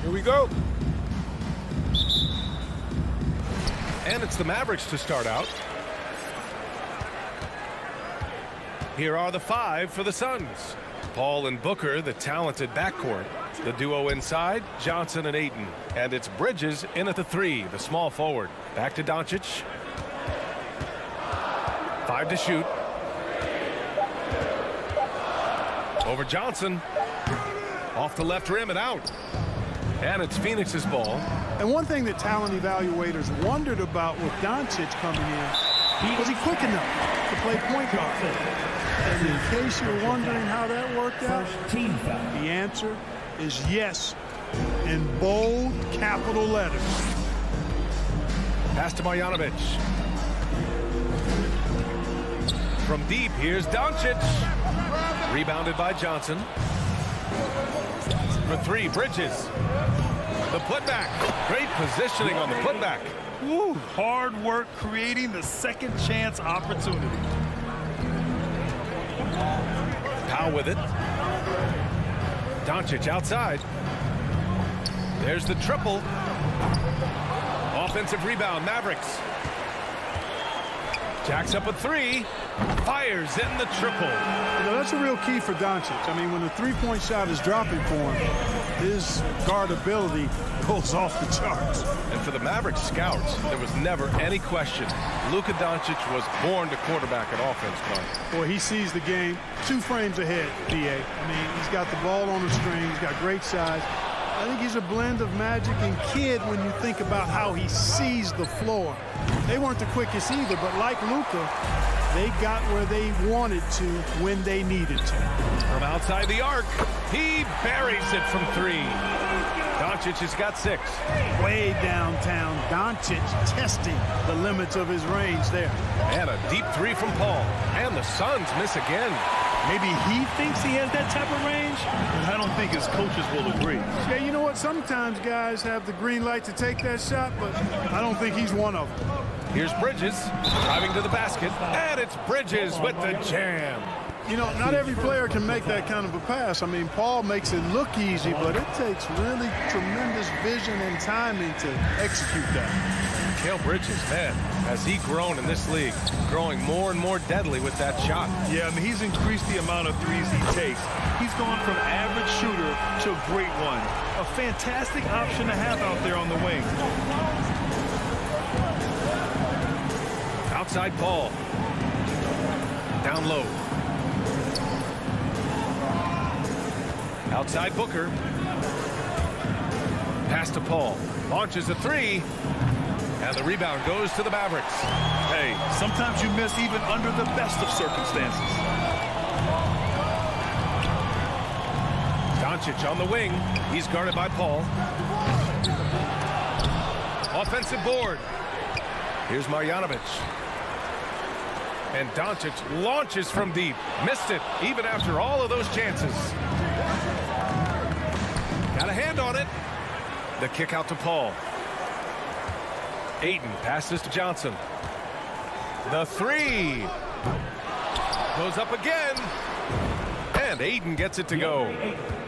Here we go. And it's the Mavericks to start out. Here are the 5 for the Suns. Paul and Booker, the talented backcourt. The duo inside, Johnson and Ayton. And it's Bridges in at the 3, the small forward. Back to Doncic. 5 to shoot. Over Johnson. Off the left rim and out. And it's Phoenix's ball. And one thing that talent evaluators wondered about with Doncic coming in, was he quick enough to play point guard? And in case you're wondering how that worked out, the answer is yes, in bold capital letters. Pass to Marjanovic. From deep, here's Doncic. Rebounded by Johnson. For 3, Bridges. The putback. Great positioning on the putback. Woo, hard work creating the second chance opportunity. Powell with it. Doncic outside. There's the triple. Offensive rebound, Mavericks. Jacks up a 3. Fires in the triple. You know, that's a real key for Doncic. I mean, when the three-point shot is dropping for him, his guardability goes off the charts. And for the Mavericks scouts, there was never any question. Luka Doncic was born to quarterback an offense, Mike. Boy, he sees the game 2 frames ahead, D.A. I mean, he's got the ball on the string. He's got great size. I think he's a blend of Magic and Kidd when you think about how he sees the floor. They weren't the quickest either, but like Luka, they got where they wanted to when they needed to. From outside the arc, he buries it from 3. Doncic has got 6. Way downtown, Doncic testing the limits of his range there. And a deep 3 from Paul. And the Suns miss again. Maybe he thinks he has that type of range, but I don't think his coaches will agree. Yeah, you know what? Sometimes guys have the green light to take that shot, but I don't think he's one of them. Here's Bridges driving to the basket, and it's Bridges with the jam. You know, not every player can make that kind of a pass. I mean, Paul makes it look easy, but it takes really tremendous vision and timing to execute that. Mikal Bridges, man, has he grown in this league, growing more and more deadly with that shot. Yeah, I mean, he's increased the amount of threes he takes. He's gone from average shooter to a great one. A fantastic option to have out there on the wing. Outside Paul. Down low. Outside Booker. Pass to Paul. Launches a 3. And the rebound goes to the Mavericks. Hey, sometimes you miss even under the best of circumstances. Doncic on the wing. He's guarded by Paul. Offensive board. Here's Marjanovic. And Doncic launches from deep. Missed it, even after all of those chances. Got a hand on it. The kick out to Paul. Ayton passes to Johnson. The 3. Goes up again. And Ayton gets it to go.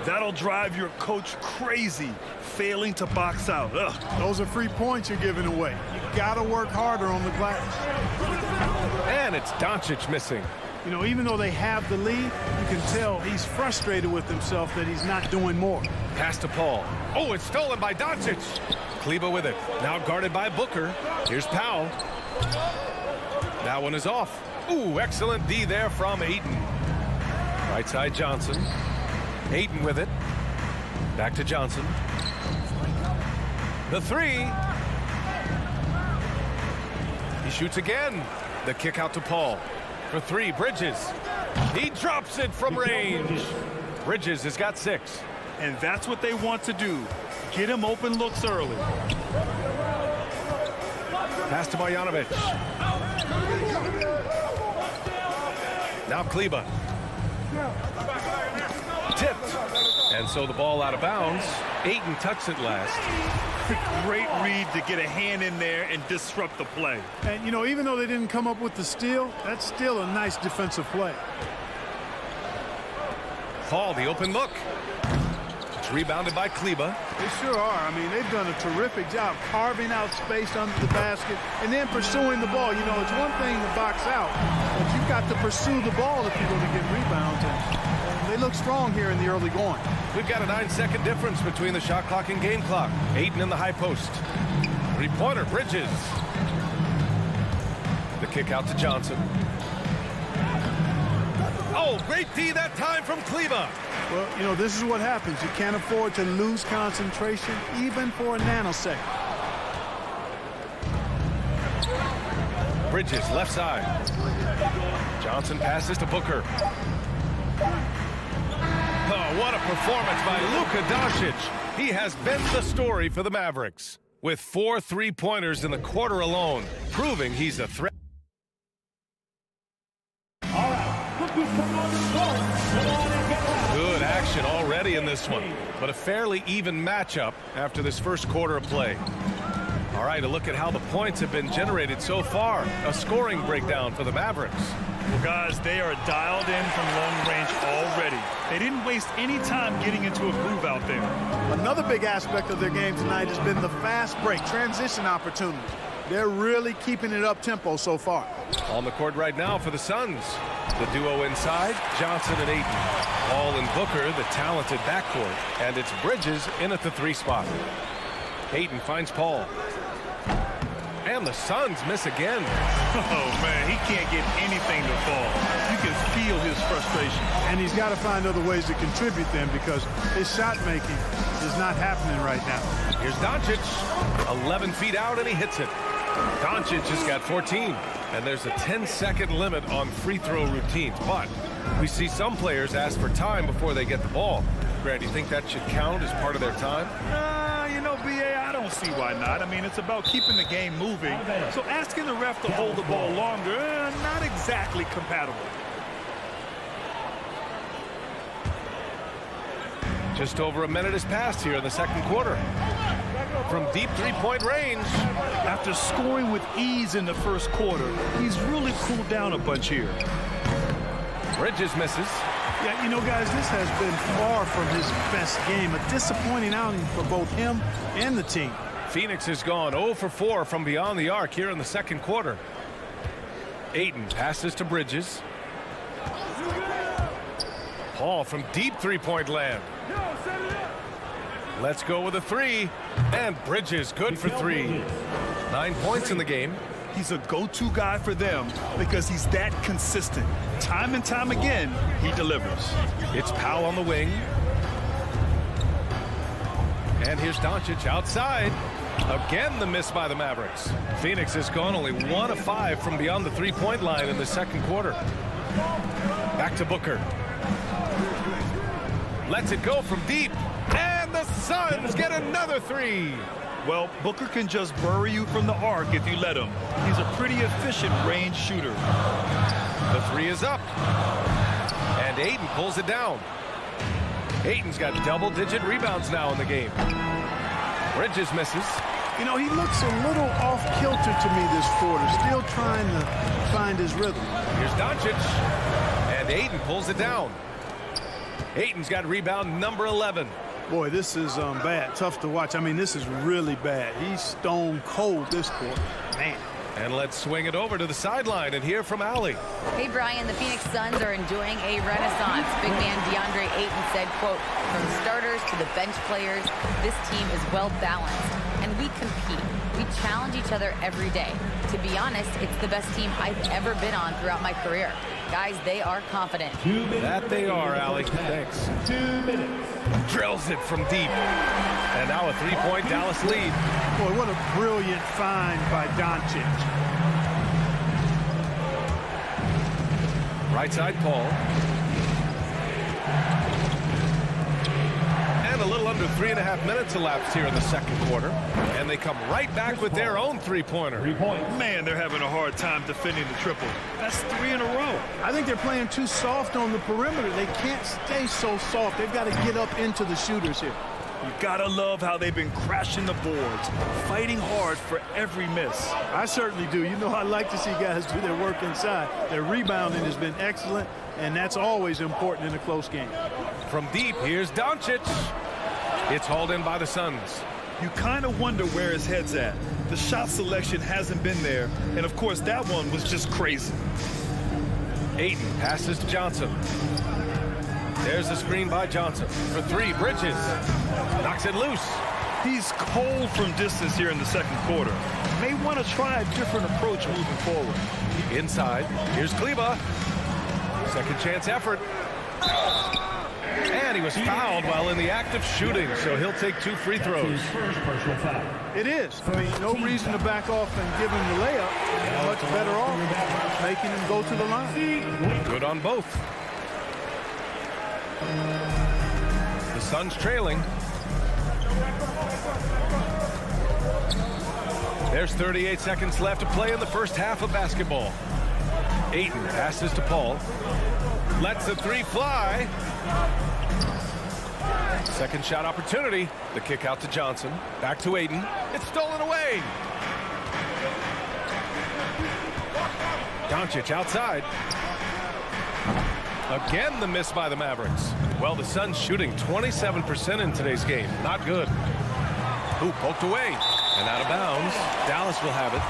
That'll drive your coach crazy, failing to box out. Ugh. Those are free points you're giving away. You got to work harder on the glass. And it's Doncic missing. You know, even though they have the lead, you can tell he's frustrated with himself that he's not doing more. Pass to Paul. Oh, it's stolen by Doncic. Kleba with it. Now guarded by Booker. Here's Powell. That one is off. Ooh, excellent D there from Ayton. Right side Johnson. Ayton with it. Back to Johnson. The 3. He shoots again. The kick out to Paul. For 3, Bridges. He drops it from range. Bridges has got 6. And that's what they want to do. Get him open looks early. Pass to Marjanovic. Now Kleba. Tipped. And so the ball out of bounds. Ayton touched it last. Great read to get a hand in there and disrupt the play. And, you know, even though they didn't come up with the steal, that's still a nice defensive play. Paul, the open look. It's rebounded by Kleba. They sure are. I mean, they've done a terrific job carving out space under the basket and then pursuing the ball. You know, it's one thing to box out, but you've got to pursue the ball if you're going to get rebounds. And they look strong here in the early going. We've got a 9-second difference between the shot clock and game clock. Ayton in the high post. Three-pointer, Bridges. The kick out to Johnson. Oh, great D that time from Kleba. Well, you know, this is what happens. You can't afford to lose concentration even for a nanosecond. Bridges, left side. Johnson passes to Booker. Oh, what a performance by Luka Doncic. He has been the story for the Mavericks, with 4 3-pointers in the quarter alone, proving he's a threat. Good action already in this one, but a fairly even matchup after this first quarter of play. All right, a look at how the points have been generated so far. A scoring breakdown for the Mavericks. Well, guys, they are dialed in from long range already. They didn't waste any time getting into a groove out there. Another big aspect of their game tonight has been the fast break, transition opportunities. They're really keeping it up-tempo so far. On the court right now for the Suns. The duo inside, Johnson and Ayton. Ball and Booker, the talented backcourt. And it's Bridges in at the 3 spot. Ayton finds Paul. And the Suns miss again. Oh, man, he can't get anything to fall. You can feel his frustration. And he's got to find other ways to contribute them because his shot making is not happening right now. Here's Doncic, 11 feet out, and he hits it. Doncic has got 14, and there's a 10-second limit on free throw routines. But we see some players ask for time before they get the ball. Grant, do you think that should count as part of their time? You know, B.A., I don't see why not. I mean, it's about keeping the game moving. So asking the ref to hold the ball longer, not exactly compatible. Just over a minute has passed here in the second quarter. From deep 3-point range. After scoring with ease in the first quarter, he's really cooled down a bunch here. Bridges misses. Yeah, you know, guys, this has been far from his best game. A disappointing outing for both him and the team. Phoenix has gone 0 for 4 from beyond the arc here in the second quarter. Ayton passes to Bridges. Paul from deep 3-point land. Let's go with a 3. And Bridges good for 3. 9 points in the game. He's a go-to guy for them because he's that consistent. Time and time again, he delivers. It's Powell on the wing. And here's Doncic outside. Again, the miss by the Mavericks. Phoenix has gone only 1 of 5 from beyond the 3-point line in the second quarter. Back to Booker. Lets it go from deep. And the Suns get another 3. Well, Booker can just bury you from the arc if you let him. He's a pretty efficient range shooter. The 3 is up. And Ayton pulls it down. Ayton's got double-digit rebounds now in the game. Bridges misses. You know, he looks a little off-kilter to me this quarter, still trying to find his rhythm. Here's Doncic. And Ayton pulls it down. Ayton's got rebound number 11. Boy, this is bad. Tough to watch. I mean, this is really bad. He's stone cold this quarter. Man. And let's swing it over to the sideline and hear from Allie. Hey, Brian, the Phoenix Suns are enjoying a renaissance. Big man DeAndre Ayton said, quote, from starters to the bench players, this team is well balanced. And we compete. We challenge each other every day. To be honest, it's the best team I've ever been on throughout my career. Guys, they are confident. That they are, Allie. Thanks. 2 minutes. Drills it from deep. And now a 3-point Dallas lead. Boy, what a brilliant find by Doncic. Right side, Paul. And a little under 3.5 minutes elapsed here in the second quarter. And they come right back with their own 3-pointer. Man, they're having a hard time defending the triple. That's 3 in a row. I think they're playing too soft on the perimeter. They can't stay so soft. They've got to get up into the shooters here. You gotta love how they've been crashing the boards, fighting hard for every miss. I certainly do. You know, I like to see guys do their work inside. Their rebounding has been excellent, and that's always important in a close game. From deep, here's Doncic. It's hauled in by the Suns. You kind of wonder where his head's at. The shot selection hasn't been there, and of course that one was just crazy. Ayton passes to Johnson. There's the screen by Johnson. For three, Bridges. Knocks it loose. He's cold from distance here in the second quarter. May want to try a different approach moving forward. Inside, here's Kleba. Second chance effort. And he was fouled while in the act of shooting, so he'll take 2 free throws. It is. I mean, no reason to back off and give him the layup. Much better off making him go to the line. Good on both. The Suns trailing. There's 38 seconds left to play in the first half of basketball. Ayton passes to Paul. Lets the three fly. Second shot opportunity. The kick out to Johnson. Back to Ayton. It's stolen away. Doncic outside. Again, the miss by the Mavericks. Well, the Suns shooting 27% in today's game. Not good. Hoop poked away and out of bounds. Dallas will have it.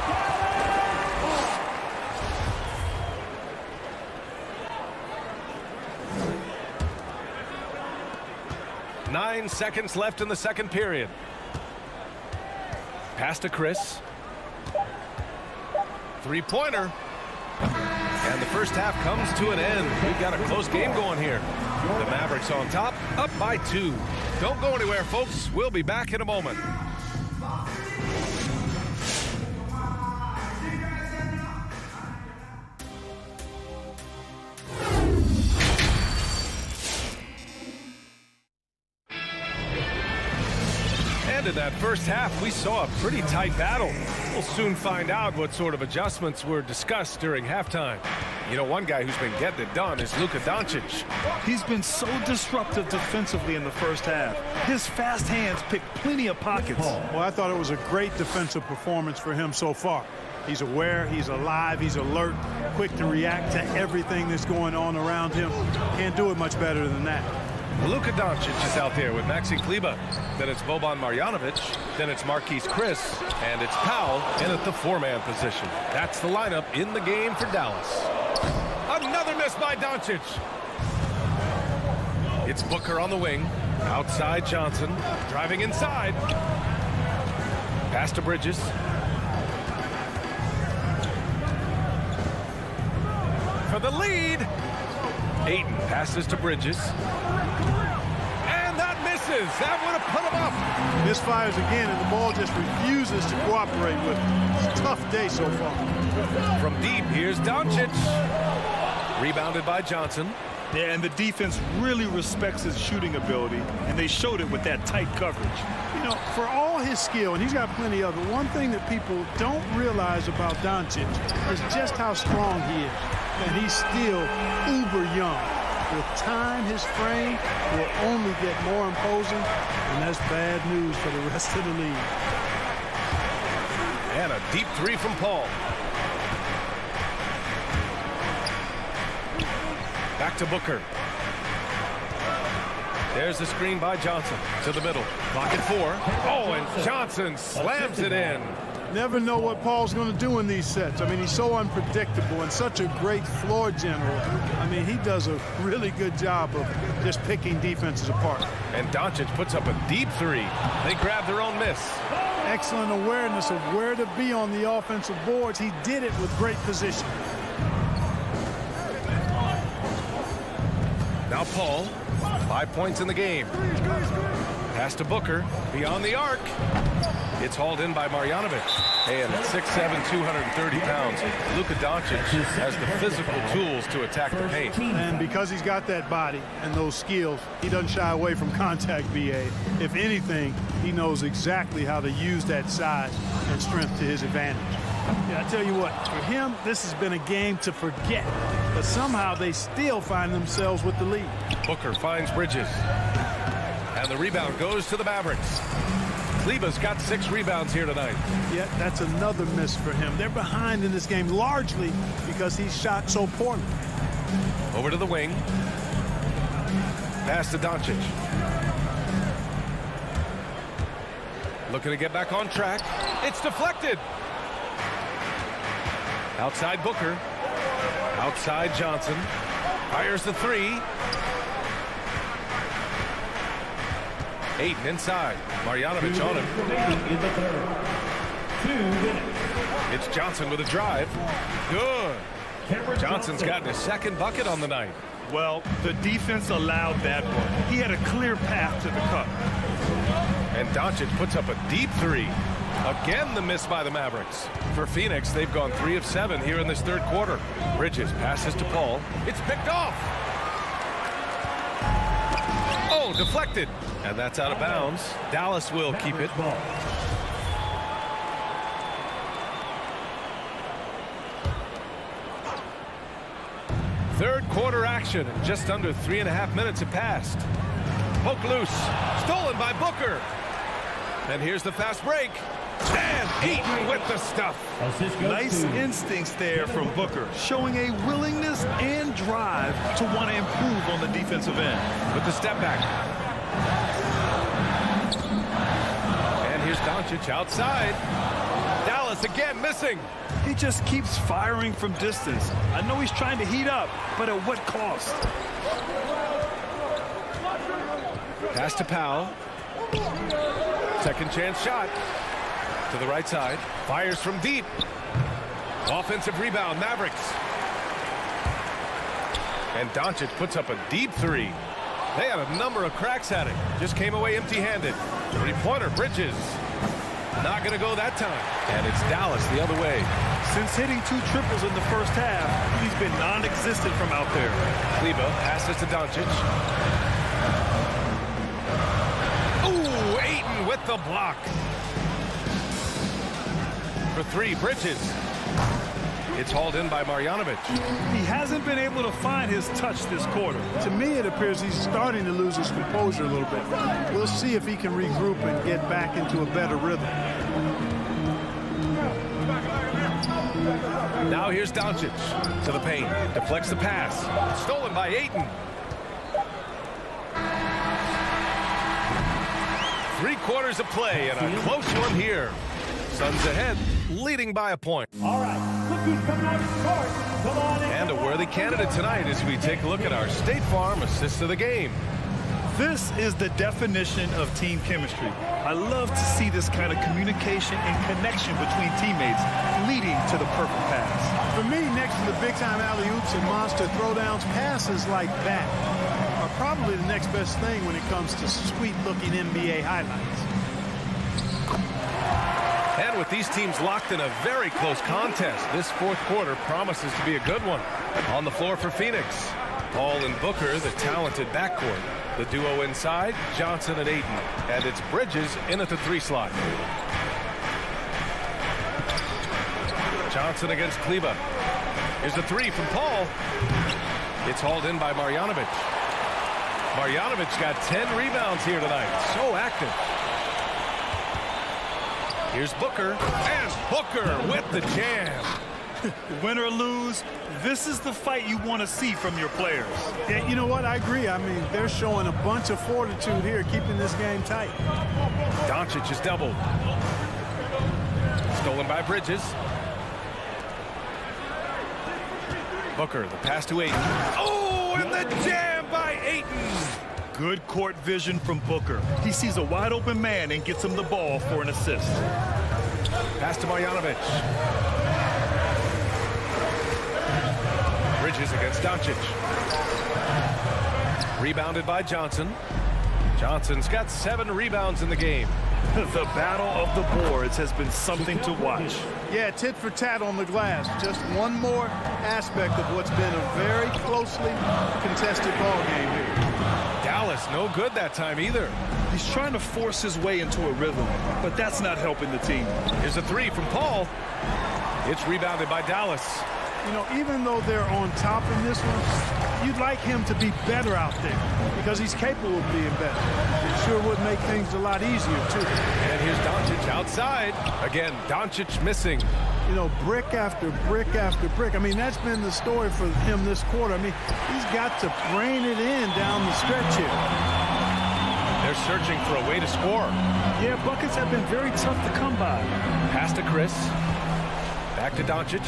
9 seconds left in the second period. Pass to Chris. Three-pointer. And the first half comes to an end. We've got a close game going here. The Mavericks on top, up by 2. Don't go anywhere, folks. We'll be back in a moment. In that first half, we saw a pretty tight battle. We'll soon find out what sort of adjustments were discussed during halftime. You know, one guy who's been getting it done is Luka Doncic. He's been so disruptive defensively in the first half. His fast hands pick plenty of pockets. Well, I thought it was a great defensive performance for him so far. He's aware, he's alive, he's alert, quick to react to everything that's going on around him. Can't do it much better than that. Luka Doncic is out there with Maxi Kleba. Then it's Boban Marjanovic. Then it's Marquise Chris. And it's Powell in at the 4-man position. That's the lineup in the game for Dallas. Another miss by Doncic. It's Booker on the wing. Outside Johnson. Driving inside. Pass to Bridges. For the lead. Ayton passes to Bridges. And that misses. That would have put him up. Misfires again, and the ball just refuses to cooperate with him. It's a tough day so far. From deep, here's Doncic. Rebounded by Johnson. Yeah, and the defense really respects his shooting ability, and they showed it with that tight coverage. You know, for all his skill, and he's got plenty of it, one thing that people don't realize about Doncic is just how strong he is. And he's still uber young. With time, his frame will only get more imposing, and that's bad news for the rest of the league. And a deep three from Paul. Back to Booker. There's the screen by Johnson to the middle. Clock at 4. Oh, and Johnson slams it in. Never know what Paul's going to do in these sets. I mean, he's so unpredictable and such a great floor general. I mean, he does a really good job of just picking defenses apart. And Doncic puts up a deep 3. They grab their own miss. Excellent awareness of where to be on the offensive boards. He did it with great position. Now Paul, 5 points in the game. Pass to Booker, beyond the arc. It's hauled in by Marjanovic. And at 6'7", 230 pounds, Luka Doncic has the physical tools to attack the paint. And because he's got that body and those skills, he doesn't shy away from contact, BA. If anything, he knows exactly how to use that size and strength to his advantage. Yeah, I tell you what, for him, this has been a game to forget. But somehow they still find themselves with the lead. Booker finds Bridges. And the rebound goes to the Mavericks. Kleba's got 6 rebounds here tonight. Yet that's another miss for him. They're behind in this game largely because he's shot so poorly. Over to the wing. Pass to Doncic. Looking to get back on track. It's deflected. Outside Booker. Outside Johnson. Fires the three. Ayton inside. Marjanovic on him. It's Johnson with a drive. Good. Johnson's gotten his second bucket on the night. Well, the defense allowed that one. He had a clear path to the cup. And Doncic puts up a deep three. Again, the miss by the Mavericks. For Phoenix, they've gone 3 of 7 here in this third quarter. Bridges passes to Paul. It's picked off. Oh, deflected. And that's out of bounds. Dallas will keep it. Third quarter action. Just under 3.5 minutes have passed. Poke loose. Stolen by Booker. And here's the fast break. And Ayton with the stuff. Nice instincts there from Booker, showing a willingness and drive to want to improve on the defensive end. With the step back. And here's Doncic outside. Dallas again missing. He just keeps firing from distance. I know he's trying to heat up, but at what cost? Pass to Powell. Second chance shot. To the right side. Fires from deep. Offensive rebound, Mavericks. And Doncic puts up a deep three. They had a number of cracks at it. Just came away empty-handed. Three-pointer, Bridges. Not going to go that time. And it's Dallas the other way. Since hitting 2 triples in the first half, he's been non-existent from out there. Kleba passes to Doncic. Ooh, Ayton with the block. For 3, Bridges. It's hauled in by Marjanovic. He hasn't been able to find his touch this quarter. To me, it appears he's starting to lose his composure a little bit. We'll see if he can regroup and get back into a better rhythm. Now here's Doncic to the paint. Deflects the pass. Stolen by Ayton. 3 quarters of play and a close one here. Suns ahead, leading by a point. All right, look who's coming out of court. Come on in. And a worthy candidate tonight as we take a look at our State Farm assist of the game. This is the definition of team chemistry. I love to see this kind of communication and connection between teammates leading to the perfect pass. For me, next to the big-time alley-oops and monster throwdowns, passes like that are probably the next best thing when it comes to sweet-looking NBA highlights. And with these teams locked in a very close contest, this fourth quarter promises to be a good one. On the floor for Phoenix, Paul and Booker, the talented backcourt. The duo inside, Johnson and Ayton. And it's Bridges in at the 3 slot. Johnson against Kleba. Here's the 3 from Paul. It's hauled in by Marjanovic. Marjanovic got 10 rebounds here tonight. So active. Here's Booker. And Booker with the jam. Win or lose, this is the fight you want to see from your players. Yeah, you know what? I agree. I mean, they're showing a bunch of fortitude here, keeping this game tight. Doncic is doubled. Stolen by Bridges. Booker, the pass to Ayton. Oh, and the jam by Ayton. Good court vision from Booker. He sees a wide open man and gets him the ball for an assist. Pass to Marjanovic. Bridges against Doncic. Rebounded by Johnson. Johnson's got 7 rebounds in the game. The battle of the boards has been something to watch. Yeah, tit for tat on the glass. Just one more aspect of what's been a very closely contested ball game here. Dallas no good that time either. He's trying to force his way into a rhythm, but that's not helping the team. Here's a 3 from Paul. It's rebounded by Dallas. You know, even though they're on top in this one, you'd like him to be better out there because he's capable of being better. It sure would make things a lot easier, too. And here's Doncic outside. Again, Doncic missing. You know, brick after brick after brick. I mean, that's been the story for him this quarter. I mean, he's got to rein it in down the stretch here. They're they're searching for a way to score. Yeah, buckets have been very tough to come by. Pass to Chris. Back to Doncic.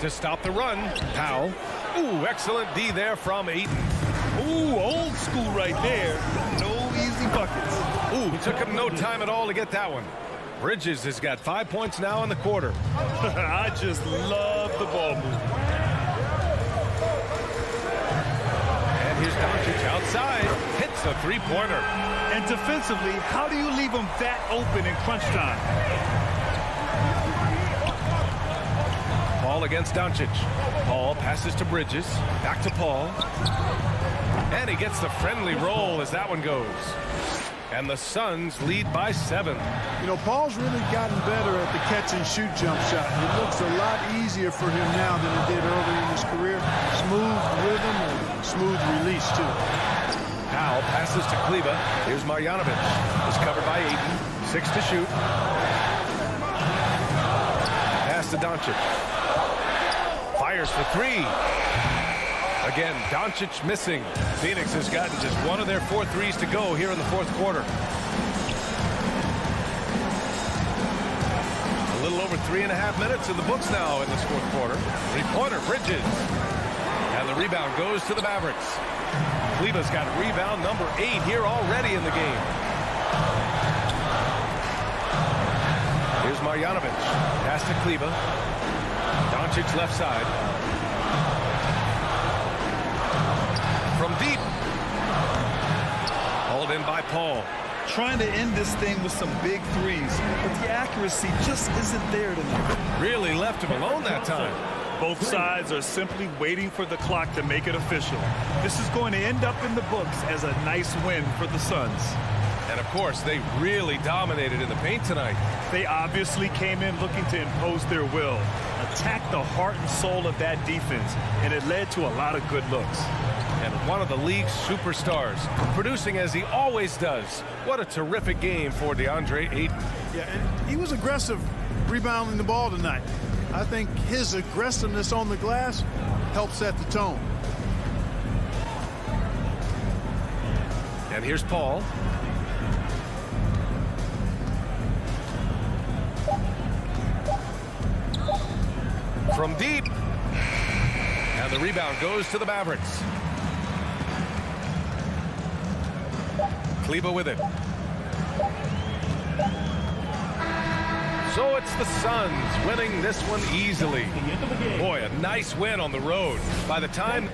To stop the run, Powell. Ooh, excellent D there from Ayton. Ooh, old school right there. No easy buckets. Ooh, took him no time at all to get that one. Bridges has got 5 points now in the quarter. I just love the ball movement. And here's Doncic outside. Hits a three-pointer. And defensively, how do you leave them that open in crunch time? Paul against Doncic. Paul passes to Bridges. Back to Paul. And he gets the friendly roll as that one goes. And the Suns lead by 7. You know, Paul's really gotten better at the catch-and-shoot jump shot. It looks a lot easier for him now than it did earlier in his career. Smooth rhythm and smooth release, too. Powell passes to Kleba. Here's Marjanovic. It's covered by Ayton. 6 to shoot. Pass to Doncic. Fires for 3. Again, Doncic missing. Phoenix has gotten just one of their 4 threes to go here in the fourth quarter. A little over 3.5 minutes in the books now in this fourth quarter. Three-pointer, Bridges. And the rebound goes to the Mavericks. Kleba's got rebound number 8 here already in the game. Here's Marjanovic. Pass to Kleba. Doncic left side. From deep. Hauled in by Paul. Trying to end this thing with some big threes, but the accuracy just isn't there tonight. Really left him alone that time. Both sides are simply waiting for the clock to make it official. This is going to end up in the books as a nice win for the Suns. And of course, they really dominated in the paint tonight. They obviously came in looking to impose their will, attack the heart and soul of that defense, and it led to a lot of good looks. And one of the league's superstars, producing as he always does. What a terrific game for DeAndre Ayton. Yeah, and he was aggressive rebounding the ball tonight. I think his aggressiveness on the glass helped set the tone. And here's Paul. From deep. And the rebound goes to the Mavericks. Kleba with it. So it's the Suns winning this one easily. Boy, a nice win on the road. By the time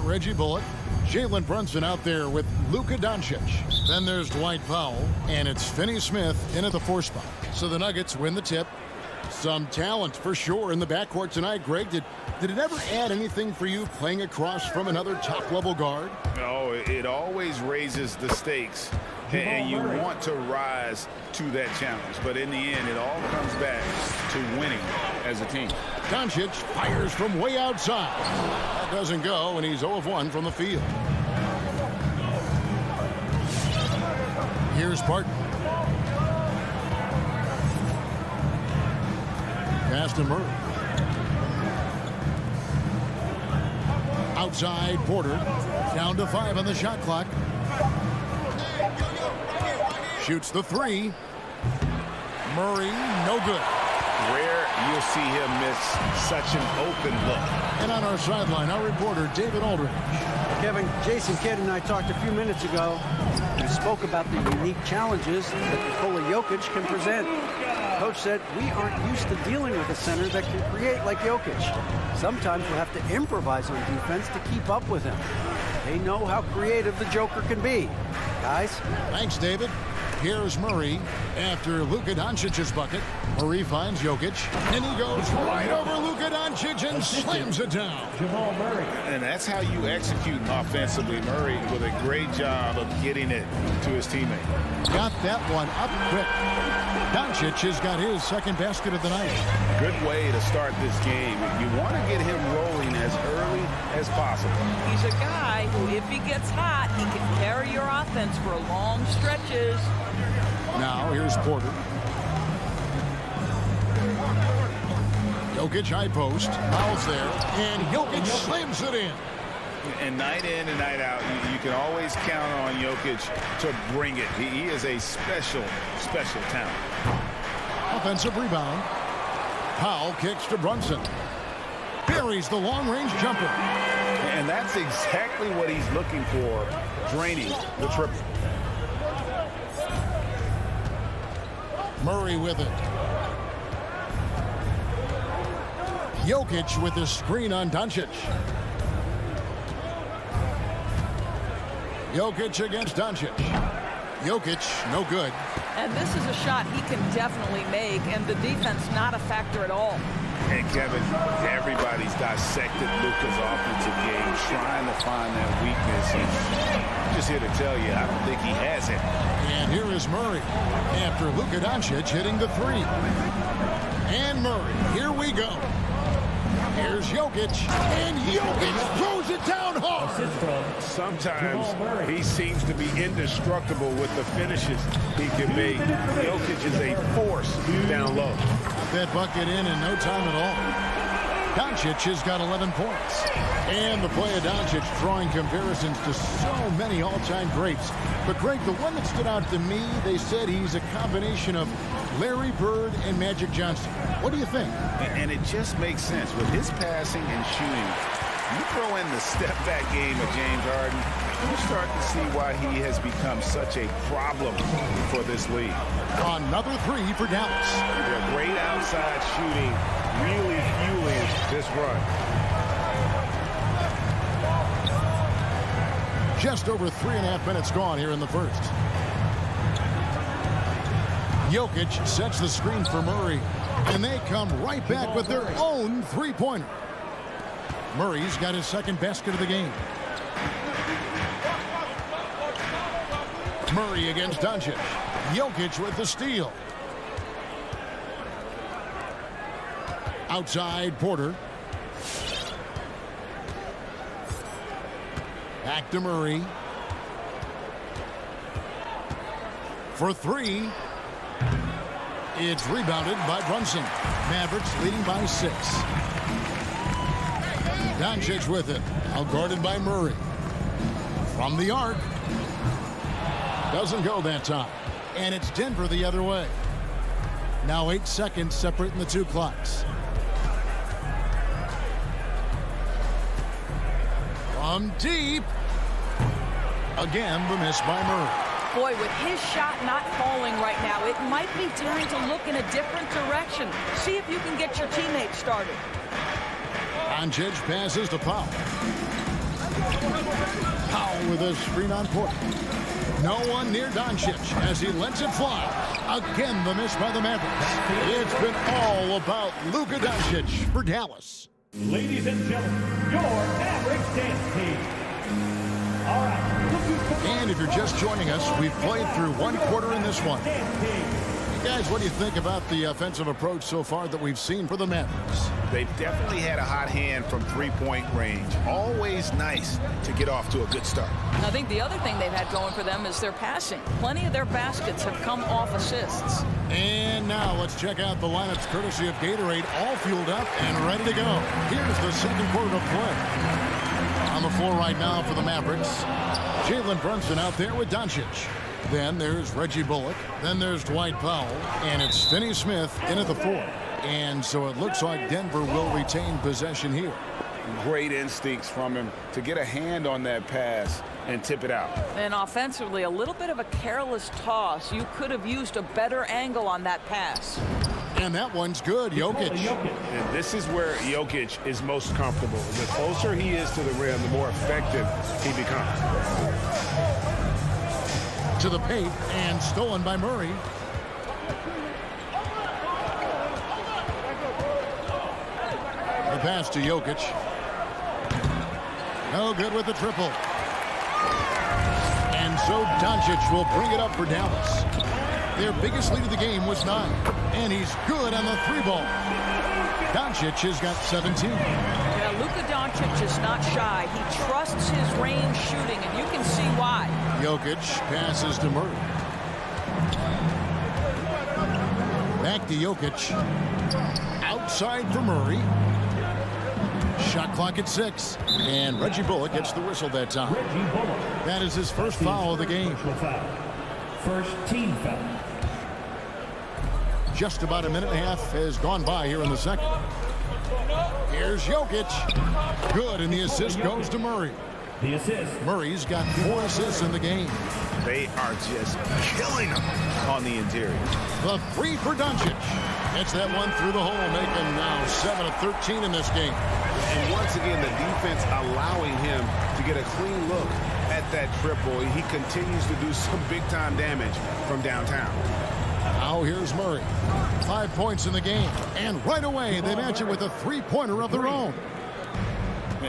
got Reggie Bullock, Jalen Brunson out there with Luka Doncic. Then there's Dwight Powell, and it's Finney Smith in at the 4 spot. So the Nuggets win the tip. Some talent for sure in the backcourt tonight. Greg, did it ever add anything for you playing across from another top-level guard? No, it always raises the stakes, and you want to rise to that challenge. But in the end, it all comes back to winning as a team. Doncic fires from way outside. That doesn't go, and he's 0 of 1 from the field. Here's Barton. Pass to Murray. Outside Porter. Down to 5 on the shot clock. Shoots the 3. Murray, no good. Rare you'll see him miss such an open look. And on our sideline, our reporter, David Aldridge. Kevin, Jason Kidd and I talked a few minutes ago. We spoke about the unique challenges that Nikola Jokic can present. Coach said we aren't used to dealing with a center that can create like Jokic. Sometimes we'll have to improvise on defense to keep up with him. They know how creative the Joker can be. Guys? Thanks, David. Here's Murray after Luka Doncic's bucket. Murray finds Jokic, and he goes right over Luka Doncic and slams it down. Jamal Murray. And that's how you execute offensively. Murray with a great job of getting it to his teammate. Got that one up quick. Doncic has got his second basket of the night. Good way to start this game. You want to get him rolling as early as possible. He's a guy who, if he gets hot, he can carry your offense for long stretches. Now here's Porter. Jokic high post. Fouls there. And Jokic slams it in. And night in and night out, you can always count on Jokic to bring it. He is a special, special talent. Offensive rebound. Powell kicks to Brunson. Buries the long-range jumper. And that's exactly what he's looking for, draining the triple. Murray with it. Jokic with the screen on Doncic. Jokic against Doncic. Jokic, no good. And this is a shot he can definitely make, and the defense not a factor at all. And Kevin, everybody's dissected Luka's offensive game, trying to find that weakness. And I'm just here to tell you, I don't think he has it. And here is Murray after Luka Doncic hitting the 3. And Murray, here we go. Here's Jokic, and Jokic throws it down hard. Sometimes he seems to be indestructible with the finishes he can make. Jokic is a force down low. That bucket in no time at all. Doncic has got 11 points. And the play of Doncic drawing comparisons to so many all-time greats. But Greg, the one that stood out to me, they said he's a combination of Larry Bird and Magic Johnson. What do you think? And it just makes sense. With his passing and shooting, you throw in the step-back game of James Harden, you start to see why he has become such a problem for this league. Another 3 for Dallas. Their great outside shooting really fueling this run. Just over 3.5 minutes gone here in the first. Jokic sets the screen for Murray, and they come right back with their own 3-pointer. Murray's got his second basket of the game. Murray against Doncic. Jokic with the steal. Outside Porter. Back to Murray. For 3. It's rebounded by Brunson. Mavericks leading by 6. Doncic with it. Out guarded by Murray. From the arc. Doesn't go that time. And it's Denver the other way. Now 8 seconds separating the 2 clocks. From deep. Again, the miss by Murray. Boy, with his shot not falling right now, it might be time to look in a different direction. See if you can get your teammates started. Doncic passes to Powell. Powell with a screen on point. No one near Doncic as he lets it fly. Again, the miss by the Mavericks. It's been all about Luka Doncic for Dallas. Ladies and gentlemen, your Mavericks dance team. All right. And if you're just joining us, we've played through one quarter in this one. Guys, what do you think about the offensive approach so far that we've seen for the Mavericks? They've definitely had a hot hand from three-point range. Always nice to get off to a good start. I think the other thing they've had going for them is their passing. Plenty of their baskets have come off assists. And now let's check out the lineups courtesy of Gatorade, all fueled up and ready to go. Here's the second quarter of play. On the floor right now for the Mavericks, Jalen Brunson out there with Doncic. Then there's Reggie Bullock. Then there's Dwight Powell. And it's Finney Smith in at the 4. And so it looks like Denver will retain possession here. Great instincts from him to get a hand on that pass and tip it out. And offensively, a little bit of a careless toss. You could have used a better angle on that pass. And that one's good. Jokic. And this is where Jokic is most comfortable. The closer he is to the rim, the more effective he becomes. To the paint and stolen by Murray. The pass to Jokic. No good with the triple. And so Doncic will bring it up for Dallas. Their biggest lead of the game was 9. And he's good on the 3-ball. Doncic has got 17. Yeah, Luka Doncic is not shy. He trusts his range shooting, and you can see why. Jokic passes to Murray. Back to Jokic. Outside for Murray. Shot clock at 6. And Reggie Bullock gets the whistle that time. That is his first foul of the game. First team foul. Just about a minute and a half has gone by here in the second. Here's Jokic. Good, and the assist goes to Murray. The assist. Murray's got 4 assists in the game. They are just killing him on the interior. The 3 for Doncic. Gets that one through the hole, making now 7 of 13 in this game. And once again, the defense allowing him to get a clean look at that triple. He continues to do some big-time damage from downtown. Now here's Murray. 5 points in the game. And right away, they match it with a 3-pointer of their own.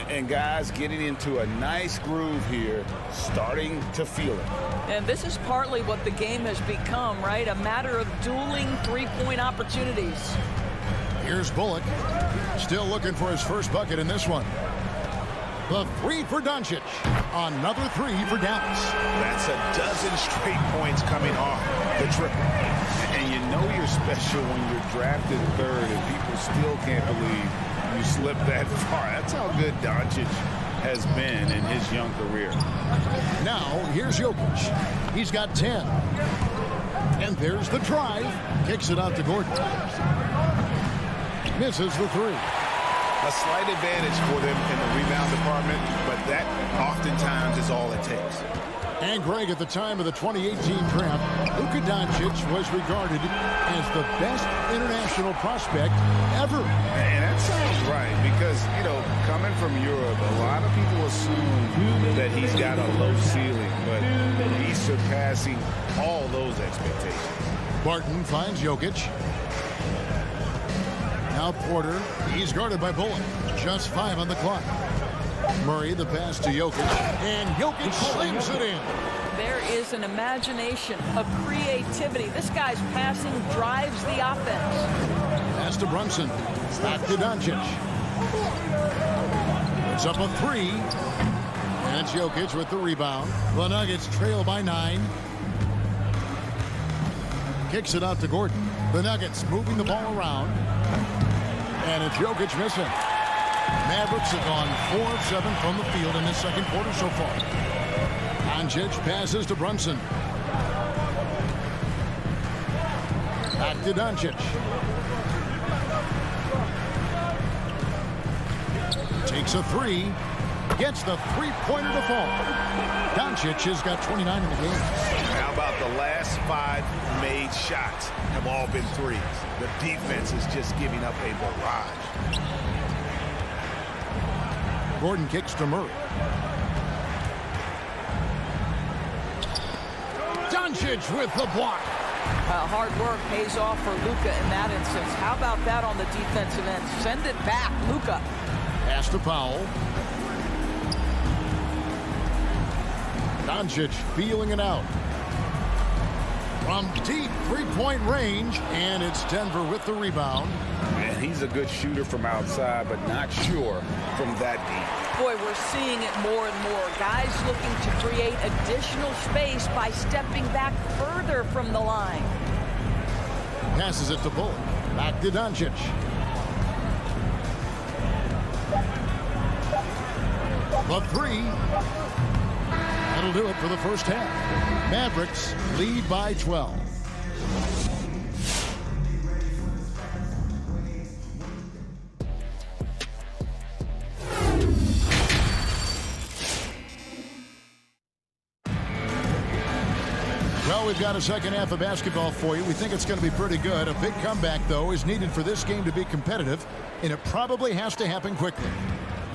And guys getting into a nice groove here, starting to feel it. And this is partly what the game has become, right? A matter of dueling 3-point opportunities. Here's Bullock. Still looking for his first bucket in this one. The 3 for Doncic. Another 3 for Dallas. That's a dozen straight points coming off the triple. And you know you're special when you're drafted 3rd and people still can't believe you slipped that far. That's how good Doncic has been in his young career. Now, here's Jokic. He's got 10. And there's the drive. Kicks it out to Gordon. Misses the 3. A slight advantage for them in the rebound department, but that oftentimes is all it takes. And Greg, at the time of the 2018 draft, Luka Doncic was regarded as the best international prospect ever. And that sounds right, because, you know, coming from Europe, a lot of people assume that he's got a low ceiling, but he's surpassing all those expectations. Barton finds Jokic. Now Porter, he's guarded by Bullock. Just 5 on the clock. Murray, the pass to Jokic, and Jokic slings it in. There is an imagination, a creativity. This guy's passing drives the offense. Pass to Brunson. Back to Doncic. It's up a 3. And it's Jokic with the rebound. The Nuggets trail by 9. Kicks it out to Gordon. The Nuggets moving the ball around. And it's Jokic missing. Mavericks have gone 4 of 7 from the field in this second quarter so far. Doncic passes to Brunson. Back to Doncic. Takes a 3. Gets the 3-pointer to fall. Doncic has got 29 in the game. How about the last 5 made shots have all been 3s? The defense is just giving up a barrage. Gordon kicks to Murray. Doncic with the block. Hard work pays off for Luka in that instance. How about that on the defensive end? Send it back, Luka. Pass to Powell. Doncic feeling it out. From deep three-point range, and it's Denver with the rebound. And he's a good shooter from outside, but not sure from that deep. Boy, we're seeing it more and more. Guys looking to create additional space by stepping back further from the line. Passes it to Bull. Back to Doncic. The three. That'll do it for the first half. Mavericks lead by 12. Well, we've got a second half of basketball for you. We think it's going to be pretty good. A big comeback, though, is needed for this game to be competitive, and it probably has to happen quickly.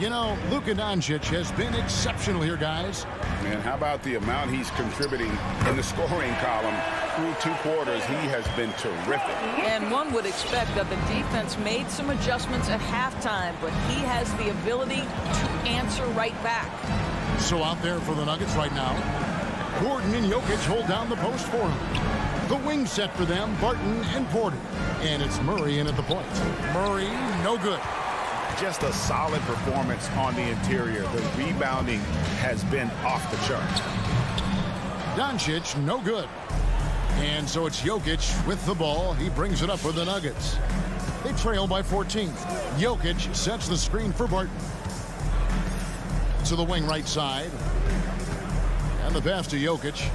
You know, Luka Doncic has been exceptional here, guys. And how about the amount he's contributing in the scoring column? Through 2 quarters, he has been terrific. And one would expect that the defense made some adjustments at halftime, but he has the ability to answer right back. So out there for the Nuggets right now, Gordon and Jokic hold down the post for him. The wing set for them, Barton and Porter. And it's Murray in at the point. Murray, no good. Just a solid performance on the interior. The rebounding has been off the charts. Doncic, no good. And so it's Jokic with the ball. He brings it up for the Nuggets. They trail by 14. Jokic sets the screen for Barton. To the wing right side. And the pass to Jokic.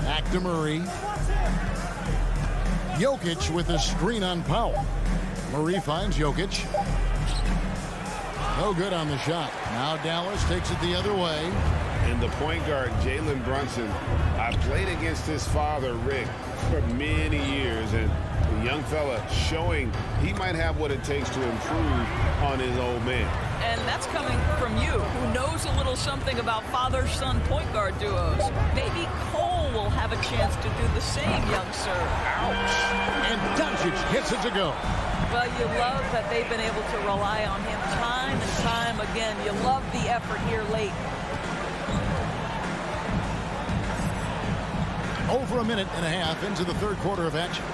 Back to Murray. Jokic with a screen on Powell. Murray finds Jokic. No good on the shot. Now Dallas takes it the other way. And the point guard, Jalen Brunson, I played against his father, Rick, for many years. And the young fella showing he might have what it takes to improve on his old man. And that's coming from you, who knows a little something about father-son point guard duos. Maybe Cole will have a chance to do the same, young sir. Ouch. And Doncic gets it to go. Well, you love that they've been able to rely on him time and time again. You love the effort here late. Over a minute and a half into the third quarter of action.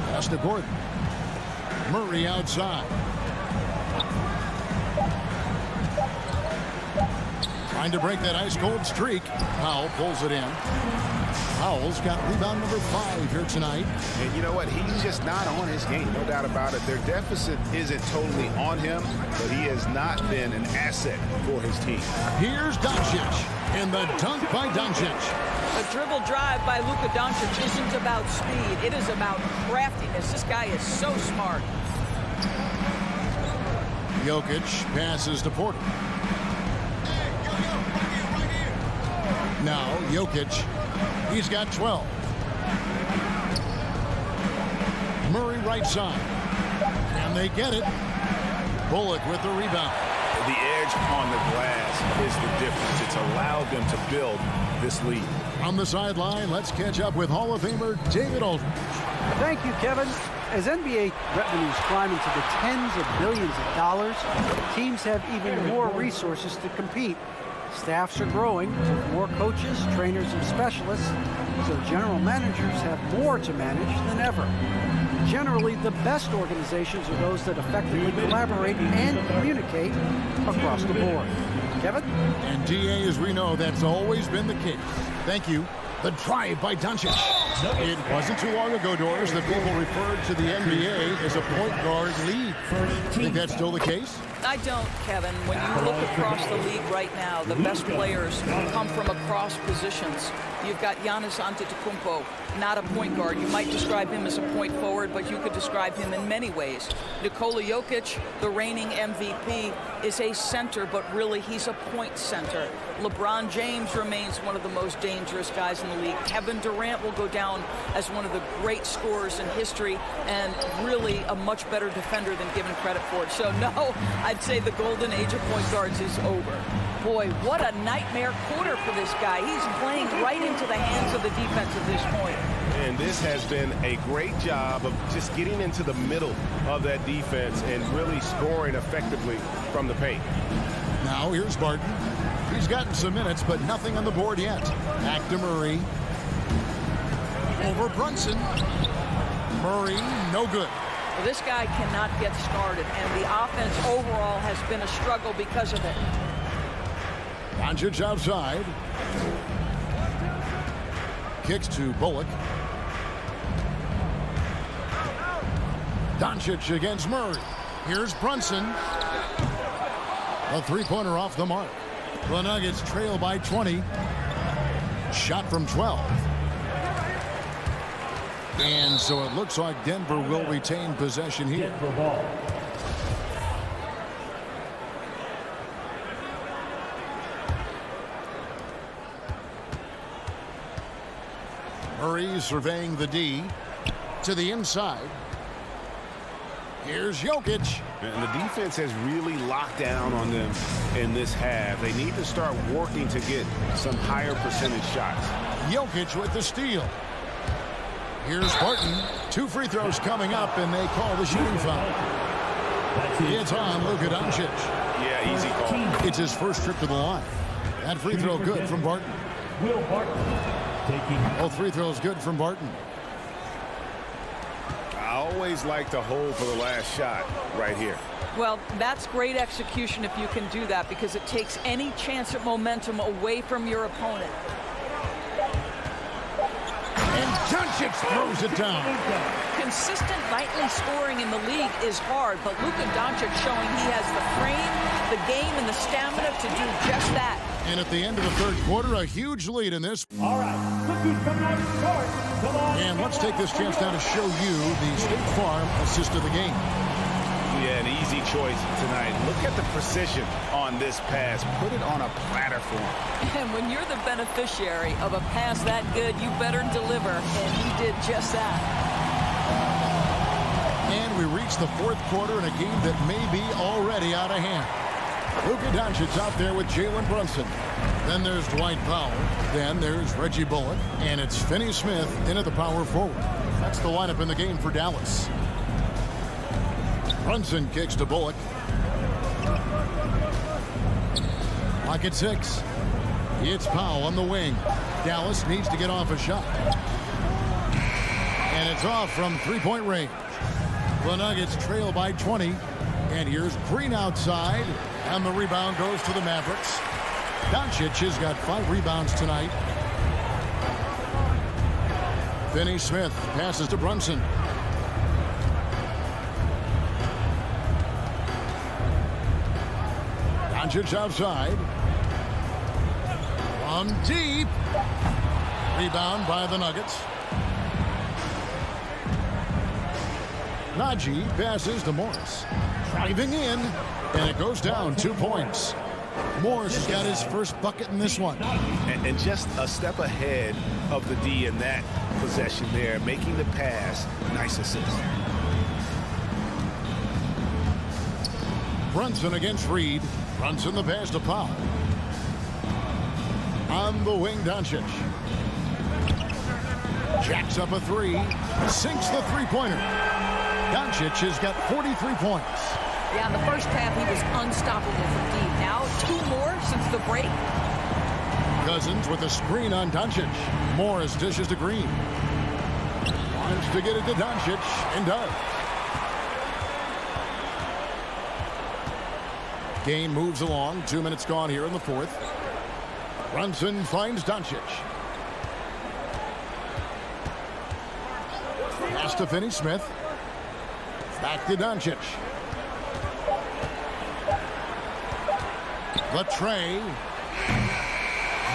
Pass to Gordon. Murray outside. Trying to break that ice-cold streak. Powell pulls it in. Powell's got rebound number 5 here tonight. And you know what? He's just not on his game, no doubt about it. Their deficit isn't totally on him, but he has not been an asset for his team. Here's Doncic, and the dunk by Doncic. A dribble drive by Luka Doncic isn't about speed. It is about craftiness. This guy is so smart. Jokic passes to Porter. Now Jokic, he's got 12. Murray right side. And they get it. Bullock with the rebound. The edge on the glass is the difference. It's allowed them to build this lead. On the sideline, let's catch up with Hall of Famer David Aldridge. Thank you, Kevin. As NBA revenues climb into the tens of billions of dollars, teams have even more resources to compete. Staffs are growing with more coaches, trainers, and specialists, so general managers have more to manage than ever. Generally, the best organizations are those that effectively collaborate and communicate across the board. Kevin? And DA, as we know, that's always been the case. Thank you. The drive by Doncic. It wasn't too long ago, Doris, that people referred to the NBA as a point guard league. Think that's still the case? I don't, Kevin. When you look across the league right now, the best players come from across positions. You've got Giannis Antetokounmpo, not a point guard. You might describe him as a point forward, but you could describe him in many ways. Nikola Jokic, the reigning MVP, is a center, but really he's a point center. LeBron James remains one of the most dangerous guys in the league. Kevin Durant will go down as one of the great scorers in history and really a much better defender than given credit for. So no, I'd say the golden age of point guards is over. Boy, what a nightmare quarter for this guy. He's playing right into the hands of the defense at this point. And this has been a great job of just getting into the middle of that defense and really scoring effectively from the paint. Now here's Barton. He's gotten some minutes, but nothing on the board yet. Back to Murray. Over Brunson. Murray, no good. Well, this guy cannot get started, and the offense overall has been a struggle because of it. Doncic outside. Kicks to Bullock. Doncic against Murray. Here's Brunson. A three-pointer off the mark. The Nuggets trail by 20. Shot from 12. And so it looks like Denver will retain possession here. Denver ball. Murray surveying the D to the inside. Here's Jokic. And the defense has really locked down on them in this half. They need to start working to get some higher percentage shots. Jokic with the steal. Here's Barton. 2 free throws coming up, and they call the shooting foul. It's on Luka Doncic. Yeah, easy call. It's his first trip to the line. That free throw good from Barton. Will Barton taking. Both free throws good from Barton. I always like to hold for the last shot right here. Well, that's great execution if you can do that, because it takes any chance at momentum away from your opponent. And Doncic throws it down. Consistent nightly scoring in the league is hard, but Luka Doncic showing he has the frame, the game, and the stamina to do just that. And at the end of the third quarter, a huge lead in this. All right, look who's coming out short. Come on. And let's take this chance now to show you the State Farm assist of the game. Yeah, an easy choice tonight. Look at the precision on this pass. Put it on a platter for him. And when you're the beneficiary of a pass that good, you better deliver, and he did just that. And we reach the fourth quarter in a game that may be already out of hand. Luka Doncic out there with Jalen Brunson. Then there's Dwight Powell. Then there's Reggie Bullock. And it's Finney Smith in at the power forward. That's the lineup in the game for Dallas. Brunson kicks to Bullock. Clock at 6. It's Powell on the wing. Dallas needs to get off a shot. And it's off from three-point range. The Nuggets trail by 20. And here's Green outside. And the rebound goes to the Mavericks. Doncic has got 5 rebounds tonight. Finney Smith passes to Brunson. Doncic outside. From deep. Rebound by the Nuggets. Najee passes to Morris. Driving in. And it goes down 2 points. Morris has got his first bucket in this one. And just a step ahead of the D in that possession there, making the pass. Nice assist. Brunson against Reed. Brunson the pass to Powell. On the wing, Doncic. Jacks up a 3. Sinks the three-pointer. Doncic has got 43 points. Yeah, in the first half, he was unstoppable from deep. Now, 2 more since the break. Cousins with a screen on Doncic. Morris dishes to Green. Wants to get it to Doncic, and does. Game moves along. 2 minutes gone here in the fourth. Brunson finds Doncic. Pass to Finney Smith. Back to Doncic. The tray.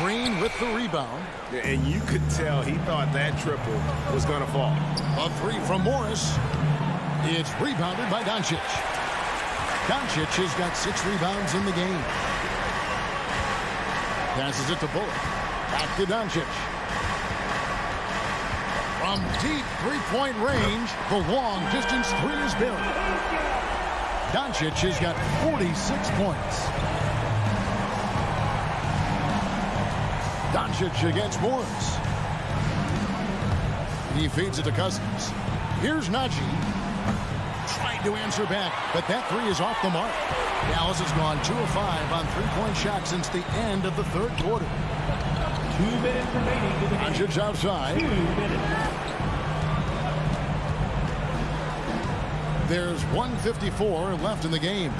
Green with the rebound. And you could tell he thought that triple was going to fall. A 3 from Morris. It's rebounded by Doncic. Doncic has got 6 rebounds in the game. Passes it to Bullock. Back to Doncic. From deep three-point range, the long distance 3 is buried. Doncic has got 46 points. Doncic against Morris. He feeds it to Cousins. Here's Najee. Trying to answer back, but that three is off the mark. Dallas has gone 2 of 5 on three-point shots since the end of the third quarter. 2 minutes remaining to the game. Doncic outside. 2 minutes. There's 1:54 left in the game.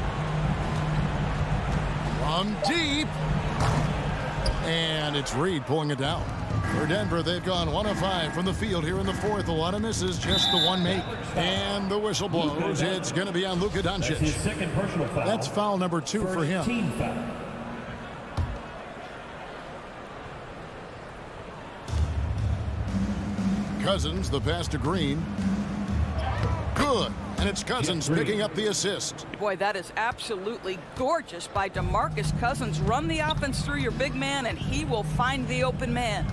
From deep. And it's Reed pulling it down. For Denver, they've gone 1 of 5 from the field here in the fourth. A lot of misses, just the one make. And the whistle blows. It's going to be on Luka That's his Doncic. second personal foul. That's foul number 2 for First him. team foul. Cousins, the pass to Green. Good. And it's Cousins picking up the assist. Boy, that is absolutely gorgeous by DeMarcus Cousins. Run the offense through your big man, and he will find the open man.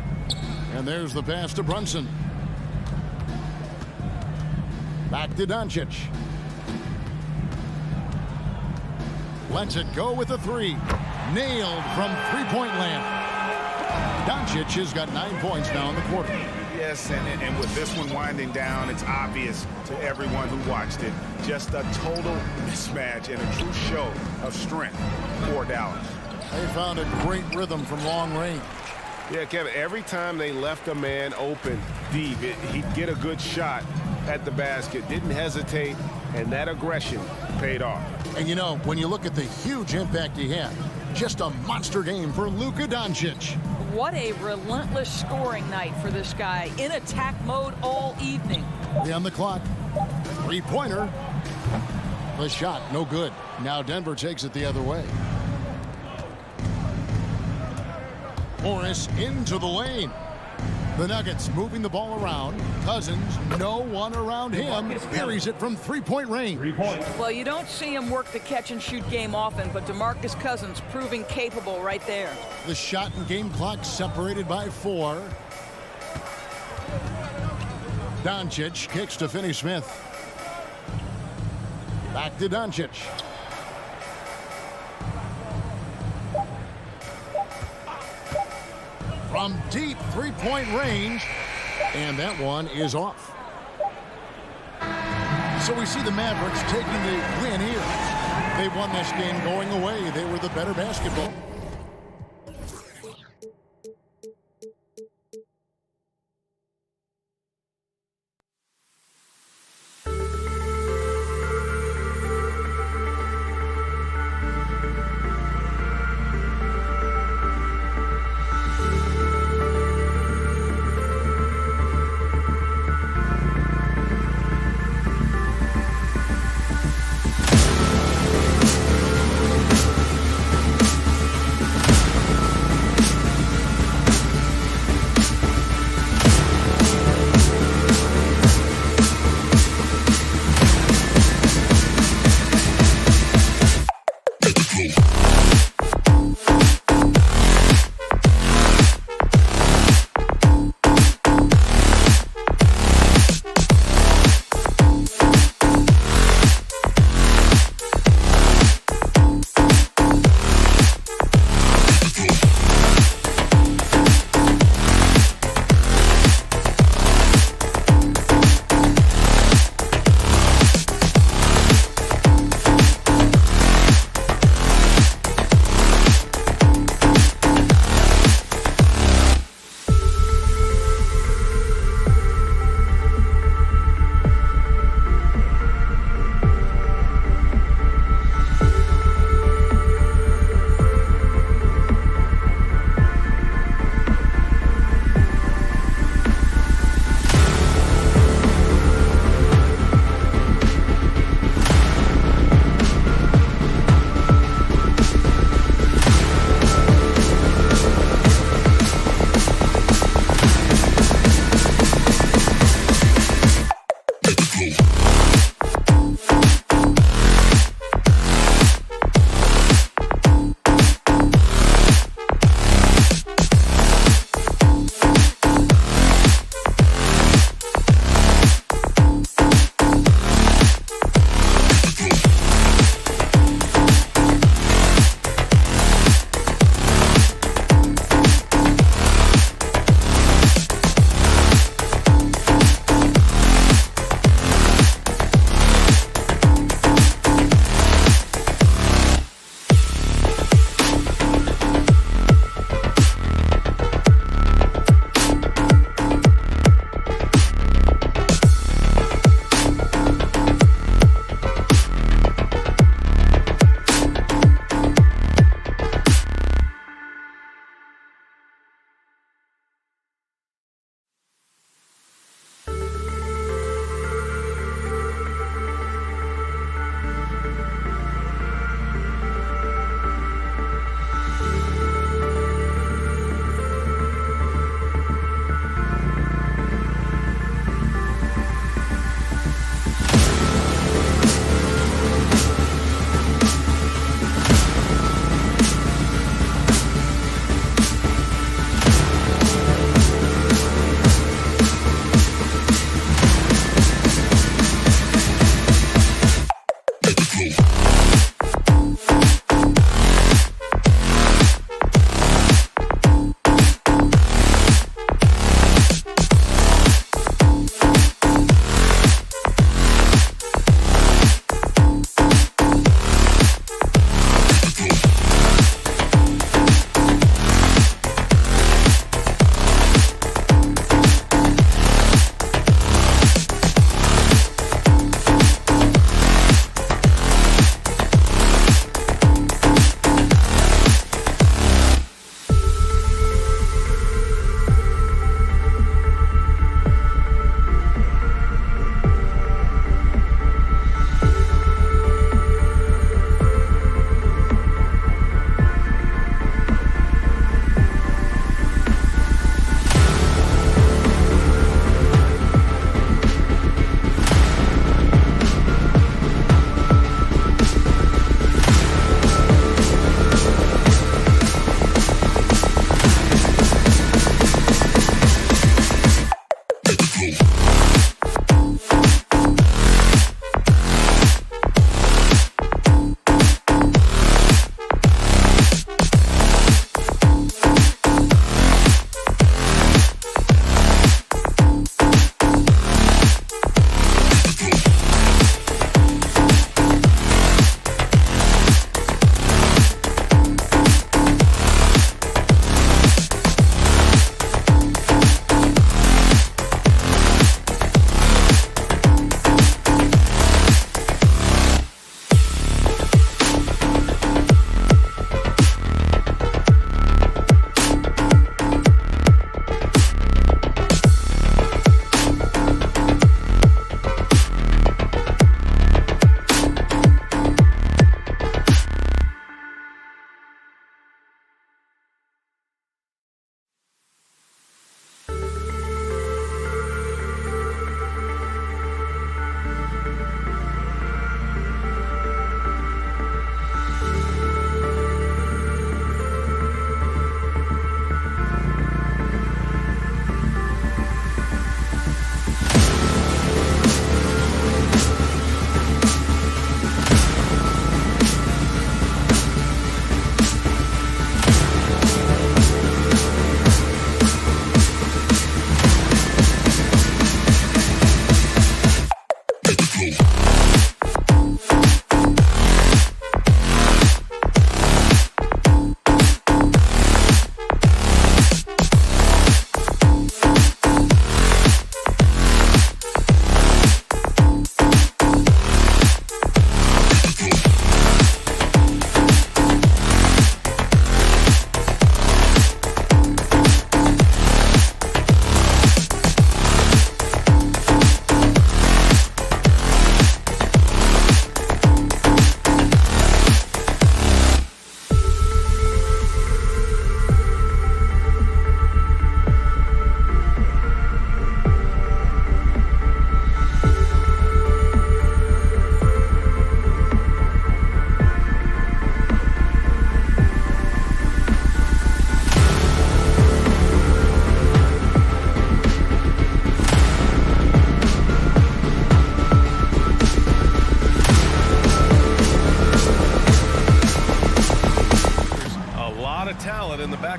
And there's the pass to Brunson. Back to Doncic. Lets it go with a three. Nailed from three-point land. Doncic has got 9 points now in the quarter. Yes, and with this one winding down, it's obvious to everyone who watched it. Just a total mismatch and a true show of strength for Dallas. They found a great rhythm from long range. Yeah, Kevin, every time they left a man open deep, he'd get a good shot at the basket. Didn't hesitate, and that aggression paid off. And you know, when you look at the huge impact he had, just a monster game for Luka Doncic. What a relentless scoring night for this guy. In attack mode all evening. On the clock. Three-pointer. The shot, no good. Now Denver takes it the other way. Morris into the lane. The Nuggets moving the ball around. Cousins, no one around him. Buries it from three-point range. 3 points. Well, you don't see him work the catch-and-shoot game often, but DeMarcus Cousins proving capable right there. The shot and game clock separated by 4. Doncic kicks to Finney-Smith. Back to Doncic. From deep three-point range, and that one is off. So we see the Mavericks taking the win here. They won this game going away. They were the better basketball.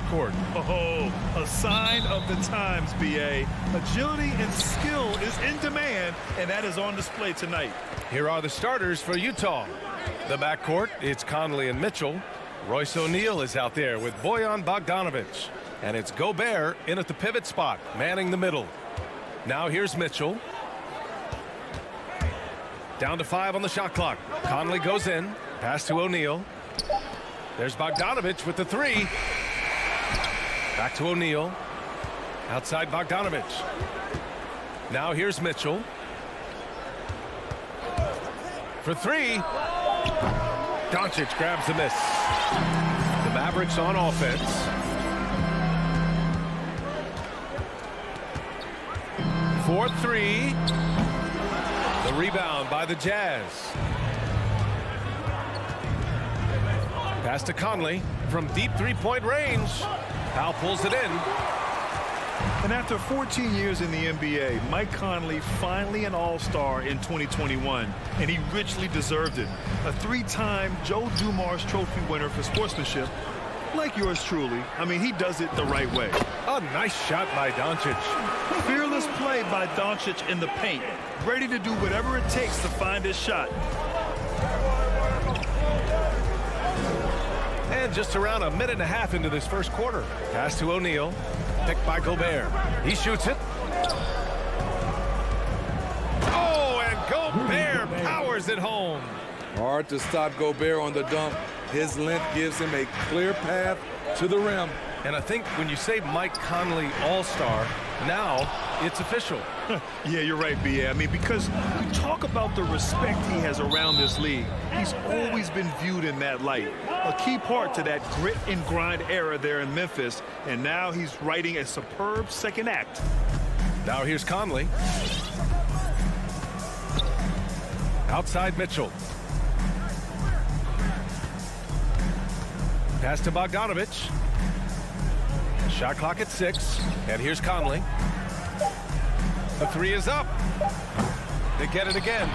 backcourt. Oh, a sign of the times, B.A. Agility and skill is in demand, and that is on display tonight. Here are the starters for Utah. The backcourt, it's Conley and Mitchell. Royce O'Neal is out there with Bojan Bogdanovic. And it's Gobert in at the pivot spot, manning the middle. Now here's Mitchell. Down to 5 on the shot clock. Conley goes in. Pass to O'Neal. There's Bogdanovic with the 3. Back to O'Neal. Outside Bogdanovic. Now here's Mitchell. For 3. Doncic grabs the miss. The Mavericks on offense. 4-3. The rebound by the Jazz. Pass to Conley from deep three-point range. Powell pulls it in. And after 14 years in the NBA, Mike Conley finally an all-star in 2021, and he richly deserved it. A 3-time Joe Dumars Trophy winner for sportsmanship, like yours truly. I mean, he does it the right way. A nice shot by Doncic. Fearless play by Doncic in the paint, ready to do whatever it takes to find his shot. And just around a minute and a half into this first quarter. Pass to O'Neal. Picked by Gobert. He shoots it. Oh, and Gobert powers it home. Hard to stop Gobert on the dunk. His length gives him a clear path to the rim. And I think when you say Mike Conley All-Star, now it's official. Yeah, you're right, B.A. I mean, because we talk about the respect he has around this league. He's always been viewed in that light. A key part to that grit and grind era there in Memphis. And now he's writing a superb second act. Now here's Conley. Outside Mitchell. Pass to Bogdanovic. Shot clock at 6. And here's Conley. The 3 is up. They get it again.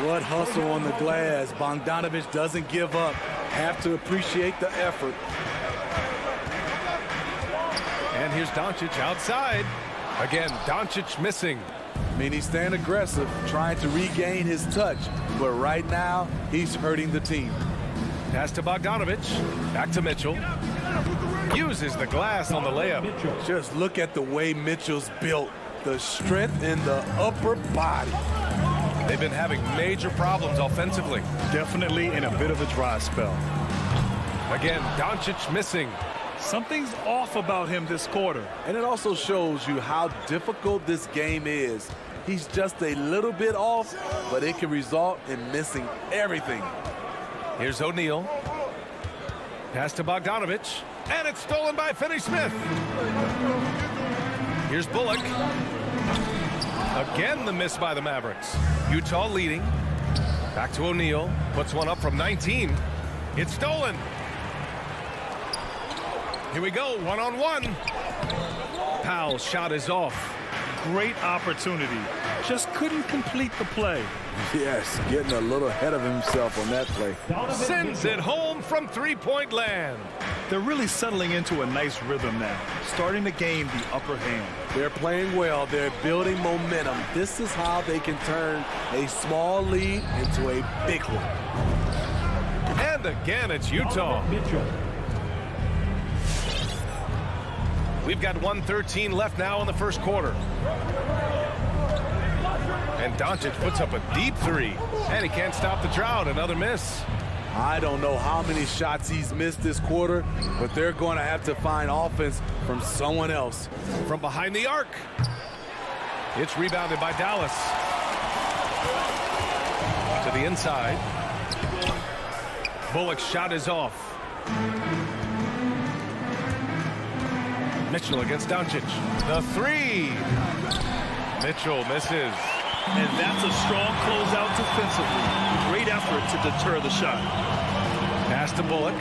What hustle on the glass. Bogdanovic doesn't give up. Have to appreciate the effort. And here's Doncic outside. Again, Doncic missing. I mean, he's staying aggressive, trying to regain his touch. But right now, he's hurting the team. Pass to Bogdanovic. Back to Mitchell. Uses the glass on the layup. Just look at the way Mitchell's built. The strength in the upper body. They've been having major problems offensively. Definitely in a bit of a dry spell. Again, Doncic missing. Something's off about him this quarter. And it also shows you how difficult this game is. He's just a little bit off, but it can result in missing everything. Here's O'Neal. Pass to Bogdanovic. And it's stolen by Finney-Smith. Here's Bullock. Again, the miss by the Mavericks. Utah leading. Back to O'Neal. Puts one up from 19. It's stolen. Here we go, one-on-one. Powell's shot is off. Great opportunity. Just couldn't complete the play. Yes, getting a little ahead of himself on that play. Sends it home from three-point land. They're really settling into a nice rhythm now, starting to gain the upper hand. They're playing well. They're building momentum. This is how they can turn a small lead into a big one. And again, it's Utah. We've got 1:13 left now in the first quarter. And Doncic puts up a deep 3. And he can't stop the drought. Another miss. I don't know how many shots he's missed this quarter, but they're going to have to find offense from someone else. From behind the arc. It's rebounded by Dallas. To the inside. Bullock's shot is off. Mitchell against Doncic. The 3. Mitchell misses. And that's a strong closeout defensively. Great effort to deter the shot. Pass to Bullock.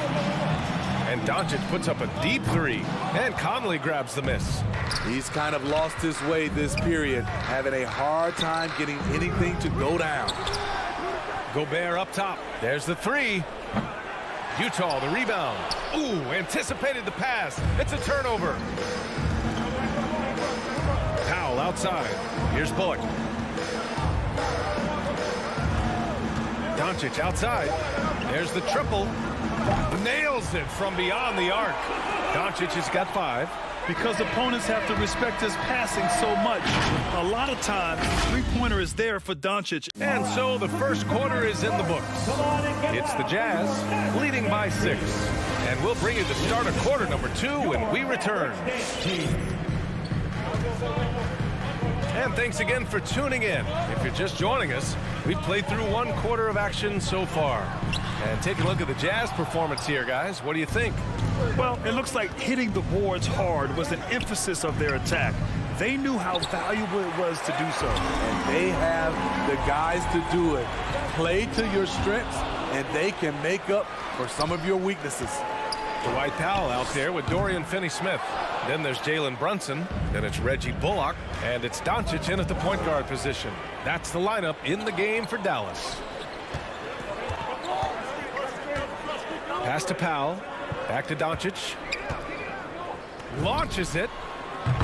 And Doncic puts up a deep 3. And Conley grabs the miss. He's kind of lost his way this period, having a hard time getting anything to go down. Gobert up top. There's the 3. Utah, the rebound. Ooh, anticipated the pass. It's a turnover. Powell outside. Here's Bullock. Doncic outside. There's the triple. Nails it from beyond the arc. Doncic has got 5. Because opponents have to respect his passing so much, a lot of times, three-pointer is there for Doncic. And so the first quarter is in the books. It's the Jazz leading by 6. And we'll bring you the start of quarter number 2 when we return. And thanks again for tuning in. If you're just joining us, we've played through 1 quarter of action so far. And take a look at the Jazz performance here, guys. What do you think? Well, it looks like hitting the boards hard was an emphasis of their attack. They knew how valuable it was to do so. And they have the guys to do it. Play to your strengths, and they can make up for some of your weaknesses. Dwight Powell out there with Dorian Finney-Smith. Then there's Jalen Brunson. Then it's Reggie Bullock. And it's Doncic in at the point guard position. That's the lineup in the game for Dallas. Pass to Powell. Back to Doncic. Launches it.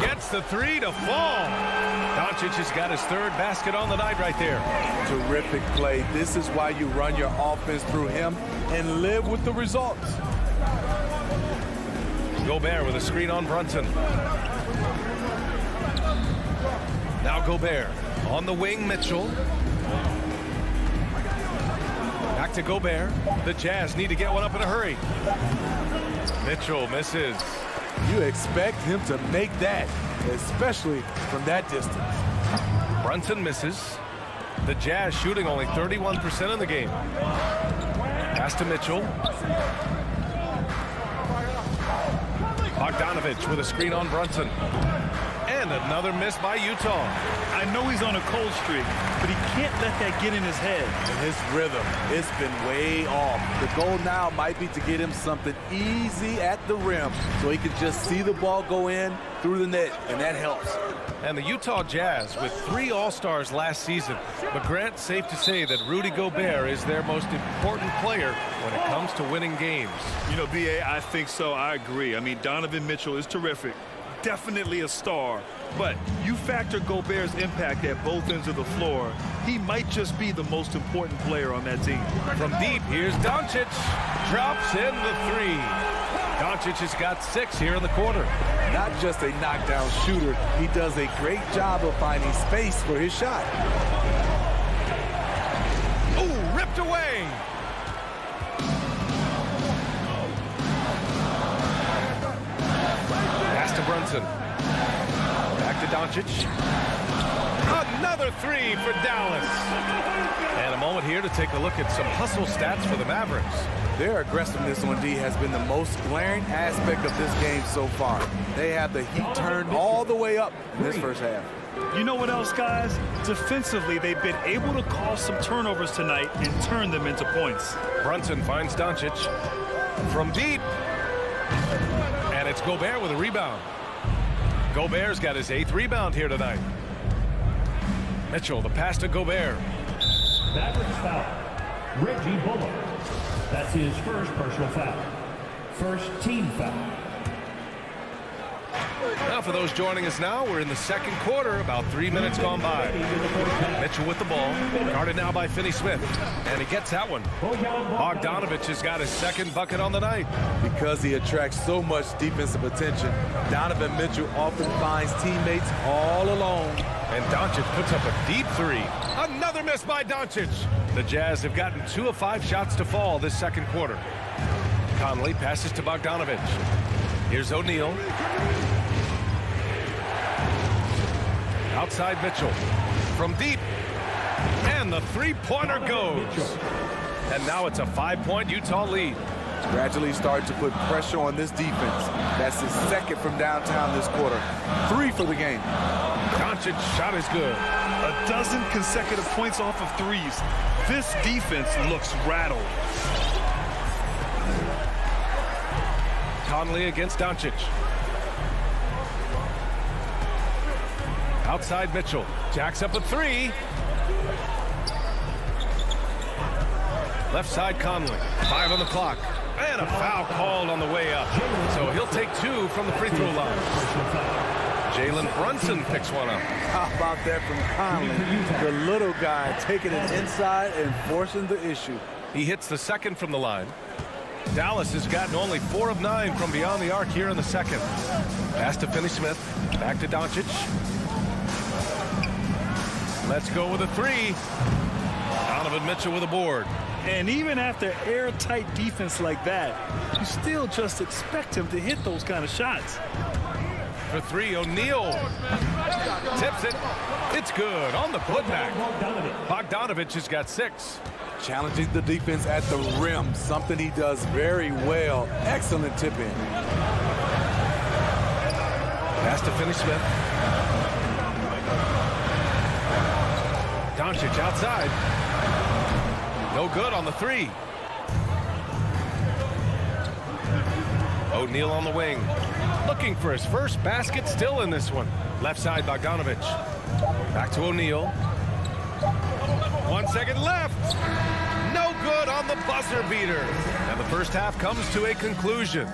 Gets the 3 to fall. Doncic has got his 3rd basket on the night right there. Terrific play. This is why you run your offense through him and live with the results. Gobert with a screen on Brunson. Now Gobert. On the wing, Mitchell. Back to Gobert. The Jazz need to get one up in a hurry. Mitchell misses. You expect him to make that, especially from that distance. Brunson misses. The Jazz shooting only 31% in the game. Pass to Mitchell. Bogdanovich with a screen on Brunson. And another miss by Utah. I know he's on a cold streak, but he can't let that get in his head. And his rhythm, it's been way off. The goal now might be to get him something easy at the rim so he can just see the ball go in through the net, and that helps. And the Utah Jazz with 3 All-Stars last season. But Grant, safe to say that Rudy Gobert is their most important player when it comes to winning games. You know, B.A., I think so. I agree. I mean, Donovan Mitchell is terrific. Definitely a star. But you factor Gobert's impact at both ends of the floor, he might just be the most important player on that team. From deep, here's Doncic. Drops in the 3. Doncic has got 6 here in the quarter. Not just a knockdown shooter, he does a great job of finding space for his shot. Ooh, ripped away. Pass to Brunson. Back to Doncic. Another 3 for Dallas. And a moment here to take a look at some hustle stats for the Mavericks. Their aggressiveness on D has been the most glaring aspect of this game so far. They have the heat turned all the way up in this first half. You know what else, guys? Defensively, they've been able to cause some turnovers tonight and turn them into points. Brunson finds Doncic from deep. And it's Gobert with a rebound. Gobert's got his 8th rebound here tonight. Mitchell, the pass to Gobert. Mavericks foul. Reggie Bullock. That's his first personal foul. First team foul. Now for those joining us now, we're in the second quarter, about 3 minutes gone by. Mitchell with the ball, guarded now by Finney-Smith, and he gets that one. Bogdanovich has got his 2nd bucket on the night. Because he attracts so much defensive attention, Donovan Mitchell often finds teammates all alone. And Doncic puts up a deep 3. Another miss by Doncic. The Jazz have gotten 2 of 5 shots to fall this second quarter. Conley passes to Bogdanovich. Here's O'Neal. Outside Mitchell. From deep. And the 3-pointer goes. And now it's a 5-point Utah lead. Gradually starting to put pressure on this defense. That's his 2nd from downtown this quarter. 3 for the game. Doncic's shot is good. A dozen consecutive points off of 3s. This defense looks rattled. Conley against Doncic. Outside Mitchell. Jacks up a 3. Left side Conley. 5 on the clock. And a foul called on the way up. So he'll take 2 from the free throw line. Jalen Brunson picks one up. How about that from Conley? The little guy taking it inside and forcing the issue. He hits the second from the line. Dallas has gotten only 4 of 9 from beyond the arc here in the second. Pass to Finney-Smith. Back to Doncic. Let's go with a 3. Donovan Mitchell with a board. And even after airtight defense like that, you still just expect him to hit those kind of shots. For 3, O'Neal tips it. It's good on the putback. Bogdanovich has got 6. Challenging the defense at the rim, something he does very well. Excellent tip in. Pass to Finney-Smith. Doncic outside. No good on the 3. O'Neal on the wing. Looking for his first basket, still in this one. Left side, Bogdanovich. Back to O'Neal. 1 second left. No good on the buzzer beater. And the first half comes to a conclusion.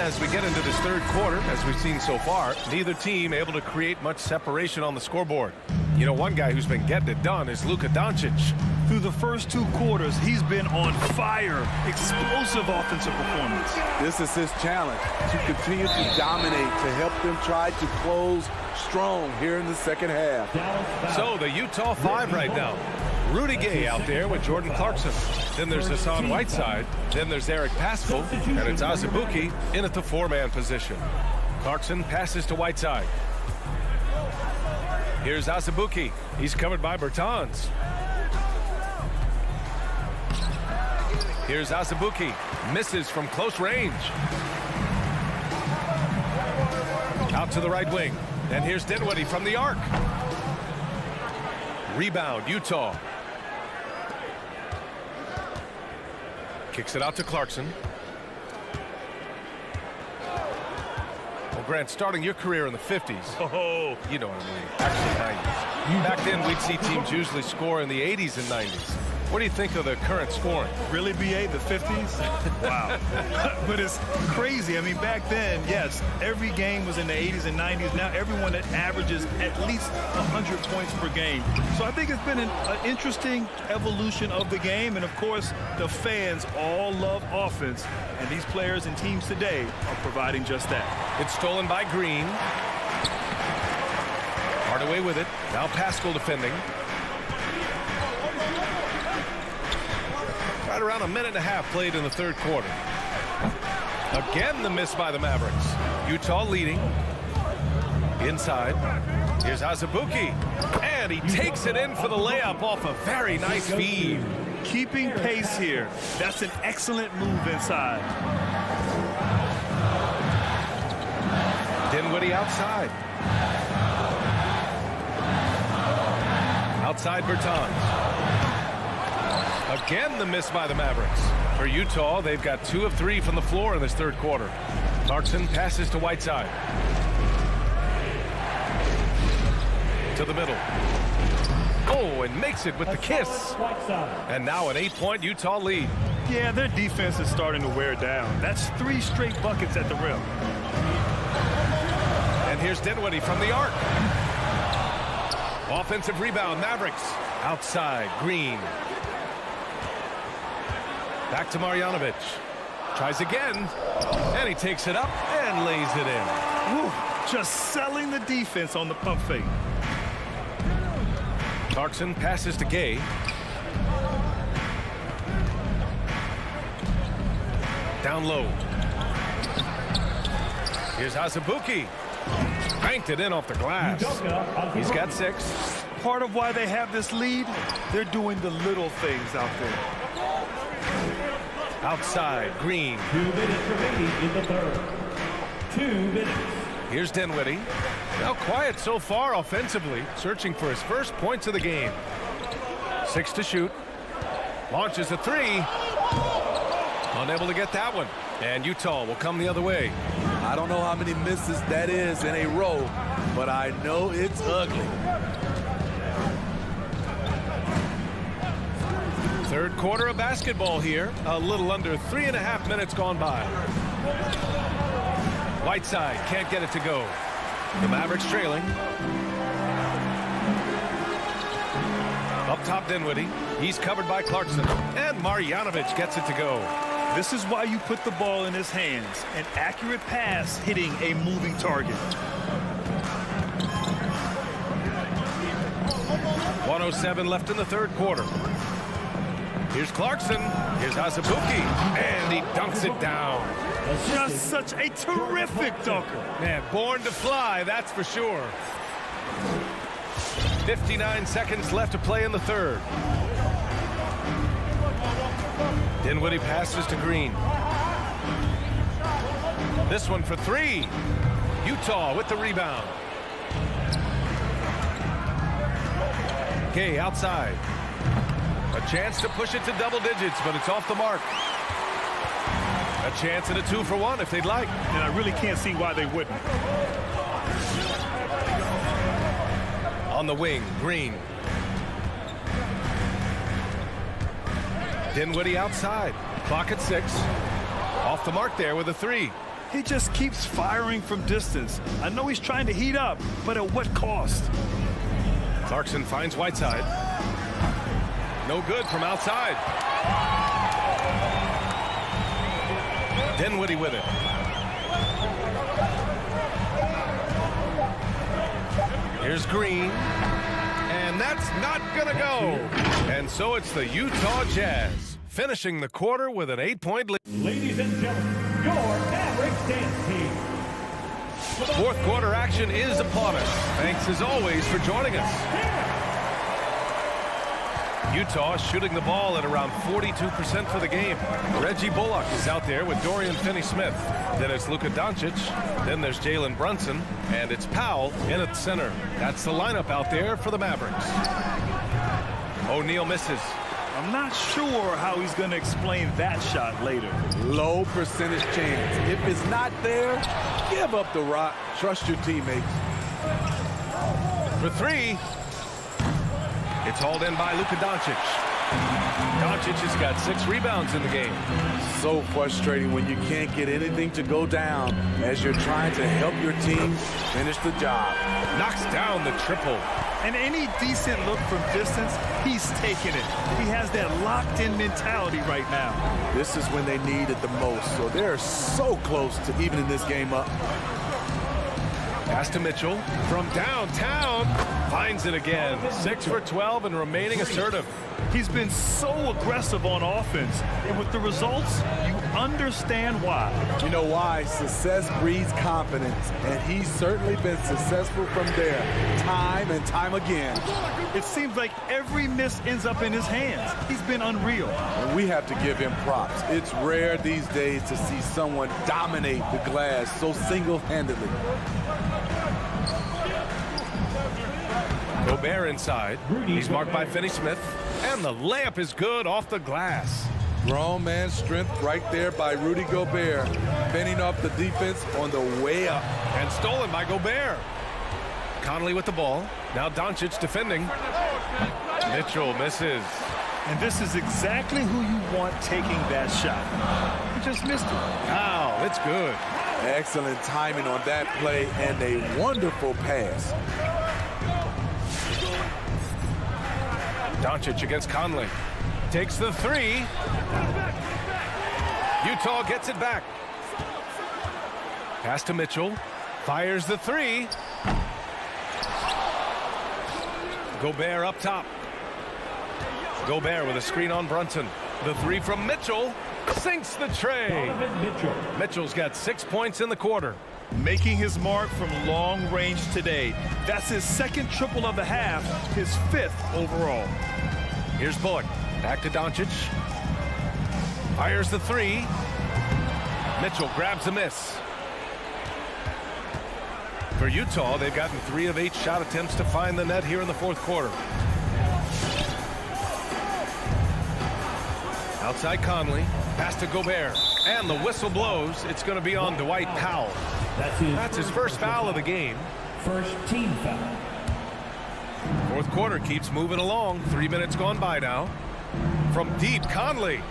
As we get into this third quarter, as we've seen so far, neither team able to create much separation on the scoreboard. You know, one guy who's been getting it done is Luka Doncic. Through the first 2 quarters, he's been on fire. Explosive offensive performance. This is his challenge, to continue to dominate, to help them try to close strong here in the second half. So the Utah 5 right now. Rudy Gay out there with Jordan Clarkson. Then there's Hassan Whiteside. Then there's Eric Paschall. And it's Azubuike in at the 4-man position. Clarkson passes to Whiteside. Here's Azubuike. He's covered by Bertans. Here's Azubuike. Misses from close range. Out to the right wing. And here's Dinwiddie from the arc. Rebound, Utah. Kicks it out to Clarkson. Well, Grant, starting your career in the 50s. Oh, you know what I mean. Actually, 90s. Back then, we'd see teams usually score in the 80s and 90s. What do you think of the current scoring? Really, BA, the 50s? Wow. But it's crazy. I mean, back then, yes, every game was in the 80s and 90s. Now everyone that averages at least 100 points per game. So I think it's been an interesting evolution of the game. And, of course, the fans all love offense. And these players and teams today are providing just that. It's stolen by Green. Hardaway with it. Now Paschall defending. Right around a minute and a half played in the third quarter. Again, the miss by the Mavericks. Utah leading. Inside. Here's Azubuike. And he takes it in for the layup off a very nice feed. Keeping pace here. That's an excellent move inside. Dinwiddie outside. Outside Bertans. Again, the miss by the Mavericks. For Utah, they've got 2 of 3 from the floor in this third quarter. Clarkson passes to Whiteside. To the middle. Oh, and makes it with the kiss. And now an 8-point Utah lead. Yeah, their defense is starting to wear down. That's 3 straight buckets at the rim. And here's Dinwiddie from the arc. Offensive rebound, Mavericks. Outside, Green. Back to Marjanovic. Tries again. And he takes it up and lays it in. Woo, just selling the defense on the pump fake. Clarkson passes to Gay. Down low. Here's Azubuike. Banked it in off the glass. He's got 6. Part of why they have this lead, they're doing the little things out there. Outside, Green. 2 minutes remaining in the third. 2 minutes. Here's Dinwiddie. Now quiet so far offensively, searching for his first points of the game. 6 to shoot. Launches a 3. Unable to get that one. And Utah will come the other way. I don't know how many misses that is in a row, but I know it's ugly. Third quarter of basketball here. A little under 3.5 minutes gone by. Whiteside can't get it to go. The Mavericks trailing. Up top, Dinwiddie. He's covered by Clarkson. And Marjanovic gets it to go. This is why you put the ball in his hands. An accurate pass hitting a moving target. 1:07 left in the third quarter. Here's Clarkson. Here's Azubuike. And he dunks it down. Just such a terrific dunker. Man, born to fly, that's for sure. 59 seconds left to play in the third. Dinwiddie passes to Green. This one for three. Utah with the rebound. Gay outside. A chance to push it to double digits, but it's off the mark. A chance at a 2-for-1 if they'd like. And I really can't see why they wouldn't. On the wing, Green. Dinwiddie outside. Clock at 6. Off the mark there with a 3. He just keeps firing from distance. I know he's trying to heat up, but at what cost? Clarkson finds Whiteside. No good from outside. Dinwiddie with it. Here's Green. And that's not gonna go. And so it's the Utah Jazz finishing the quarter with an 8-point lead. Ladies and gentlemen, your Mavericks dance team. Fourth quarter action is upon us. Thanks as always for joining us. Utah shooting the ball at around 42% for the game. Reggie Bullock is out there with Dorian Finney-Smith. Then it's Luka Doncic. Then there's Jalen Brunson. And it's Powell in at center. That's the lineup out there for the Mavericks. O'Neal misses. I'm not sure how he's going to explain that shot later. Low percentage chance. If it's not there, give up the rock. Trust your teammates. For three. It's hauled in by Luka Doncic. Doncic has got 6 rebounds in the game. So frustrating when you can't get anything to go down as you're trying to help your team finish the job. Knocks down the triple. And any decent look from distance, he's taking it. He has that locked-in mentality right now. This is when they need it the most, so they're so close to evening this game up. Pass to Mitchell from downtown. Finds it again. 6 for 12 and remaining assertive. He's been so aggressive on offense. And with the results, you understand why. You know why? Success breeds confidence. And he's certainly been successful from there, time and time again. It seems like every miss ends up in his hands. He's been unreal. And we have to give him props. It's rare these days to see someone dominate the glass so single-handedly. Gobert inside. He's marked by Finney-Smith. And the layup is good off the glass. Grown man strength right there by Rudy Gobert. Fending off the defense on the way up. And stolen by Gobert. Conley with the ball. Now Doncic defending. Mitchell misses. And this is exactly who you want taking that shot. He just missed it. Wow, it's good. Excellent timing on that play and a wonderful pass. Doncic against Conley. Takes the 3. Utah gets it back. Pass to Mitchell. Fires the 3. Gobert up top. Gobert with a screen on Brunson. The 3 from Mitchell. Sinks the tray. Mitchell's got 6 points in the quarter. Making his mark from long range today. That's his second triple of the half, his 5th overall. Here's Bullock. Back to Doncic. Fires the 3. Mitchell grabs a miss. For Utah, they've gotten 3 of 8 shot attempts to find the net here in the fourth quarter. Outside Conley. Pass to Gobert. And the whistle blows. It's going to be on Dwight Powell. That's his first foul of the game. First team foul. Fourth quarter keeps moving along. 3 minutes gone by now. From deep, Conley.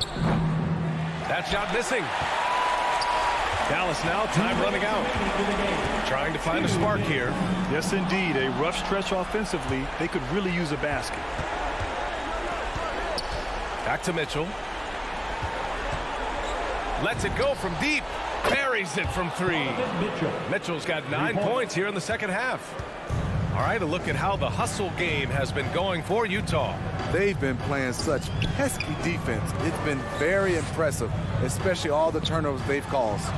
That shot missing. Dallas now, time running out. Trying to find a spark here. Yes, indeed. A rough stretch offensively. They could really use a basket. Back to Mitchell. Lets it go from deep. Buries it from three. Mitchell's got 9 points here in the second half. All right, a look at how the hustle game has been going for Utah. They've been playing such pesky defense. It's been very impressive, especially all the turnovers they've caused.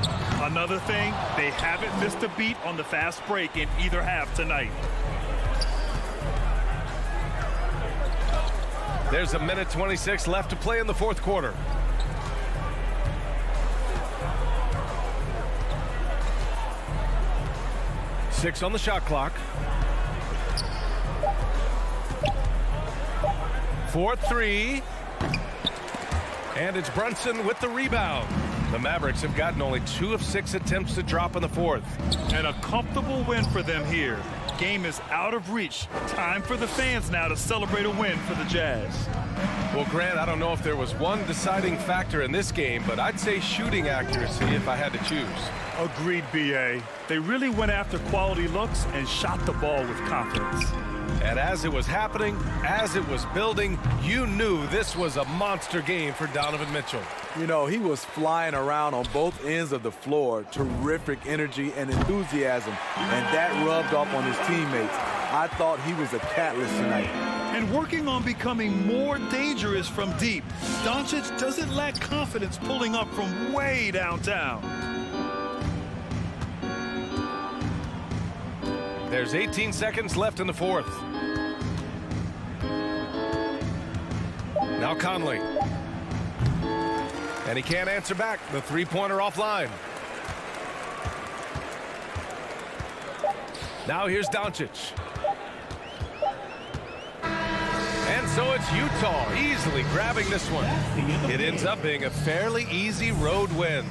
Another thing, they haven't missed a beat on the fast break in either half tonight. There's 1:26 left to play in the fourth quarter. Six on the shot clock. 4-3. And it's Brunson with the rebound. The Mavericks have gotten only 2 of 6 attempts to drop in the fourth. And a comfortable win for them here. Game is out of reach. Time for the fans now to celebrate a win for the Jazz. Well, Grant, I don't know if there was one deciding factor in this game, but I'd say shooting accuracy if I had to choose. Agreed, B.A. They really went after quality looks and shot the ball with confidence. And as it was happening, as it was building, you knew this was a monster game for Donovan Mitchell. You know, he was flying around on both ends of the floor. Terrific energy and enthusiasm, and that rubbed off on his teammates. I thought he was a catalyst tonight. And working on becoming more dangerous from deep, Doncic doesn't lack confidence pulling up from way downtown. There's 18 seconds left in the fourth. Now Conley. And he can't answer back. The three-pointer offline. Now here's Doncic. And so it's Utah easily grabbing this one. It ends up being a fairly easy road win.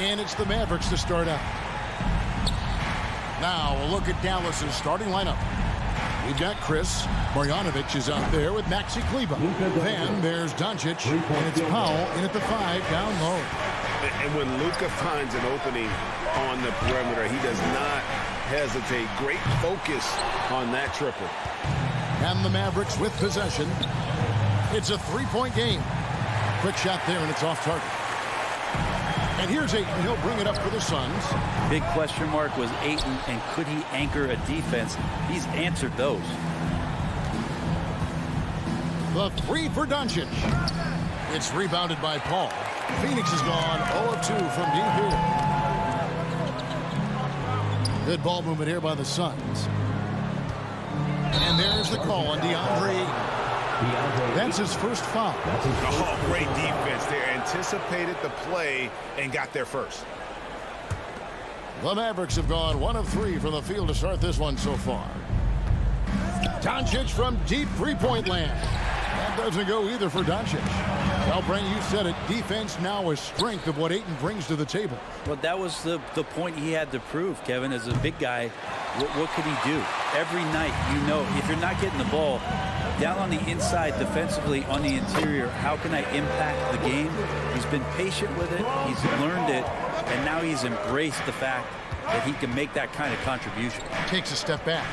And it's the Mavericks to start out. Now a look at Dallas's starting lineup. We've got Chris. Marjanovic is out there with Maxi Kleber. Then there's Doncic, and it's Powell in at the 5 down low. And when Luka finds an opening on the perimeter, he does not hesitate. Great focus on that triple. And the Mavericks with possession. It's a 3-point game. Quick shot there, and it's off target. And here's Ayton. He'll bring it up for the Suns. Big question mark was Ayton, and could he anchor a defense? He's answered those. The 3 for Doncic. It's rebounded by Paul. Phoenix is gone 0 of 2 from deep here. Good ball movement here by the Suns. And there's the call on DeAndre. That's his first foul. Oh, great defense there. Anticipated the play and got there first. The Mavericks have gone 1 of 3 from the field to start this one so far. Doncic from deep three-point land. That doesn't go either for Doncic. Well, Brent, you said it. Defense now a strength of what Ayton brings to the table. Well, that was the point he had to prove, Kevin. As a big guy, what could he do? Every night, you know, if you're not getting the ball down on the inside defensively on the interior, how can I impact the game? He's been patient with it. He's learned it. And now he's embraced the fact that he can make that kind of contribution. Takes a step back.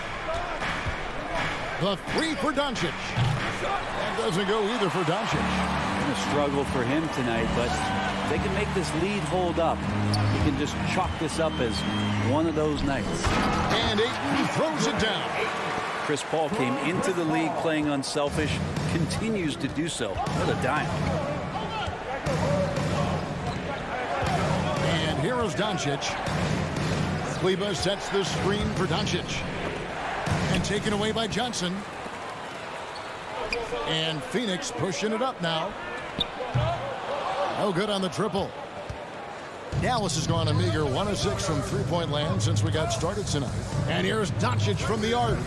The 3 for Doncic. That doesn't go either for Doncic. It's a struggle for him tonight, but they can make this lead hold up. He can just chalk this up as one of those nights. And Ayton throws it down. Chris Paul came into the league playing unselfish, continues to do so. What a dime. And here is Doncic. Kleber sets the screen for Doncic. And taken away by Johnson. And Phoenix pushing it up now. No good on the triple. Dallas has gone a meager 1 of 6 from three-point land since we got started tonight. And here's Doncic from the arc.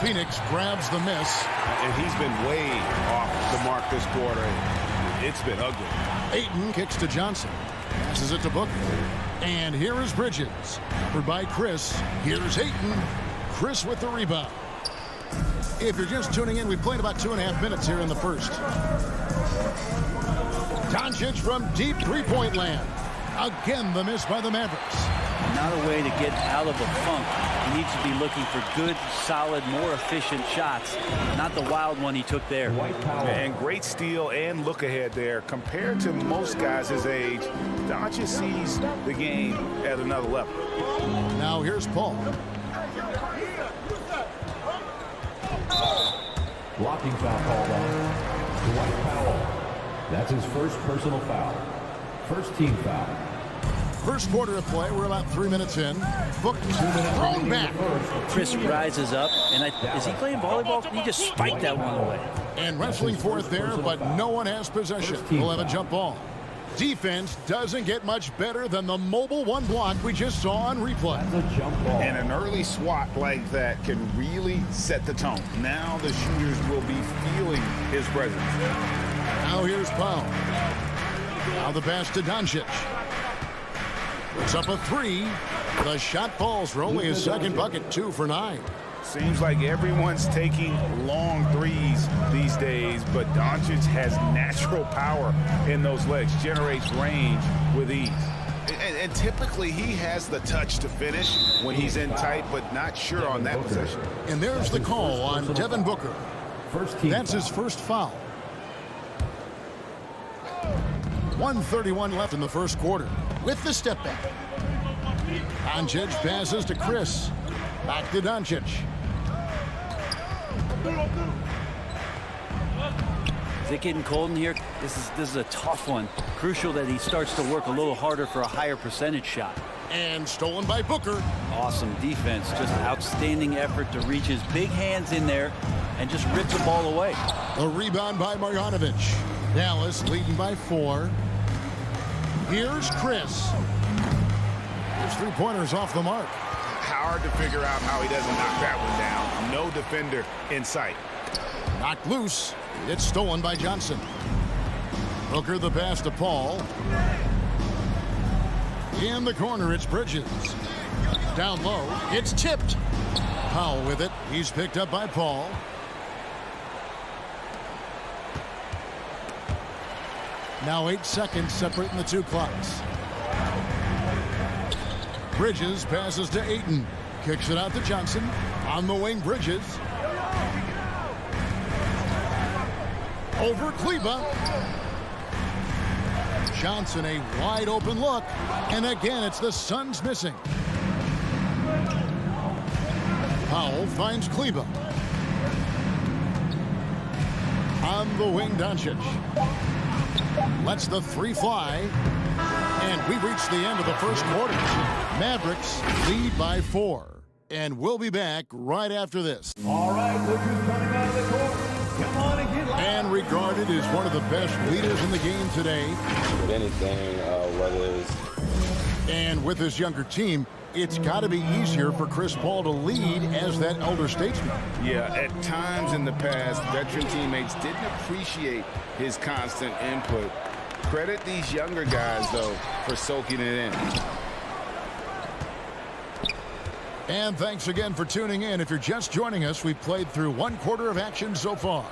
Phoenix grabs the miss. And he's been way off the mark this quarter. It's been ugly. Ayton kicks to Johnson. Passes it to Booker. And here is Bridges. Covered by Chris. Here's Ayton. Chris with the rebound. If you're just tuning in, we played about 2.5 minutes here in the first. Doncic from deep three-point land. Again, the miss by the Mavericks. Not a way to get out of a funk. He needs to be looking for good, solid, more efficient shots, not the wild one he took there. And great steal and look ahead there. Compared to most guys his age, Doncic sees the game at another level. Now here's Paul. Blocking foul called on Dwight Powell. That's his first personal foul. First team foul. First quarter of play. We're about 3 minutes in. Booked. Thrown back. Chris rises up, and is he playing volleyball? He just spiked that one away. And wrestling for it there, but no one has possession. We'll have a jump ball. Defense doesn't get much better than the mobile one block we just saw on replay. And an early swat like that can really set the tone. Now the shooters will be feeling his presence. Now here's Powell. Now the pass to Doncic. It's up a 3. The shot falls for only his second bucket, 2 for 9. Seems like everyone's taking long threes these days, but Doncic has natural power in those legs, generates range with ease. And typically he has the touch to finish when he's in tight, but not sure on that possession. And there's the call on Devin Booker. That's his first foul. 1:31 left in the first quarter with the step back. Doncic passes to Chris. Back to Doncic. Is it getting cold in here? This is a tough one. Crucial that he starts to work a little harder for a higher percentage shot. And stolen by Booker. Awesome defense. Just outstanding effort to reach his big hands in there and just rip the ball away. A rebound by Marjanovic. Dallas leading by 4. Here's Chris. His three-pointers off the mark. Hard to figure out how he doesn't knock that one down. No defender in sight. Knocked loose. It's stolen by Johnson. Booker the pass to Paul. In the corner, it's Bridges. Down low, it's tipped. Powell with it. He's picked up by Paul. Now 8 seconds separating the two clocks. Bridges passes to Ayton. Kicks it out to Johnson. On the wing, Bridges. Over Kleber. Johnson, a wide open look. And again, it's the Suns missing. Powell finds Kleber. On the wing, Doncic. Lets the 3 fly. And we've reached the end of the first quarter. Mavericks lead by 4. And we'll be back right after this. All right, look who's coming out of the court. Come on and get loud. And regarded as one of the best leaders in the game today. With anything, whether it's... And with his younger team, it's got to be easier for Chris Paul to lead as that elder statesman. Yeah, at times in the past, veteran teammates didn't appreciate his constant input. Credit these younger guys, though, for soaking it in. And thanks again for tuning in. If you're just joining us, we've played through 1 quarter of action so far.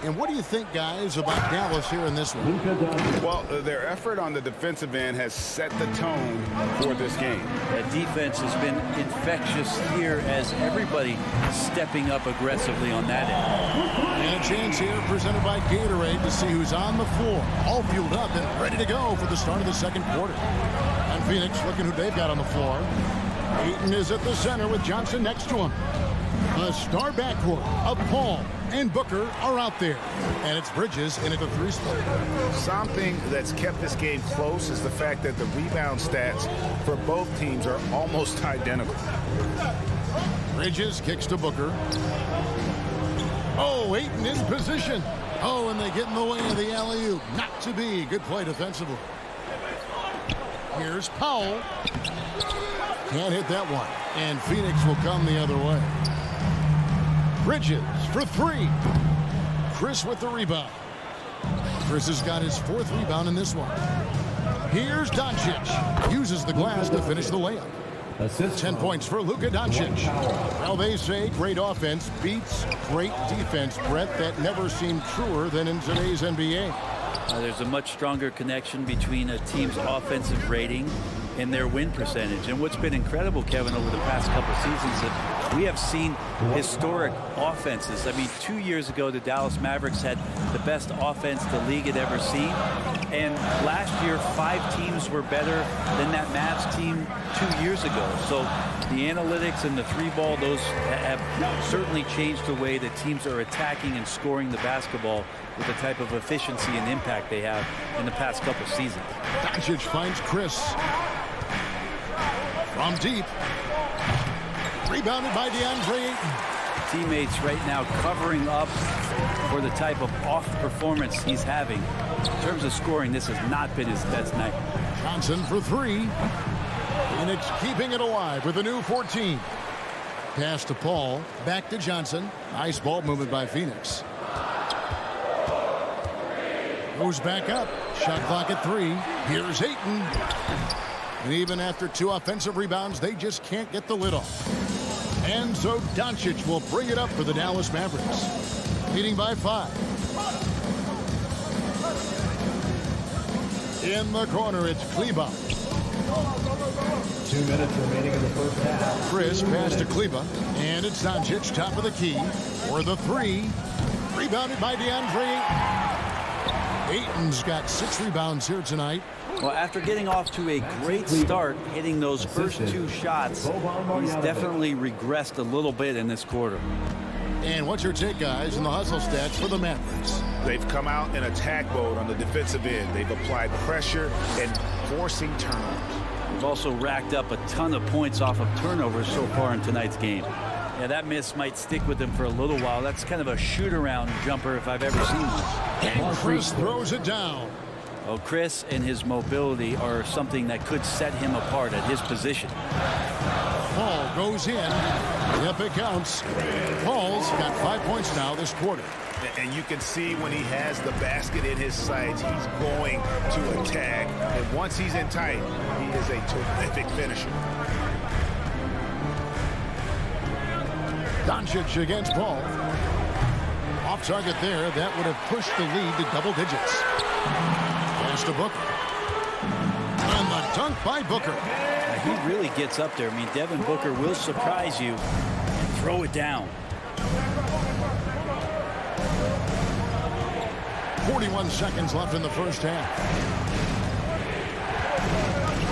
And what do you think, guys, about Dallas here in this one? Well, their effort on the defensive end has set the tone for this game. That defense has been infectious here as everybody stepping up aggressively on that end. And a chance here presented by Gatorade to see who's on the floor. All fueled up and ready to go for the start of the second quarter. And Phoenix looking who they've got on the floor. Ayton is at the center with Johnson next to him. The star backcourt of Paul and Booker are out there. And it's Bridges in at the 3 spot. Something that's kept this game close is the fact that the rebound stats for both teams are almost identical. Bridges kicks to Booker. Oh, Ayton in position. Oh, and they get in the way of the alley-oop. Not to be. Good play defensively. Here's Powell. Can't hit that one. And Phoenix will come the other way. Bridges for 3. Chris with the rebound. Chris has got his 4th rebound in this one. Here's Doncic. Uses the glass to finish the layup. 10 points for Luka Doncic. Well, they say great offense beats great defense, Brett. That never seemed truer than in today's NBA. There's a much stronger connection between a team's offensive rating and their win percentage. And what's been incredible, Kevin, over the past couple seasons, that we have seen historic offenses. I mean, 2 years ago, the Dallas Mavericks had the best offense the league had ever seen. And last year, 5 teams were better than that Mavs team 2 years ago. So the analytics and the 3-ball, those have certainly changed the way that teams are attacking and scoring the basketball with the type of efficiency and impact they have in the past couple seasons. Doncic finds Chris. From deep. Rebounded by DeAndre Ayton. Teammates right now covering up for the type of off performance he's having. In terms of scoring, this has not been his best night. Johnson for 3. Phoenix keeping it alive with a new 14. Pass to Paul. Back to Johnson. Nice ball movement by Phoenix. Goes back up. Shot clock at 3. Here's Ayton. And even after 2 offensive rebounds, they just can't get the lid off. And so Doncic will bring it up for the Dallas Mavericks. Leading by 5. In the corner, it's Kleber. 2 minutes remaining in the first half. Chris pass to Kleber. And it's Doncic, top of the key. For the 3. Rebounded by DeAndre. Ayton's got 6 rebounds here tonight. Well, after getting off to a great start, hitting those first 2 shots, he's definitely regressed a little bit in this quarter. And what's your take, guys, in the hustle stats for the Mavericks? They've come out in attack mode on the defensive end. They've applied pressure and forcing turnovers. They've also racked up a ton of points off of turnovers so far in tonight's game. Yeah, that miss might stick with them for a little while. That's kind of a shoot-around jumper if I've ever seen one. And Chris throws it down. Well, Chris and his mobility are something that could set him apart at his position. Paul goes in. Yep, it counts. Paul's got 5 points now this quarter. And you can see when he has the basket in his sights, he's going to attack. And once he's in tight, he is a terrific finisher. Doncic against Paul. Off target there. That would have pushed the lead to double digits. Pass to Booker. And the dunk by Booker. He really gets up there. I mean, Devin Booker will surprise you and throw it down. 41 seconds left in the first half.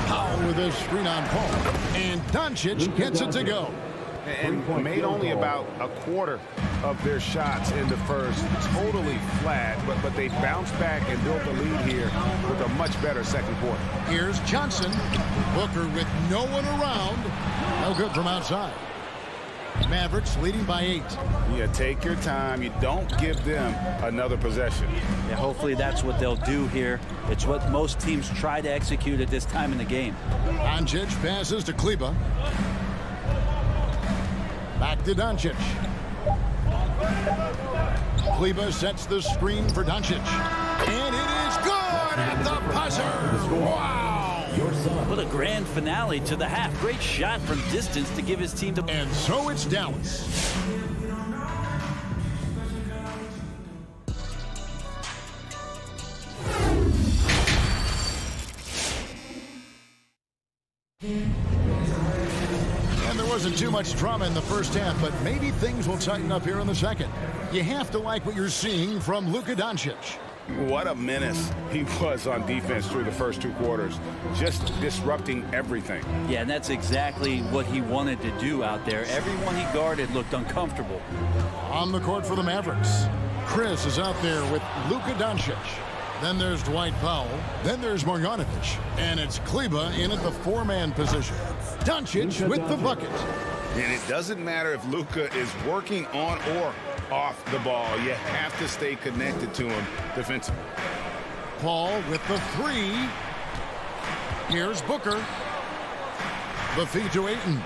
Powell with a screen on Paul. And Doncic gets it to go. And made only about a quarter of their shots in the first. Totally flat, but they bounced back and built a lead here with a much better second quarter. Here's Johnson. Booker with no one around. No good from outside. Mavericks leading by 8. Yeah, take your time. You don't give them another possession. Yeah, hopefully that's what they'll do here. It's what most teams try to execute at this time in the game. Doncic passes to Kleber. Back to Doncic. Kleber sets the screen for Doncic. And it is good at the buzzer. Wow. What a grand finale to the half. Great shot from distance to give his team the... And so it's Dallas. Wasn't too much drama in the first half, but maybe things will tighten up here in the second. You have to like what you're seeing from Luka Doncic. What a menace he was on defense through the first 2 quarters, just disrupting everything. Yeah, and that's exactly what he wanted to do out there. Everyone he guarded looked uncomfortable. On the court for the Mavericks, Chris is out there with Luka Doncic. Then there's Dwight Powell. Then there's Marjanovic. And it's Kleber in at the 4-man position. Doncic with the bucket. And it doesn't matter if Luka is working on or off the ball. You have to stay connected to him defensively. Paul with the 3. Here's Booker. The feed to Ayton.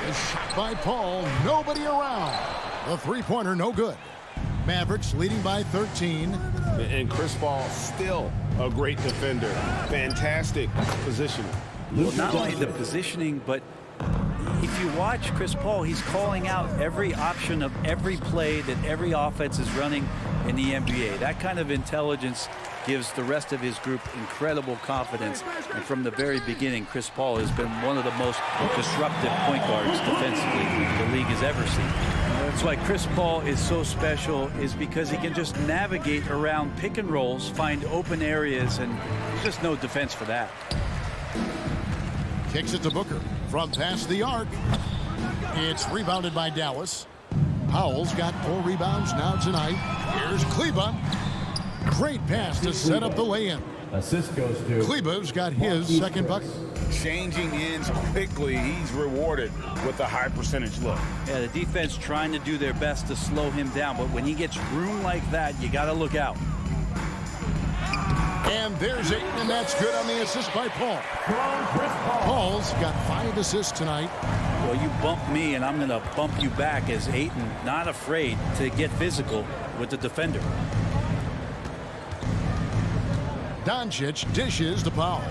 A shot by Paul. Nobody around. The 3-pointer no good. Mavericks leading by 13. And Chris Paul still a great defender. Fantastic positioning. Well, not only the positioning, but if you watch Chris Paul, he's calling out every option of every play that every offense is running in the NBA. That kind of intelligence gives the rest of his group incredible confidence. And from the very beginning, Chris Paul has been one of the most disruptive point guards defensively the league has ever seen. That's why Chris Paul is so special, is because he can just navigate around pick and rolls, find open areas, and there's just no defense for that. Kicks it to Booker from past the arc. It's rebounded by Dallas. Powell's got 4 rebounds now tonight. Here's Kleber. Great pass to set up the lay-in. Assist goes to Kleber's got his second bucket. Changing ends quickly. He's rewarded with a high percentage look. Yeah, the defense trying to do their best to slow him down, but when he gets room like that, you got to look out. And there's Ayton, and that's good on the assist by Paul. Paul's got 5 assists tonight. Well, you bump me, and I'm going to bump you back, as Ayton not afraid to get physical with the defender. Doncic dishes to Powell.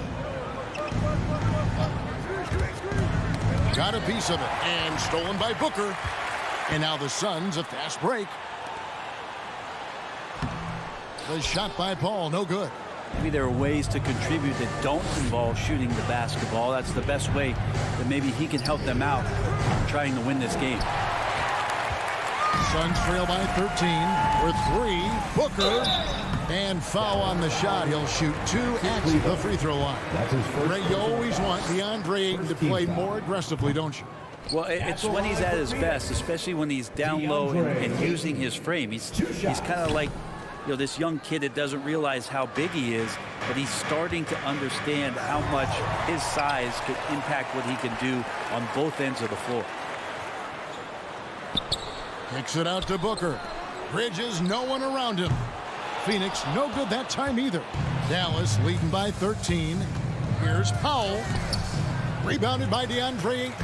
Got a piece of it, and stolen by Booker. And now the Suns a fast break. The shot by Paul, no good. Maybe there are ways to contribute that don't involve shooting the basketball. That's the best way that maybe he can help them out trying to win this game. Suns trail by 13 with 3. Booker. And foul on the shot. He'll shoot 2 at the free throw line. Ray, you always want DeAndre Ayton to play more aggressively, don't you? Well, it's when he's at his best, especially when he's down low and using his frame. He's kind of like, you know, this young kid that doesn't realize how big he is, but he's starting to understand how much his size could impact what he can do on both ends of the floor. Kicks it out to Booker. Bridges, no one around him. Phoenix, no good that time either. Dallas leading by 13. Here's Powell. Rebounded by DeAndre Ayton.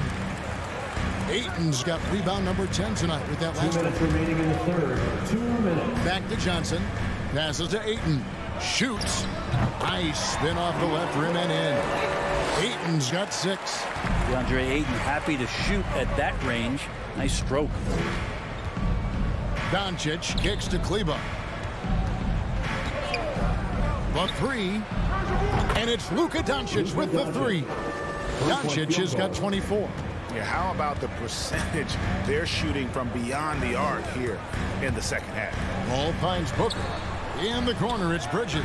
Ayton's got rebound number 10 tonight with that last 2 minutes remaining in the third. 2 minutes. Back to Johnson. Passes to Ayton. Shoots. Nice spin off the left rim and in. Ayton's got 6. DeAndre Ayton happy to shoot at that range. Nice stroke. Doncic kicks to Kleber. The 3. And it's Luka Doncic with the 3. Doncic has got 24. Yeah, how about the percentage they're shooting from beyond the arc here in the second half? Ball finds Booker. In the corner, it's Bridges.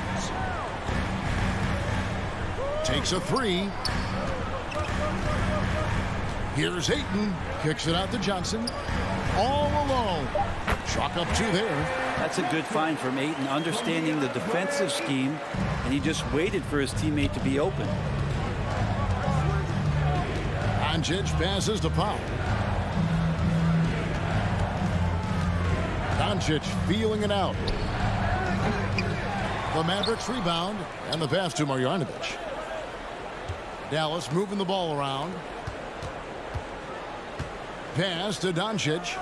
Takes a 3. Here's Ayton. Kicks it out to Johnson. All alone. Chalk up 2 there. That's a good find from Ayton, understanding the defensive scheme, and he just waited for his teammate to be open. Doncic passes to Powell. Doncic feeling it out. The Mavericks rebound, and the pass to Marjanovic. Dallas moving the ball around. Pass to Doncic.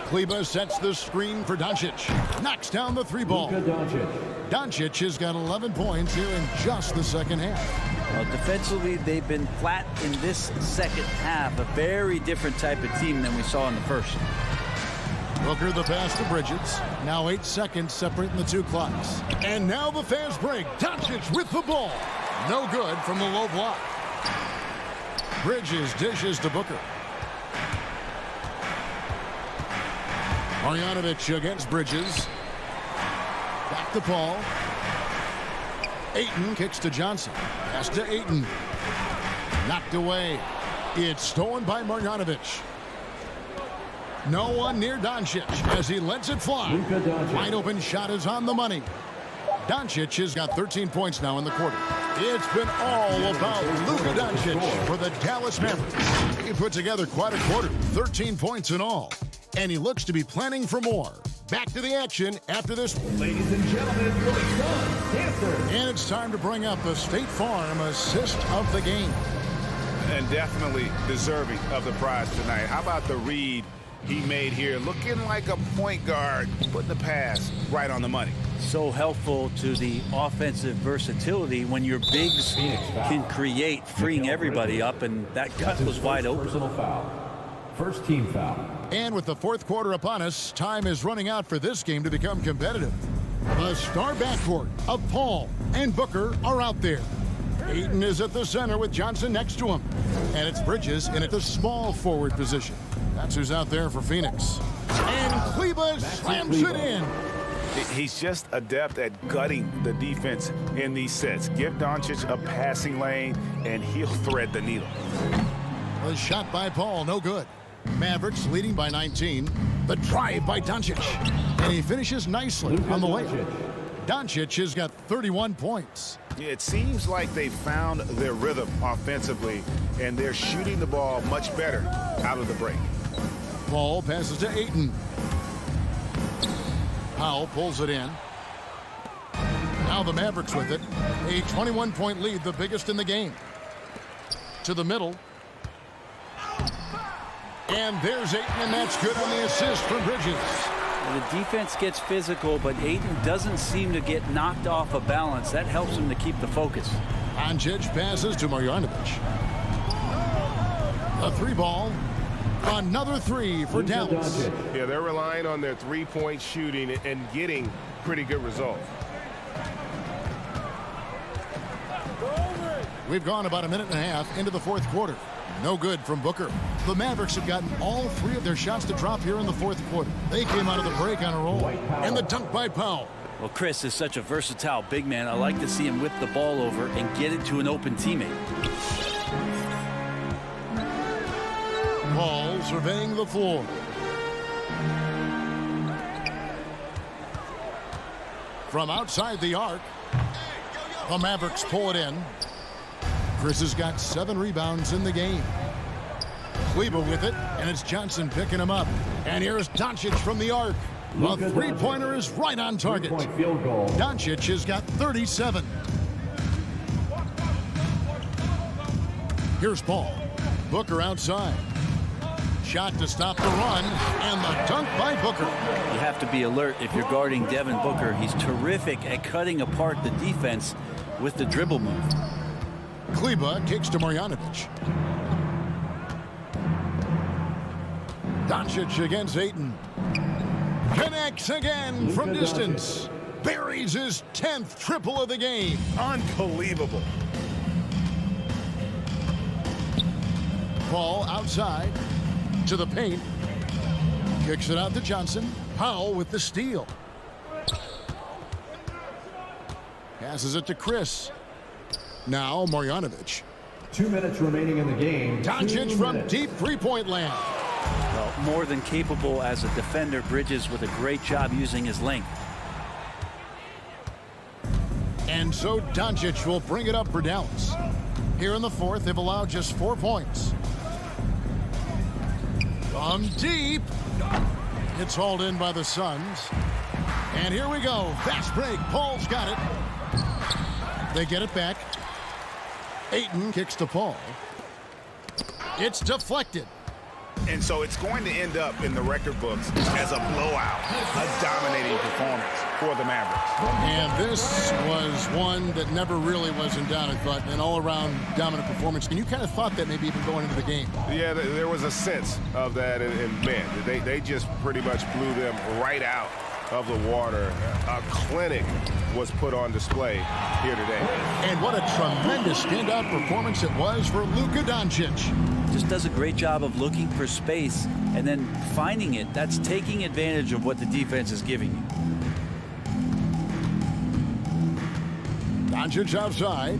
Kleber sets the screen for Doncic. Knocks down the 3 ball. Doncic has got 11 points here in just the second half. Well, defensively, they've been flat in this second half. A very different type of team than we saw in the first. Booker the pass to Bridges. Now 8 seconds separating the 2 clocks. And now the fast break. Doncic with the ball. No good from the low block. Bridges dishes to Booker. Marjanovic against Bridges. Back to Paul. Ayton kicks to Johnson. Pass to Ayton. Knocked away. It's stolen by Marjanovic. No one near Doncic as he lets it fly. Wide open shot is on the money. Doncic has got 13 points now in the quarter. It's been all about Luka Doncic for the Dallas Mavericks. He put together quite a quarter, 13 points in all. And he looks to be planning for more. Back to the action after this. Ladies and gentlemen, your son, Dancer. And it's time to bring up the State Farm assist of the game. And definitely deserving of the prize tonight. How about the read he made here? Looking like a point guard, putting the pass right on the money. So helpful to the offensive versatility when your bigs can create, freeing everybody up, and that cut was wide open. Personal foul. First team foul. And with the fourth quarter upon us, time is running out for this game to become competitive. The star backcourt of Paul and Booker are out there. Ayton is at the center with Johnson next to him. And it's Bridges in at the small forward position. That's who's out there for Phoenix. And Kleber slams it in. He's just adept at gutting the defense in these sets. Give Doncic a passing lane, and he'll thread the needle. The shot by Paul, no good. Mavericks leading by 19. The drive by Doncic. And he finishes nicely on the layup. Doncic has got 31 points. It seems like they found their rhythm offensively, and they're shooting the ball much better out of the break. Paul passes to Ayton. Powell pulls it in. Now the Mavericks with it. A 21-point lead, the biggest in the game. To the middle. And there's Ayton, and that's good on the assist from Bridges. The defense gets physical, but Ayton doesn't seem to get knocked off of balance. That helps him to keep the focus. Doncic passes to Marjanovic. A three ball. Another three for Dallas. Yeah, they're relying on their three-point shooting and getting pretty good results. We've gone about a minute and a half into the fourth quarter. No good from Booker. The Mavericks have gotten all three of their shots to drop here in the fourth quarter. They came out of the break on a roll. And the dunk by Powell. Well, Chris is such a versatile big man. I like to see him whip the ball over and get it to an open teammate. Paul surveying the floor. From outside the arc, the Mavericks pull it in. Chris has got 7 rebounds in the game. Kleber with it, and it's Johnson picking him up. And here's Doncic from the arc. The three-pointer is right on target. Doncic has got 37. Here's Paul. Booker outside. Shot to stop the run, and the dunk by Booker. You have to be alert if you're guarding Devin Booker. He's terrific at cutting apart the defense with the dribble move. Kleber kicks to Marjanovic. Doncic against Ayton. Connects again from distance. Buries his 10th triple of the game. Unbelievable. Paul outside to the paint. Kicks it out to Johnson. Powell with the steal. Passes it to Chris. Now Marjanovic. 2 minutes remaining in the game. Doncic from deep three-point land. Well, more than capable as a defender. Bridges with a great job using his length. And so Doncic will bring it up for Dallas. Here in the fourth, they've allowed just 4 points. From deep. It's hauled in by the Suns. And here we go. Fast break. Paul's got it. They get it back. Ayton kicks to Paul. It's deflected. And so it's going to end up in the record books as a blowout, a dominating performance for the Mavericks. And this was one that never really was in doubt, but an all-around dominant performance. And you kind of thought that maybe even going into the game. Yeah, there was a sense of that, and man, they just pretty much blew them right out of the water. A clinic was put on display here today. And what a tremendous standout performance it was for Luka Doncic. Just does a great job of looking for space and then finding it. That's taking advantage of what the defense is giving you. Doncic outside.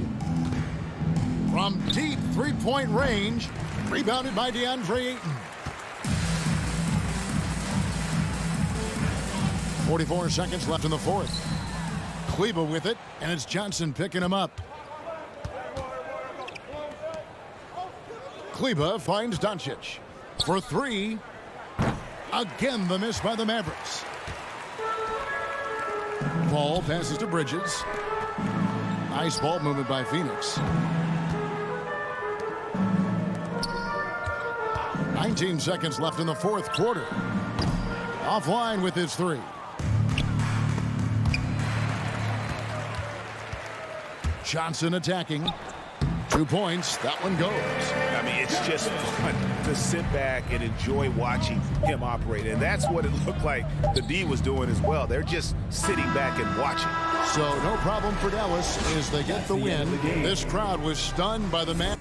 From deep three-point range. Rebounded by DeAndre Ayton. 44 seconds left in the fourth. Kleber with it, and it's Johnson picking him up. Kleber finds Doncic for three. Again, the miss by the Mavericks. Ball passes to Bridges. Nice ball movement by Phoenix. 19 seconds left in the fourth quarter. Offline with his three. Johnson attacking. 2 points. That one goes. I mean, it's just fun to sit back and enjoy watching him operate. And that's what it looked like the D was doing as well. They're just sitting back and watching. So no problem for Dallas as they get the win. This crowd was stunned by the man.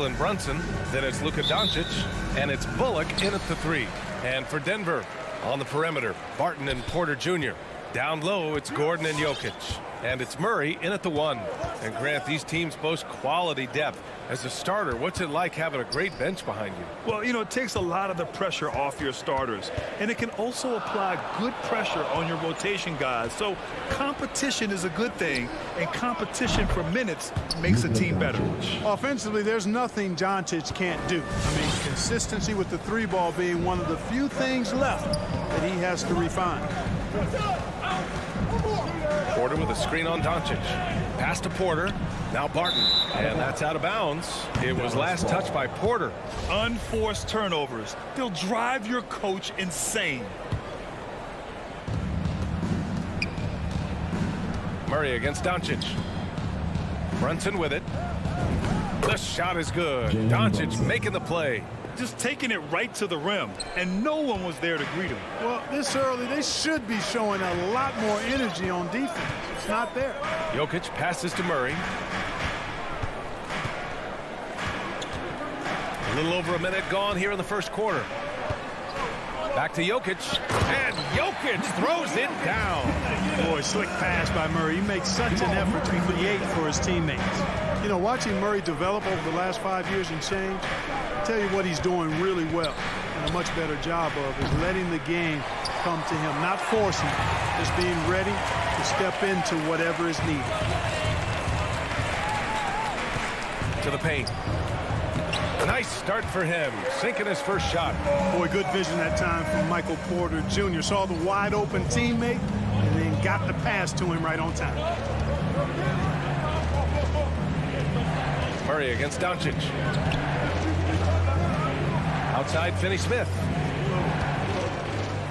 Jalen Brunson. Then it's Luka Doncic, and it's Bullock in at the 3. And for Denver, on the perimeter, Barton and Porter Jr. Down low, it's Gordon and Jokic. And it's Murray in at the 1. And Grant, these teams boast quality depth. As a starter, what's it like having a great bench behind you? Well, you know, it takes a lot of the pressure off your starters. And it can also apply good pressure on your rotation guys. So competition is a good thing. And competition for minutes makes a team better. Offensively, there's nothing Doncic can't do. I mean, consistency with the 3-ball being one of the few things left that he has to refine. Porter with a screen on Doncic. Pass to Porter. Now Barton. And that's out of bounds. It was last touched by Porter. Unforced turnovers. They'll drive your coach insane. Murray against Doncic. Brunson with it. The shot is good. Doncic making the play. Just taking it right to the rim, and no one was there to greet him. Well, this early, they should be showing a lot more energy on defense. It's not there. Jokic passes to Murray. A little over a minute gone here in the first quarter. Back to Jokic, and Jokic throws it down. Boy, slick pass by Murray. He makes such an effort to create for his teammates. You know, watching Murray develop over the last 5 years and change, I tell you what he's doing really well and a much better job of is letting the game come to him, not forcing, just being ready to step into whatever is needed. To the paint. Nice start for him, sinking his first shot. Boy, good vision that time from Michael Porter Jr. Saw the wide open teammate and then got the pass to him right on time. Murray against Doncic. Outside Finney-Smith.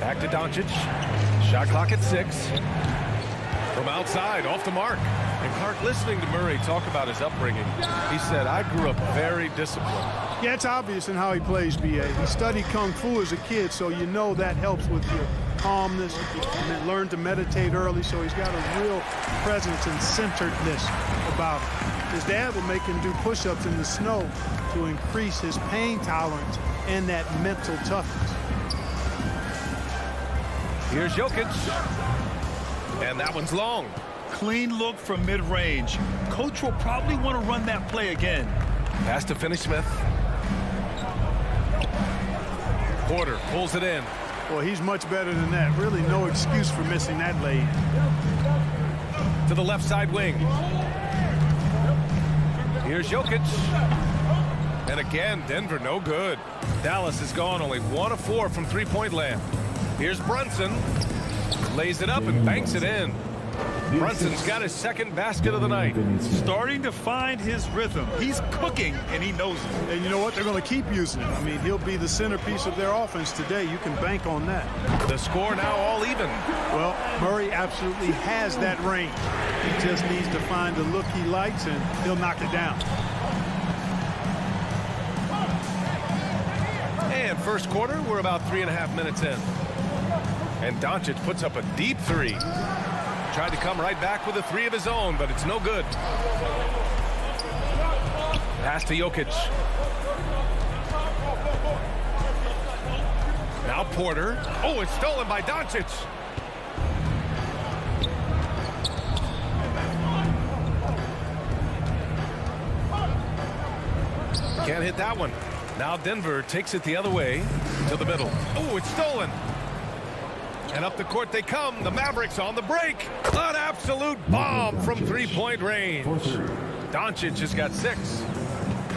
Back to Doncic. Shot clock at 6. From outside, off the mark. And Clark, listening to Murray talk about his upbringing, he said, I grew up very disciplined. Yeah, it's obvious in how he plays, B.A. He studied Kung Fu as a kid, so you know that helps with your calmness. And then learned to meditate early, so he's got a real presence and centeredness about him. His dad would make him do push-ups in the snow to increase his pain tolerance and that mental toughness. Here's Jokic. And that one's long. Clean look from mid-range. Coach will probably want to run that play again. Pass to Finney-Smith. Porter pulls it in. Well, he's much better than that. Really no excuse for missing that lay-in. To the left side wing. Here's Jokic. And again, Denver no good. Dallas has gone only 1 of 4 from three-point land. Here's Brunson. Lays it up and banks it in. Brunson's got his second basket of the night. Starting to find his rhythm. He's cooking, and he knows it. And you know what? They're going to keep using him. I mean, he'll be the centerpiece of their offense today. You can bank on that. The score now all even. Well, Murray absolutely has that range. He just needs to find the look he likes, and he'll knock it down. And first quarter, we're about 3.5 minutes in. And Doncic puts up a deep 3. Tried to come right back with a 3 of his own, but it's no good. Pass to Jokic. Now Porter. Oh, it's stolen by Doncic. Can't hit that one. Now Denver takes it the other way to the middle. Oh, it's stolen. And up the court they come. The Mavericks on the break. An absolute bomb from three-point range. Doncic has got 6.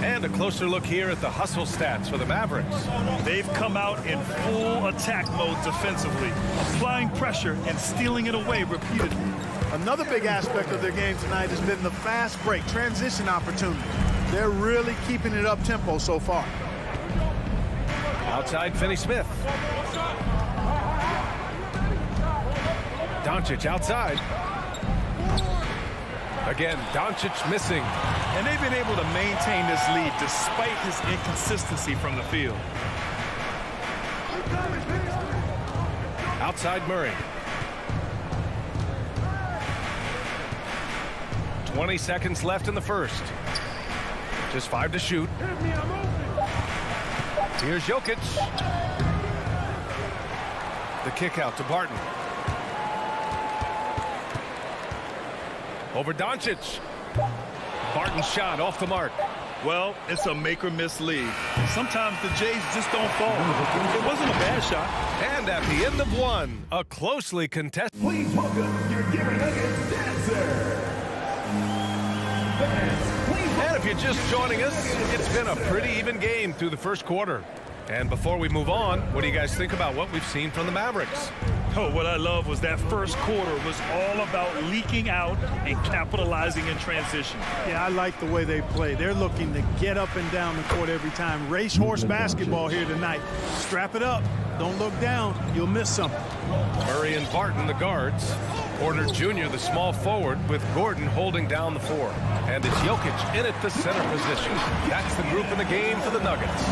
And a closer look here at the hustle stats for the Mavericks. They've come out in full attack mode defensively, applying pressure and stealing it away repeatedly. Another big aspect of their game tonight has been the fast break, transition opportunity. They're really keeping it up-tempo so far. Outside Finney-Smith. Doncic outside. Again, Doncic missing. And they've been able to maintain this lead despite his inconsistency from the field. Outside Murray. 20 seconds left in the first. Just 5 to shoot. Here's Jokic. The kick out to Barton. Over Doncic. Barton's shot off the mark. Well, it's a make or miss league. Sometimes the Jays just don't fall. It wasn't a bad shot. And at the end of one, a closely contested. Please welcome your Denver Nuggets dancer. And if you're just joining us, it's been a pretty even game through the first quarter. And before we move on, what do you guys think about what we've seen from the Mavericks? Oh, what I love was that first quarter was all about leaking out and capitalizing in transition. Yeah, I like the way they play. They're looking to get up and down the court every time. Racehorse basketball here tonight. Strap it up. Don't look down. You'll miss something. Murray and Barton, the guards. Porter Jr., the small forward, with Gordon holding down the 4. And it's Jokic in at the center position. That's the group in the game for the Nuggets.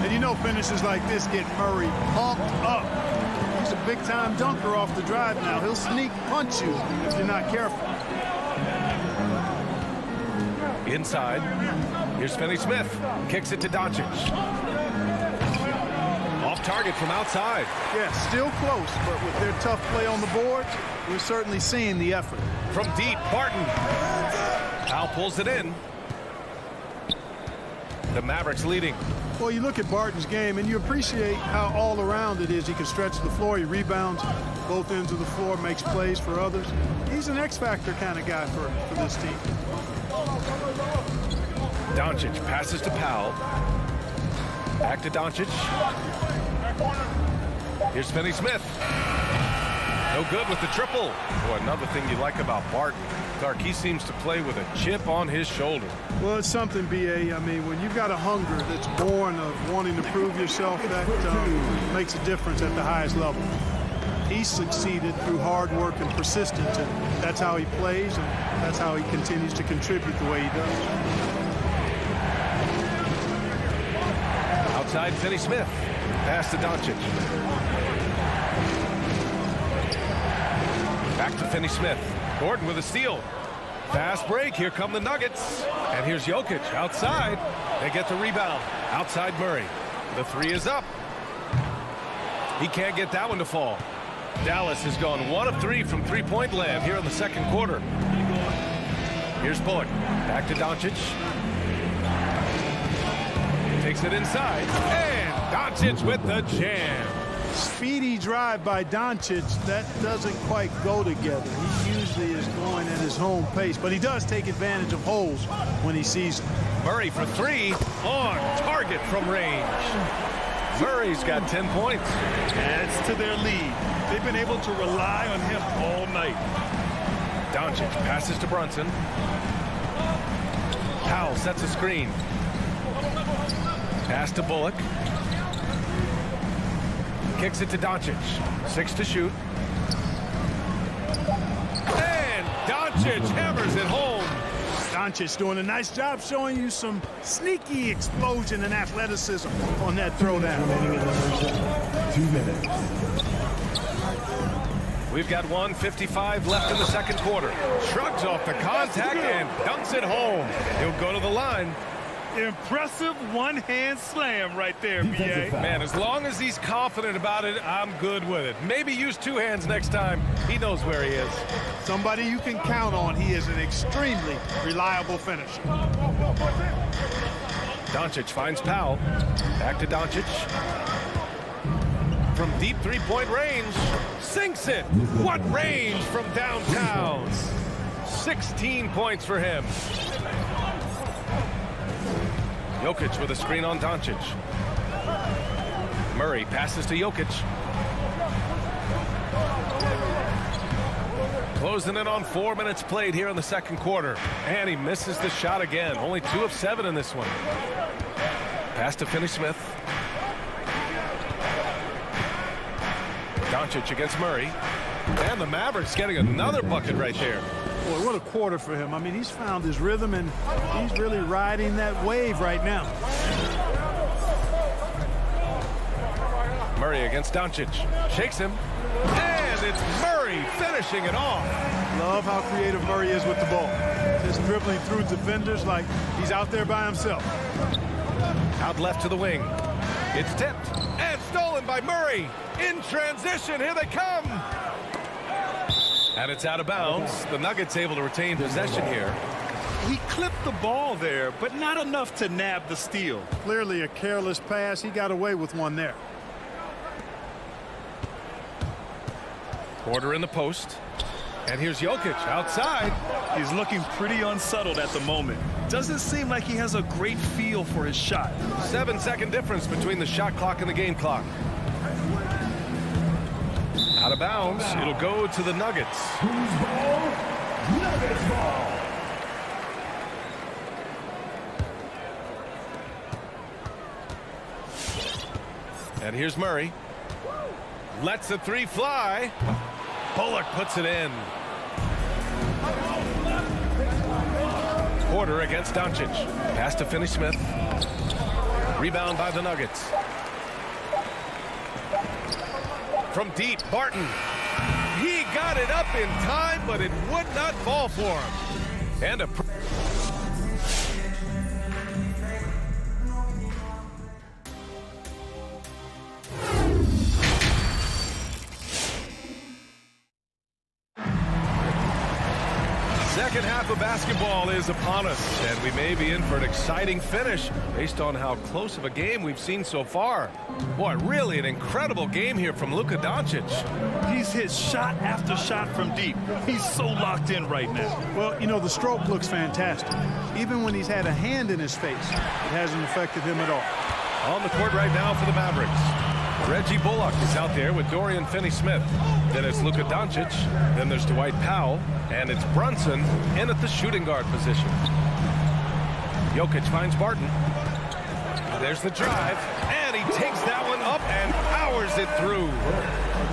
And you know finishes like this get Murray pumped up. He's a big-time dunker off the drive now. He'll sneak punch you if you're not careful. Inside, here's Finney-Smith. Kicks it to Doncic. Off target from outside. Yeah, still close, but with their tough play on the boards, we're certainly seeing the effort. From deep, Barton. Powell pulls it in. The Mavericks leading. Well, you look at Barton's game, and you appreciate how all-around it is. He can stretch the floor. He rebounds both ends of the floor, makes plays for others. He's an X-factor kind of guy for this team. Doncic passes to Powell. Back to Doncic. Here's Finney-Smith. No good with the triple. Boy, another thing you like about Barton, Clark, he seems to play with a chip on his shoulder. Well, it's something, B.A. I mean, when you've got a hunger that's born of wanting to prove yourself, that makes a difference at the highest level. He's succeeded through hard work and persistence, and that's how he plays, and that's how he continues to contribute the way he does. Outside, Finney-Smith. Pass to Doncic. Back to Finney-Smith. Gordon with a steal. Fast break. Here come the Nuggets. And here's Jokic outside. They get the rebound. Outside Murray. The 3 is up. He can't get that one to fall. Dallas has gone 1 of 3 from three-point land here in the second quarter. Here's Bullock. Back to Doncic. Takes it inside. And Doncic with the jam. Speedy drive by Doncic, that doesn't quite go together. He usually is going at his home pace, but he does take advantage of holes when he sees them. Murray for 3 on target from range. Murray's got 10 points. Adds to their lead. They've been able to rely on him all night. Doncic passes to Brunson. Powell sets a screen. Pass to Bullock. Kicks it to Doncic. 6 to shoot. And Doncic hammers it home. Doncic doing a nice job showing you some sneaky explosion and athleticism on that throwdown. 2 minutes. We've got 1:55 left in the second quarter. Shrugs off the contact and dunks it home. He'll go to the line. Impressive one-hand slam right there, B.A. Man, as long as he's confident about it, I'm good with it. Maybe use 2 hands next time. He knows where he is. Somebody you can count on. He is an extremely reliable finisher. Doncic finds Powell. Back to Doncic. From deep three-point range. Sinks it. What range from downtown. 16 points for him. Jokic with a screen on Doncic. Murray passes to Jokic. Closing in on 4 minutes played here in the second quarter. And he misses the shot again. Only 2 of 7 in this one. Pass to Finney-Smith. Doncic against Murray. And the Mavericks getting another bucket right there. Boy, what a quarter for him. I mean, he's found his rhythm, and he's really riding that wave right now. Murray against Doncic. Shakes him. And And it's Murray finishing it off. Love how creative Murray is with the ball. Just dribbling through defenders like he's out there by himself. Out left to the wing. It's tipped and stolen by Murray. In transition, here they come. And it's out of bounds. The Nuggets able to retain possession here. He clipped the ball there, but not enough to nab the steal. Clearly a careless pass. He got away with one there. Porter in the post. And here's Jokic outside. He's looking pretty unsettled at the moment. Doesn't seem like he has a great feel for his shot. 7-second difference between the shot clock and the game clock. Out of bounds. It'll go to the Nuggets. Who's ball? Nuggets ball. And here's Murray. Lets the three fly. Bullock puts it in. Porter against Doncic. Pass to Finney-Smith. Rebound by the Nuggets. From deep, Barton. He got it up in time, but it would not fall for him. And a... Second half of basketball is upon us, and we may be in for an exciting finish based on how close of a game we've seen so far. Boy, really an incredible game here from Luka Doncic. He's hit shot after shot from deep. He's so locked in right now. Well, you know, the stroke looks fantastic. Even when he's had a hand in his face, it hasn't affected him at all. On the court right now for the Mavericks. Reggie Bullock is out there with Dorian Finney-Smith. Then it's Luka Doncic. Then there's Dwight Powell. And it's Brunson in at the shooting guard position. Jokic finds Barton. There's the drive. And he takes that one up and powers it through.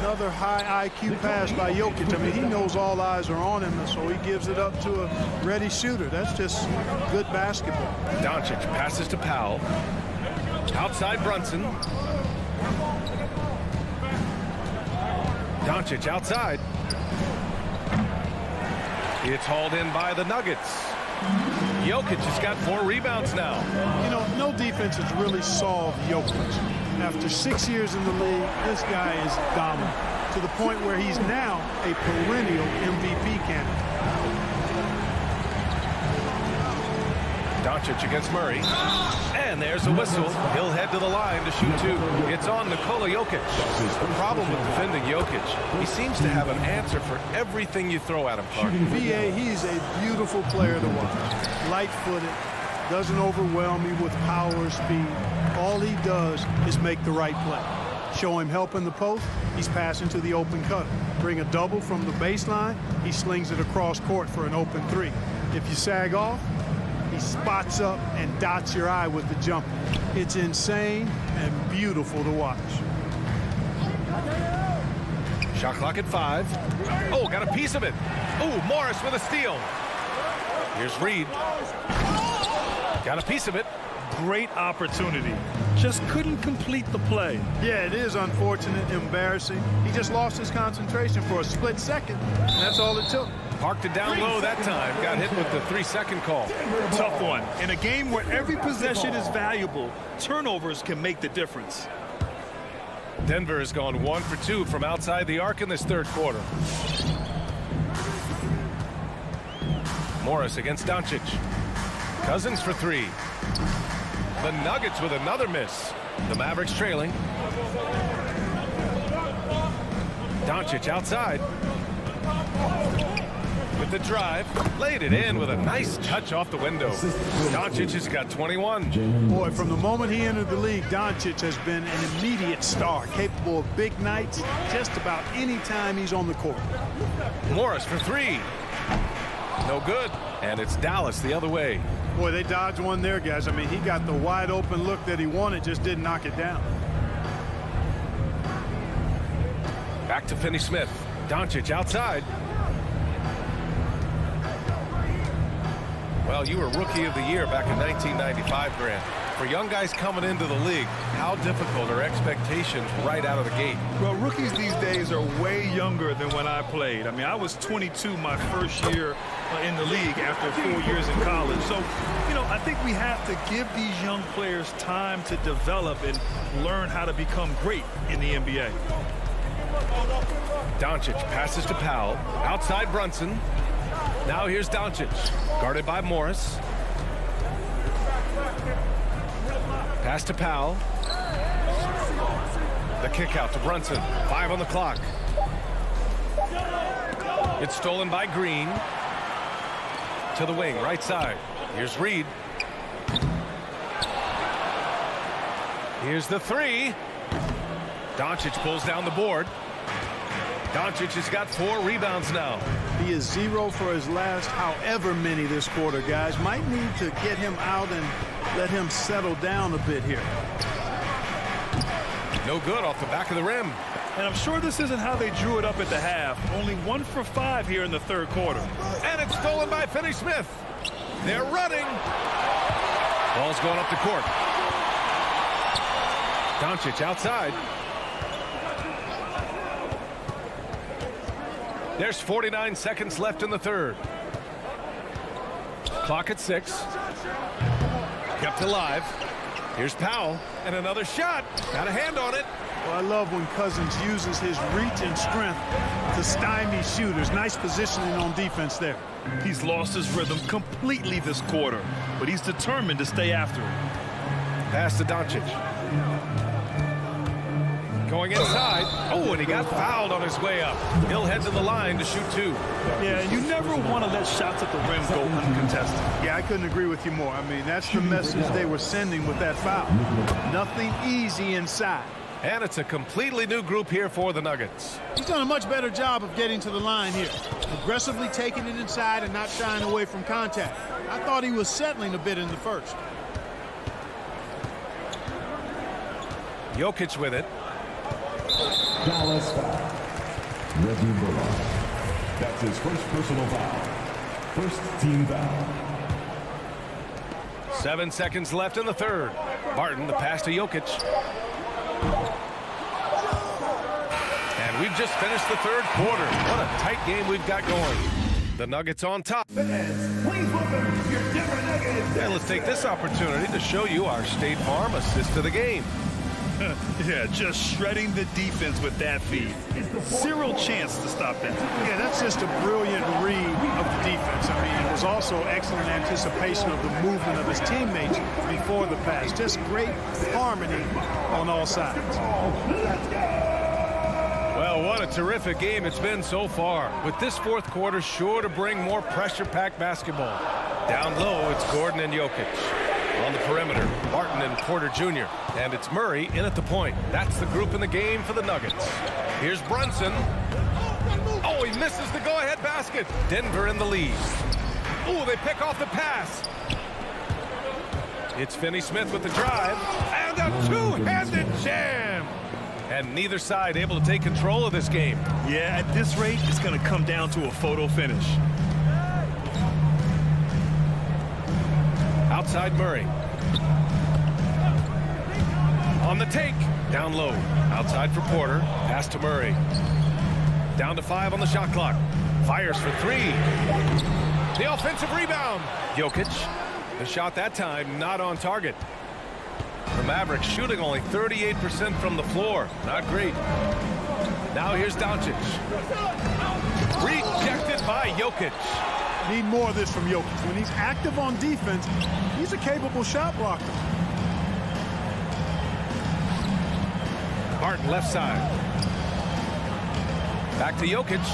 Another high IQ pass by Jokic. I mean, he knows all eyes are on him, and so he gives it up to a ready shooter. That's just good basketball. Doncic passes to Powell. Outside Brunson. Doncic outside. It's hauled in by the Nuggets. Jokic has got 4 rebounds now. You know, no defense has really solved Jokic. After 6 years in the league, this guy is dominant to the point where he's now a perennial MVP candidate. Doncic against Murray. And there's a whistle. He'll head to the line to shoot 2. It's on Nikola Jokic. The problem with defending Jokic, he seems to have an answer for everything you throw at him, Clark. VA, he's a beautiful player to watch. Light-footed, doesn't overwhelm you with power or speed. All he does is make the right play. Show him help in the post, he's passing to the open cutter. Bring a double from the baseline, he slings it across court for an open 3. If you sag off, he spots up and dots your eye with the jumper. It's insane and beautiful to watch. Shot clock at 5. Oh, got a piece of it. Oh, Morris with a steal. Here's Reed. Got a piece of it. Great opportunity. Just couldn't complete the play. Yeah, it is unfortunate, embarrassing. He just lost his concentration for a split second, and that's all it took. Parked it down low that time. Got hit with the 3-second call. Tough one. In a game where every possession is valuable, turnovers can make the difference. Denver has gone 1 for 2 from outside the arc in this third quarter. Morris against Doncic. Cousins for 3. The Nuggets with another miss. The Mavericks trailing. Doncic outside. With the drive, laid it in with a nice touch off the window. Doncic has got 21. Boy, from the moment he entered the league, Doncic has been an immediate star, capable of big nights just about any time he's on the court. Morris for 3. No good. And it's Dallas the other way. Boy, they dodged one there, guys. I mean, he got the wide open look that he wanted, just didn't knock it down. Back to Finney-Smith. Doncic outside. Well, you were Rookie of the Year back in 1995, Grant. For young guys coming into the league, how difficult are expectations right out of the gate? Well, rookies these days are way younger than when I played. I mean, I was 22 my first year in the league after 4 years in college. So, you know, I think we have to give these young players time to develop and learn how to become great in the NBA. Doncic passes to Powell. Outside Brunson. Now here's Doncic. Guarded by Morris. Pass to Powell. The kick out to Brunson. 5 on the clock. It's stolen by Green. To the wing, right side. Here's Reed. Here's the three. Doncic pulls down the board. Doncic has got 4 rebounds now. He is 0 for his last however many this quarter, guys. Might need to get him out and let him settle down a bit here. No good off the back of the rim. And I'm sure this isn't how they drew it up at the half. Only 1 for 5 here in the third quarter. And it's stolen by Finney-Smith. They're running. Ball's going up the court. Doncic outside. There's 49 seconds left in the third. Clock at 6. Kept alive. Here's Powell, and another shot. Got a hand on it. Well, I love when Cousins uses his reach and strength to stymie shooters. Nice positioning on defense there. He's lost his rhythm completely this quarter, but he's determined to stay after it. Pass to Doncic. Going inside. Oh, and he got fouled on his way up. He'll head to the line to shoot 2. Yeah, you never want to let shots at the rim go uncontested. Yeah, I couldn't agree with you more. I mean, that's the message they were sending with that foul. Nothing easy inside. And it's a completely new group here for the Nuggets. He's done a much better job of getting to the line here. Aggressively taking it inside and not shying away from contact. I thought he was settling a bit in the first. Jokic with it. Dallas foul. Reggie Bullock. That's his first personal foul. First team foul. 7 seconds left in the third. Barton, the pass to Jokic. And we've just finished the third quarter. What a tight game we've got going. The Nuggets on top. Please welcome your Denver Nuggets. And let's take this opportunity to show you our State Farm assist to the game. Yeah, just shredding the defense with that feed. Zero chance to stop that. Yeah, that's just a brilliant read of the defense. I mean, it was also excellent anticipation of the movement of his teammates before the pass. Just great harmony on all sides. Well, what a terrific game it's been so far. With this fourth quarter sure to bring more pressure-packed basketball. Down low, it's Gordon and Jokic. On the perimeter, Martin and Porter Jr. And it's Murray in at the point. That's the group in the game for the Nuggets. Here's Brunson. Oh, he misses the go-ahead basket. Denver in the lead. Oh, they pick off the pass. It's Finney-Smith with the drive. And a two-handed jam. And neither side able to take control of this game. Yeah, at this rate, it's going to come down to a photo finish. Outside Murray. On the take. Down low. Outside for Porter. Pass to Murray. Down to 5 on the shot clock. Fires for 3. The offensive rebound. Jokic. The shot that time not on target. The Mavericks shooting only 38% from the floor. Not great. Now here's Doncic. Rejected by Jokic. Need more of this from Jokic. When he's active on defense, he's a capable shot blocker. Martin left side. Back to Jokic.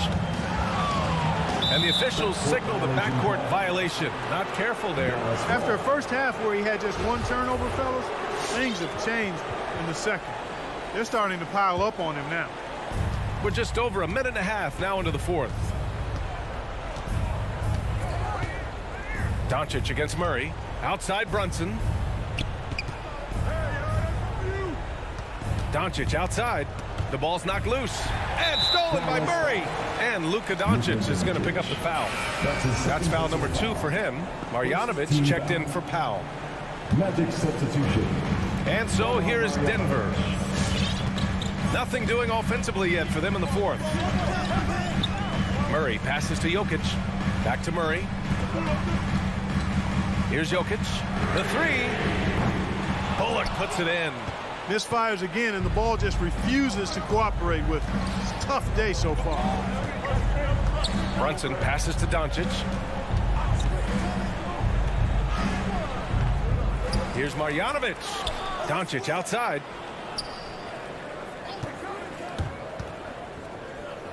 And the officials signal the backcourt violation. Not careful there. After a first half where he had just 1 turnover, fellas, things have changed in the second. They're starting to pile up on him now. We're just over a minute and a half now into the fourth. Doncic against Murray. Outside Brunson. Doncic outside. The ball's knocked loose. And stolen by Murray. And Luka Doncic is going to pick up the foul. That's foul number 2 for him. Marjanovic checked in for Powell. Magic substitution. And so here is Denver. Nothing doing offensively yet for them in the fourth. Murray passes to Jokic. Back to Murray. Here's Jokic. The three. Bullock puts it in. Misfires again, and the ball just refuses to cooperate with him. It's a tough day so far. Brunson passes to Doncic. Here's Marjanovic. Doncic outside.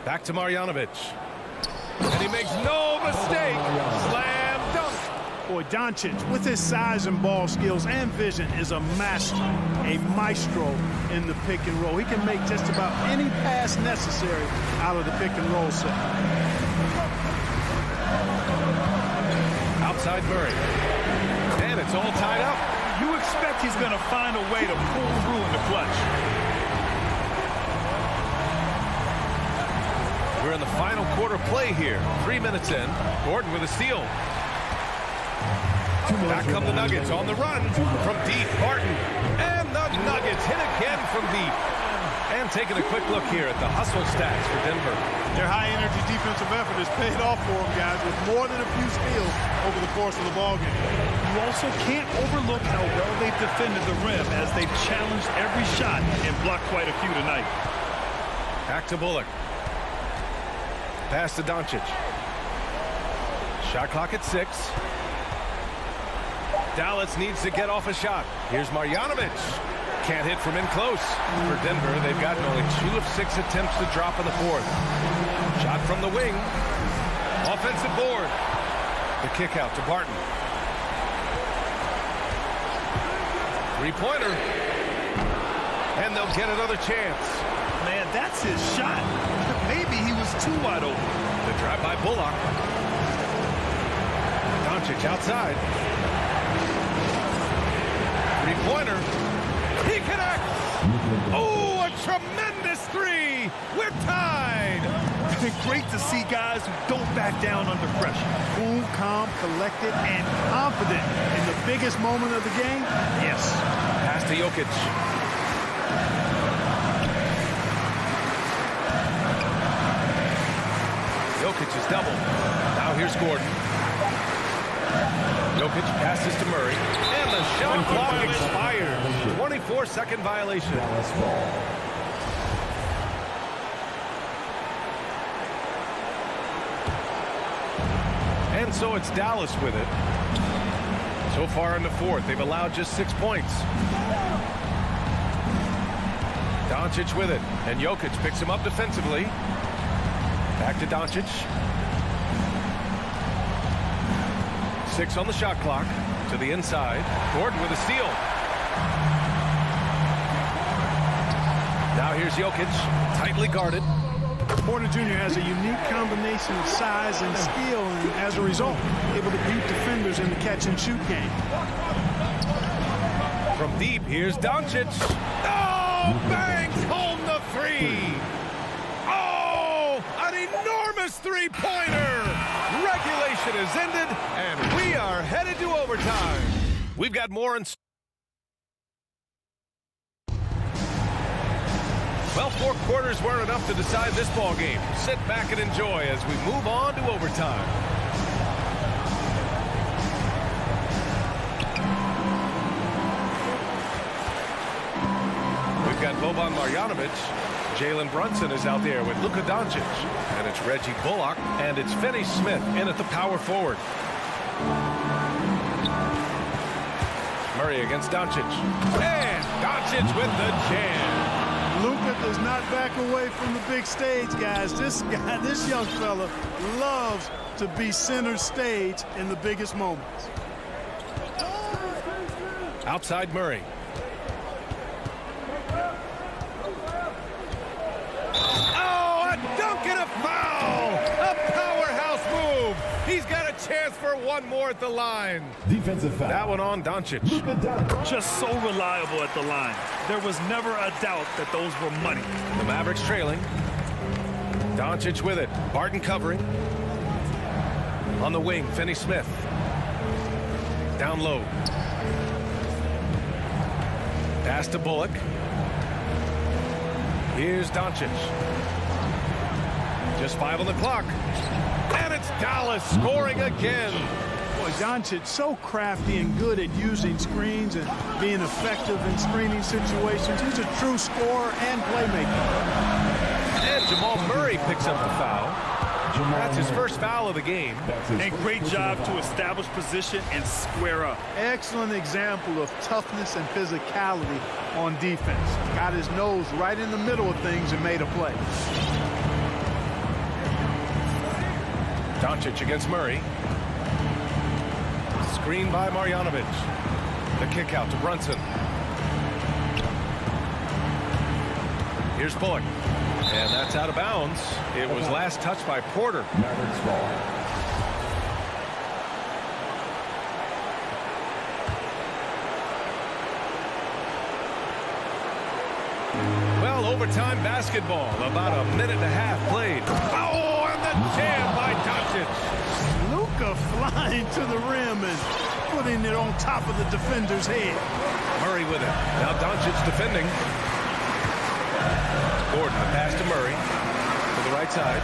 Back to Marjanovic. And he makes no mistake. Slam dunk. Boy, Doncic, with his size and ball skills and vision, is a master, a maestro in the pick and roll. He can make just about any pass necessary out of the pick and roll set. Outside Murray. And it's all tied up. You expect he's going to find a way to pull through in the clutch. We're in the final quarter play here. 3 minutes in. Gordon with a steal. Back come the Nuggets on the run from deep. Barton. And the Nuggets hit again from deep. And taking a quick look here at the hustle stats for Denver. Their high-energy defensive effort has paid off for them, guys, with more than a few steals over the course of the ballgame. You also can't overlook how well they've defended the rim as they've challenged every shot and blocked quite a few tonight. Back to Bullock. Pass to Doncic. Shot clock at 6. Dallas needs to get off a shot. Here's Marjanovic. Can't hit from in close. For Denver, they've gotten only 2 of 6 attempts to drop in the fourth. Shot from the wing. Offensive board. The kick out to Barton. Three-pointer. And they'll get another chance. Man, that's his shot. Maybe he was too wide open. The drive by Bullock. Doncic outside. Three-pointer. He connects. Oh, a tremendous three. We're tied. Great to see guys who don't back down under pressure. Cool, calm, collected, and confident in the biggest moment of the game. Yes. Pass to Jokic. Jokic is double. Now here's Gordon. Jokic passes to Murray. And the shot clock expires. 24-second violation. Dallas ball. And so it's Dallas with it. So far in the fourth, they've allowed just 6 points. Doncic with it. And Jokic picks him up defensively. Back to Doncic. 6 on the shot clock. To the inside. Gordon with a steal. Now here's Jokic. Tightly guarded. Porter Jr. has a unique combination of size and skill, and as a result, able to beat defenders in the catch-and-shoot game. From deep, here's Doncic. Oh, bangs home the three. Oh, an enormous three-pointer. Regulation is ended, and we are headed to overtime. We've got more in. Well, 4 quarters weren't enough to decide this ball game. Sit back and enjoy as we move on to overtime. We've got Boban Marjanovic. Jalen Brunson is out there with Luka Doncic. And it's Reggie Bullock. And it's Finney Smith in at the power forward. Murray against Doncic. And Doncic with the jam. Luka does not back away from the big stage, guys. This young fella loves to be center stage in the biggest moments. Outside Murray. Oh, a dunk and a foul! A powerhouse move! He's got a chance for one more at the line. Defensive foul. That one on Doncic. Just so reliable at the line. There was never a doubt that those were money. The Mavericks trailing. Doncic with it. Barton covering. On the wing, Finney Smith. Down low. Pass to Bullock. Here's Doncic. Just 5 on the clock. And it's Dallas scoring again. Boy, Doncic so crafty and good at using screens and being effective in screening situations. He's a true scorer and playmaker. And Jamal Murray picks up the foul. That's his first foul of the game. And great job to establish position and square up. Excellent example of toughness and physicality on defense. Got his nose right in the middle of things and made a play. Doncic against Murray. Screen by Marjanovic. The kick out to Brunson. Here's Bullock. And that's out of bounds. It was last touched by Porter. Mavericks ball. Well, overtime basketball. About a minute and a half played. Oh, and the jam by Doncic. Luka flying to the rim and putting it on top of the defender's head. Murray with it. Now Doncic defending. Gordon, the pass to Murray. To the right side.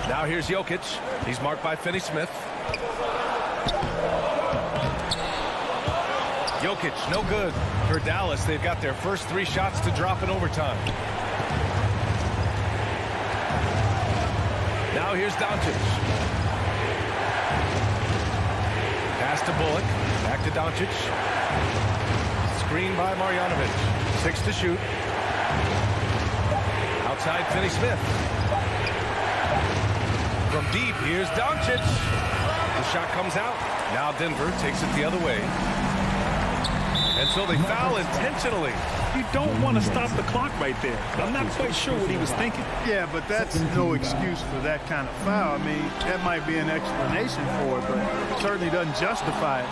Now here's Jokic. He's marked by Finney-Smith. Jokic, no good. For Dallas, they've got their first 3 shots to drop in overtime. Now here's Doncic. Pass to Bullock. Back to Doncic. Screen by Marjanovic. 6 to shoot. Outside Finney-Smith. From deep, here's Doncic. The shot comes out. Now Denver takes it the other way. And so they foul intentionally. You don't want to stop the clock right there. I'm not quite sure what he was thinking. Yeah, but that's no excuse for that kind of foul. I mean, that might be an explanation for it, but it certainly doesn't justify it.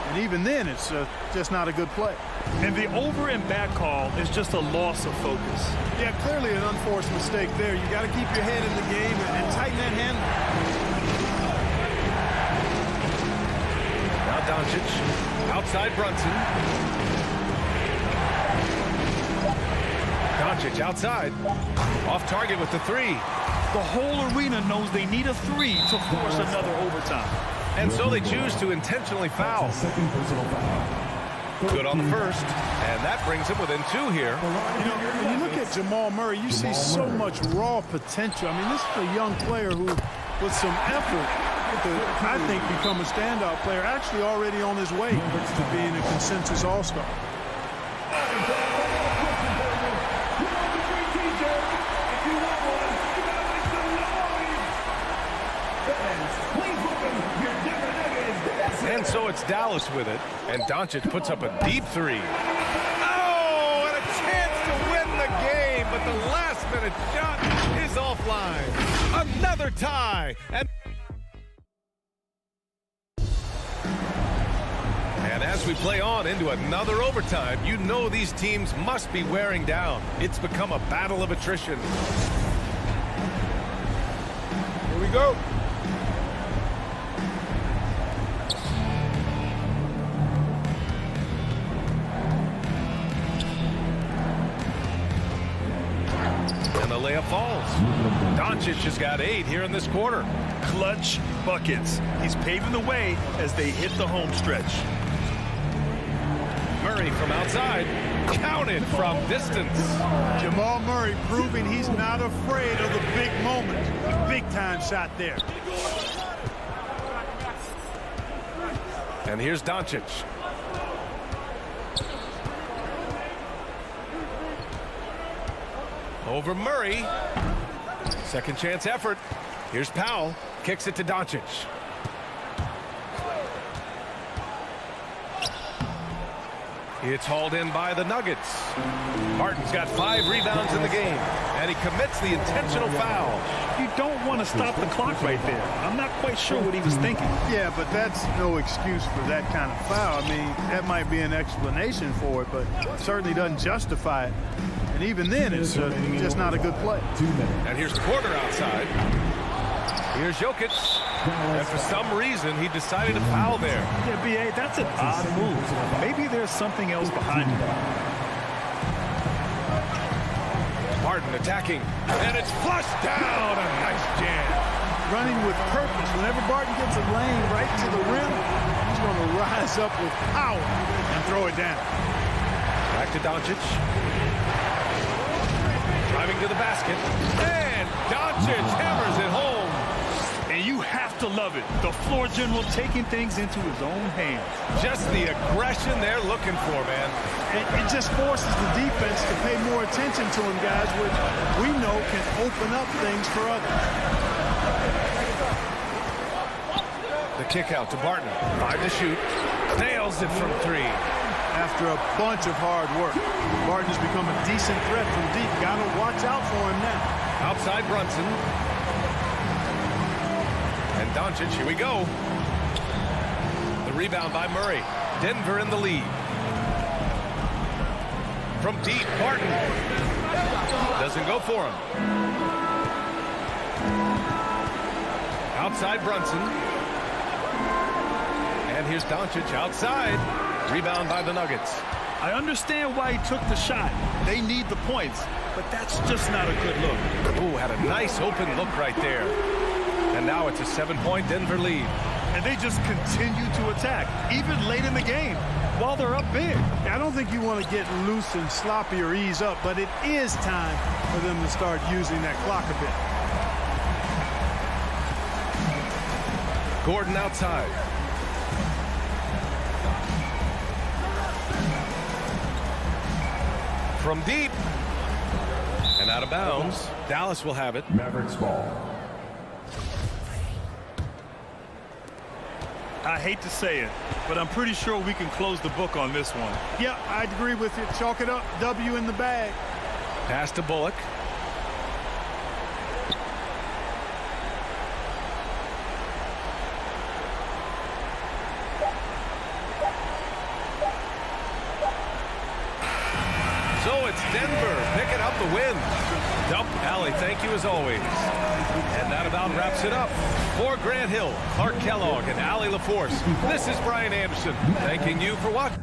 And even then, it's just not a good play. And the over and back call is just a loss of focus. Yeah, clearly an unforced mistake there. You got to keep your head in the game and tighten that handle. Now Doncic, outside Brunson. Doncic outside, off target with the 3. The whole arena knows they need a 3 to force another overtime. And so they choose to intentionally foul. Second personal foul. Good on the first, and that brings him within 2 here. You know, when you look at Jamal Murray, you see so much raw potential. I mean, this is a young player who, with some effort, could, I think, become a standout player, actually already on his way to being a consensus all-star. And so it's Dallas with it, and Doncic puts up a deep 3. Oh, and a chance to win the game, but the last-minute shot is offline. Another tie. And as we play on into another overtime, you know these teams must be wearing down. It's become a battle of attrition. Here we go. And the layup falls. Doncic has got 8 here in this quarter. Clutch buckets. He's paving the way as they hit the home stretch. Murray from outside. Counted from distance. Jamal Murray proving he's not afraid of the big moment. Big time shot there. And here's Doncic. Over Murray. Second chance effort. Here's Powell. Kicks it to Doncic. It's hauled in by the Nuggets. Martin's got 5 rebounds in the game, and he commits the intentional foul. You don't want to stop the clock right there. I'm not quite sure what he was thinking. Yeah, but that's no excuse for that kind of foul. I mean, that might be an explanation for it, but it certainly doesn't justify it. And even then, it's just not a good play. 2 minutes. And here's Porter outside. Here's Jokic. And for some reason, he decided to foul there. Yeah, B.A., that's an odd move. Maybe there's something else behind it. Martin attacking, and it's flushed down. A nice jam. Running with purpose. Whenever Barton gets a lane right to the rim, he's going to rise up with power and throw it down. Back to Doncic. Driving to the basket. And Doncic hammers it home. And you have to love it. The floor general taking things into his own hands. Just the aggression they're looking for, man. It just forces the defense to pay more attention to him, guys, which we know can open up things for others. The kick out to Barton. 5 to shoot. Nails it from 3. After a bunch of hard work, Barton has become a decent threat from deep. Got to watch out for him now. Outside Brunson. And Doncic, here we go. The rebound by Murray. Denver in the lead. From deep, Barton. Doesn't go for him. Outside Brunson. And here's Doncic outside. Rebound by the Nuggets. I understand why he took the shot. They need the points, but that's just not a good look. Ooh, had a nice open look right there. And now it's a 7-point Denver lead. And they just continue to attack, even late in the game, while they're up big. I don't think you want to get loose and sloppy or ease up, but it is time for them to start using that clock a bit. Gordon outside. From deep. And out of bounds. Dallas will have it. Mavericks ball. I hate to say it, but I'm pretty sure we can close the book on this one. Yeah, I'd agree with you. Chalk it up. W in the bag. Pass to Bullock. So it's Denver picking up the win. Dump Alley, thank you as always. And that about wraps it up. For Grant Hill, Clark Kellogg, and Allie LaForce, this is Brian Anderson, thanking you for watching.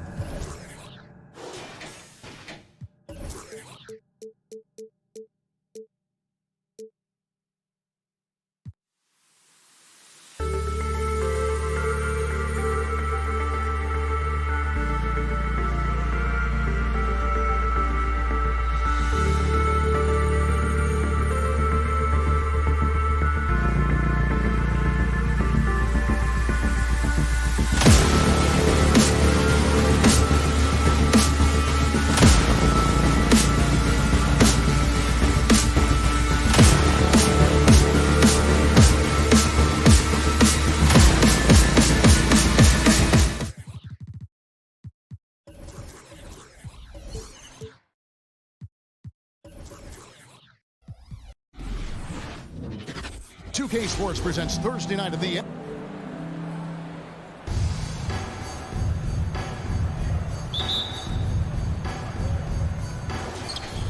K Sports presents Thursday night of the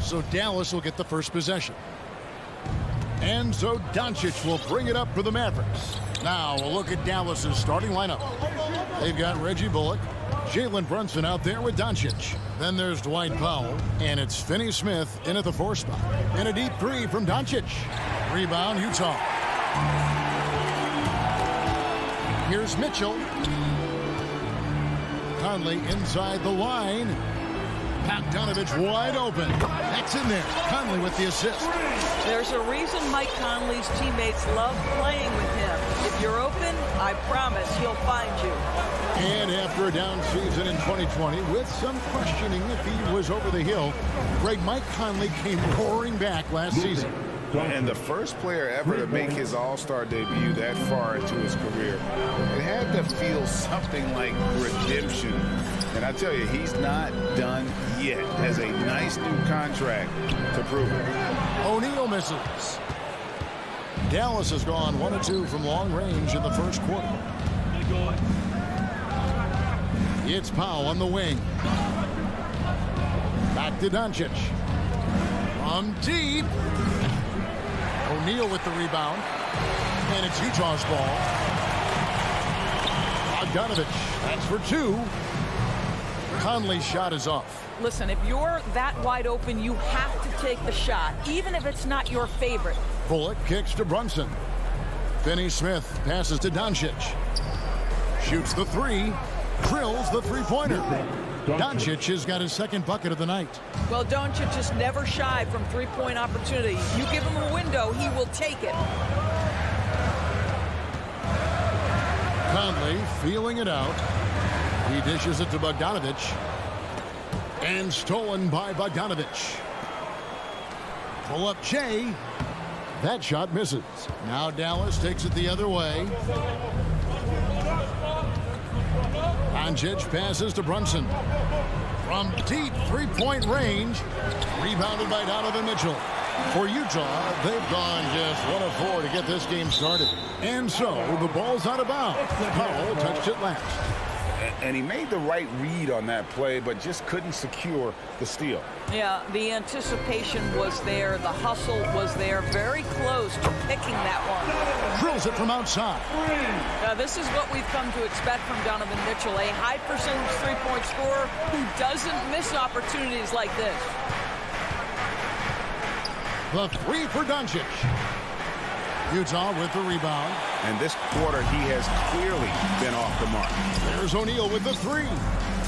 So Dallas will get the first possession. And so Doncic will bring it up for the Mavericks. Now a look at Dallas's starting lineup. They've got Reggie Bullock, Jalen Brunson out there with Doncic. Then there's Dwight Powell, and it's Finney-Smith in at the 4 spot. And a deep 3 from Doncic. Rebound, Utah. Here's Mitchell. Conley inside the line. Bogdanovich wide open. That's in there. Conley with the assist. There's a reason Mike Conley's teammates love playing with him. If you're open, I promise he'll find you. And after a down season in 2020, with some questioning if he was over the hill, Mike Conley came roaring back last season. And the first player ever to make his All-Star debut that far into his career. It had to feel something like redemption. And I tell you, he's not done yet. Has a nice new contract to prove it. O'Neal misses. Dallas has gone 1 of 2 from long range in the first quarter. It's Powell on the wing. Back to Doncic. From deep. O'Neal with the rebound. And it's Utah's ball. Bogdanovich, that's for two. Conley's shot is off. Listen, if you're that wide open, you have to take the shot, even if it's not your favorite. Bullock kicks to Brunson. Finney Smith passes to Doncic. Shoots the three. Drills the three-pointer. Doncic has got his second bucket of the night. Well, Doncic is never shy from three-point opportunity. You give him a window, he will take it. Conley feeling it out. He dishes it to Bogdanovich. And stolen by Bogdanovich. Pull up Jay. That shot misses. Now Dallas takes it the other way. Doncic passes to Brunson. From deep three-point range. Rebounded by Donovan Mitchell. For Utah, they've gone just 1 of 4 to get this game started. And so the ball's out of bounds. Powell touched it last. And he made the right read on that play, but just couldn't secure the steal. Yeah, the anticipation was there. The hustle was there. Very close to picking that one. Drills it from outside. This is what we've come to expect from Donovan Mitchell, a high percentage three-point scorer who doesn't miss opportunities like this. The three for Doncic. Utah with the rebound. And this quarter, he has clearly been off the mark. There's O'Neal with the three.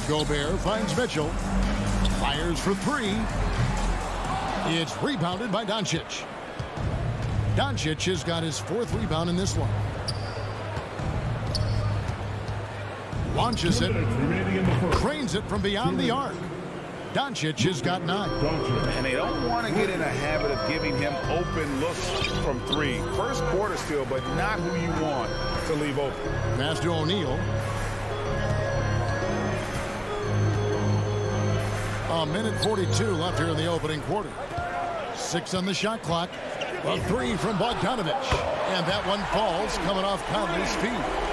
Gobert finds Mitchell. Fires for three. It's rebounded by Doncic. Doncic has got his fourth rebound in this one. Launches it. Cranes it from beyond the arc. Doncic has got 9. And they don't want to get in a habit of giving him open looks from three. First quarter still, but not who you want to leave open. Pass to O'Neal. A minute 42 left here in the opening quarter. 6 on the shot clock. A three from Bogdanovich. And that one falls coming off Conley's feet.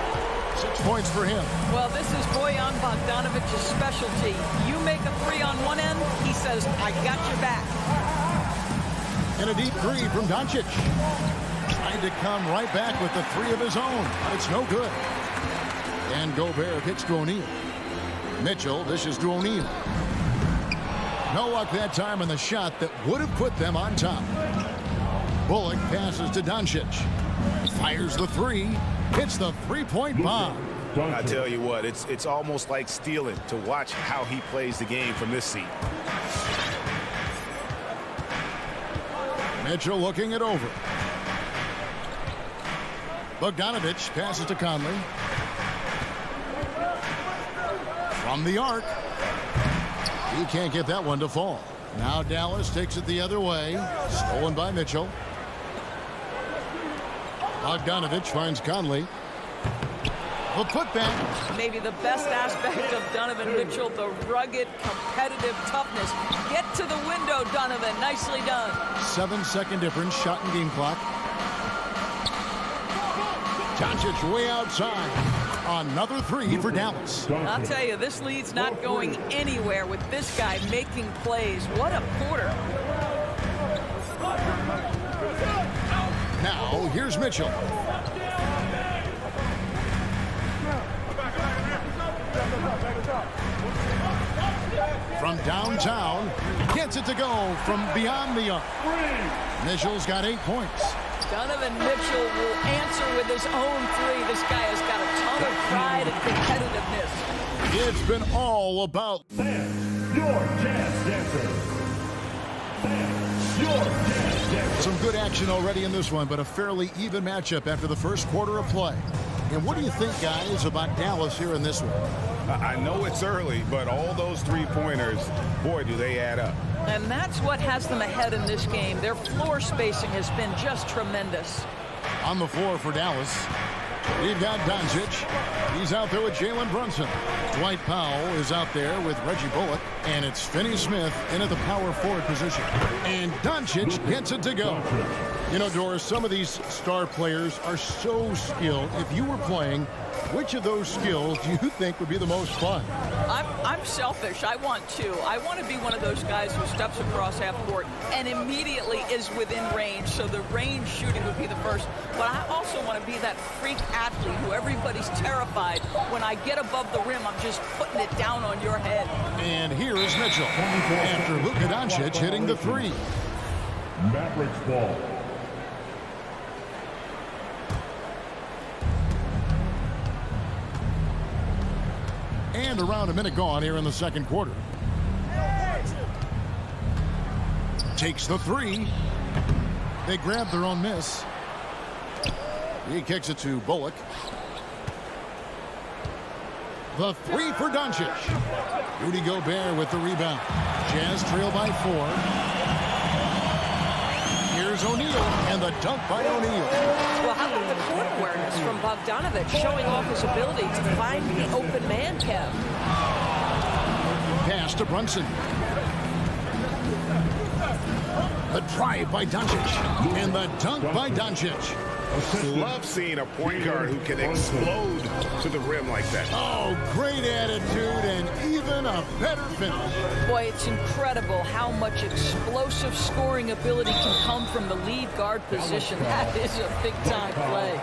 6 points for him. Well, this is Bojan Bogdanovich's specialty. You make a three on one end, he says, I got your back. And a deep three from Doncic. Trying to come right back with the three of his own. It's no good. And Gobert kicks to O'Neal. Mitchell dishes to O'Neal. No luck that time on the shot that would have put them on top. Bullock passes to Doncic. Fires the three. Hits the three-point bomb. I tell you what, it's almost like stealing to watch how he plays the game from this seat. Mitchell looking it over. Bogdanovich passes to Conley. From the arc. He can't get that one to fall. Now Dallas takes it the other way. Stolen by Mitchell. Bogdanovich finds Conley. The putback. Maybe the best aspect of Donovan Mitchell, the rugged, competitive toughness. Get to the window, Donovan. Nicely done. 7-second difference, shot and game clock. Doncic way outside. Another three for Dallas. I'll tell you, this lead's not going anywhere with this guy making plays. What a quarter. Now, here's Mitchell. From downtown, gets it to go from beyond the arc. Mitchell's got 8 points. Donovan Mitchell will answer with his own three. This guy has got a ton of pride and competitiveness. It's been all about your jazz dancer. Your jazz dancer. some good action already in this one, but a fairly even matchup after the first quarter of play. And what do you think, guys, about Dallas here in this one? I know it's early, but all those three-pointers, boy, do they add up. And that's what has them ahead in this game. Their floor spacing has been just tremendous. On the floor for Dallas, we've got Doncic. He's out there with Jalen Brunson. Dwight Powell is out there with Reggie Bullock. And it's Finney Smith in at the power forward position. And Doncic gets it to go. You know, Doris, some of these star players are so skilled. If you were playing, which of those skills do you think would be the most fun? I'm selfish. I want to. I want to be one of those guys who steps across half court and immediately is within range. So the range shooting would be the first. But I also want to be that freak athlete who everybody's terrified. When I get above the rim, I'm just putting it down on your head. And here is Mitchell after Luka Doncic hitting the three. Mavericks ball. And around a minute gone here in the second quarter. Takes the three. They grab their own miss. He kicks it to Bullock. The three for Doncic. Rudy Gobert with the rebound. Jazz trail by 4. Here's O'Neal, and the dunk by O'Neal. Well, how about the court awareness from Bogdanovic, showing off his ability to find the open man, Kev? Pass to Brunson. The drive by Doncic, and the dunk by Doncic. Love seeing a point guard who can explode to the rim like that. Oh, great attitude and even a better finish. Boy, it's incredible how much explosive scoring ability can come from the lead guard position. That is a big-time play.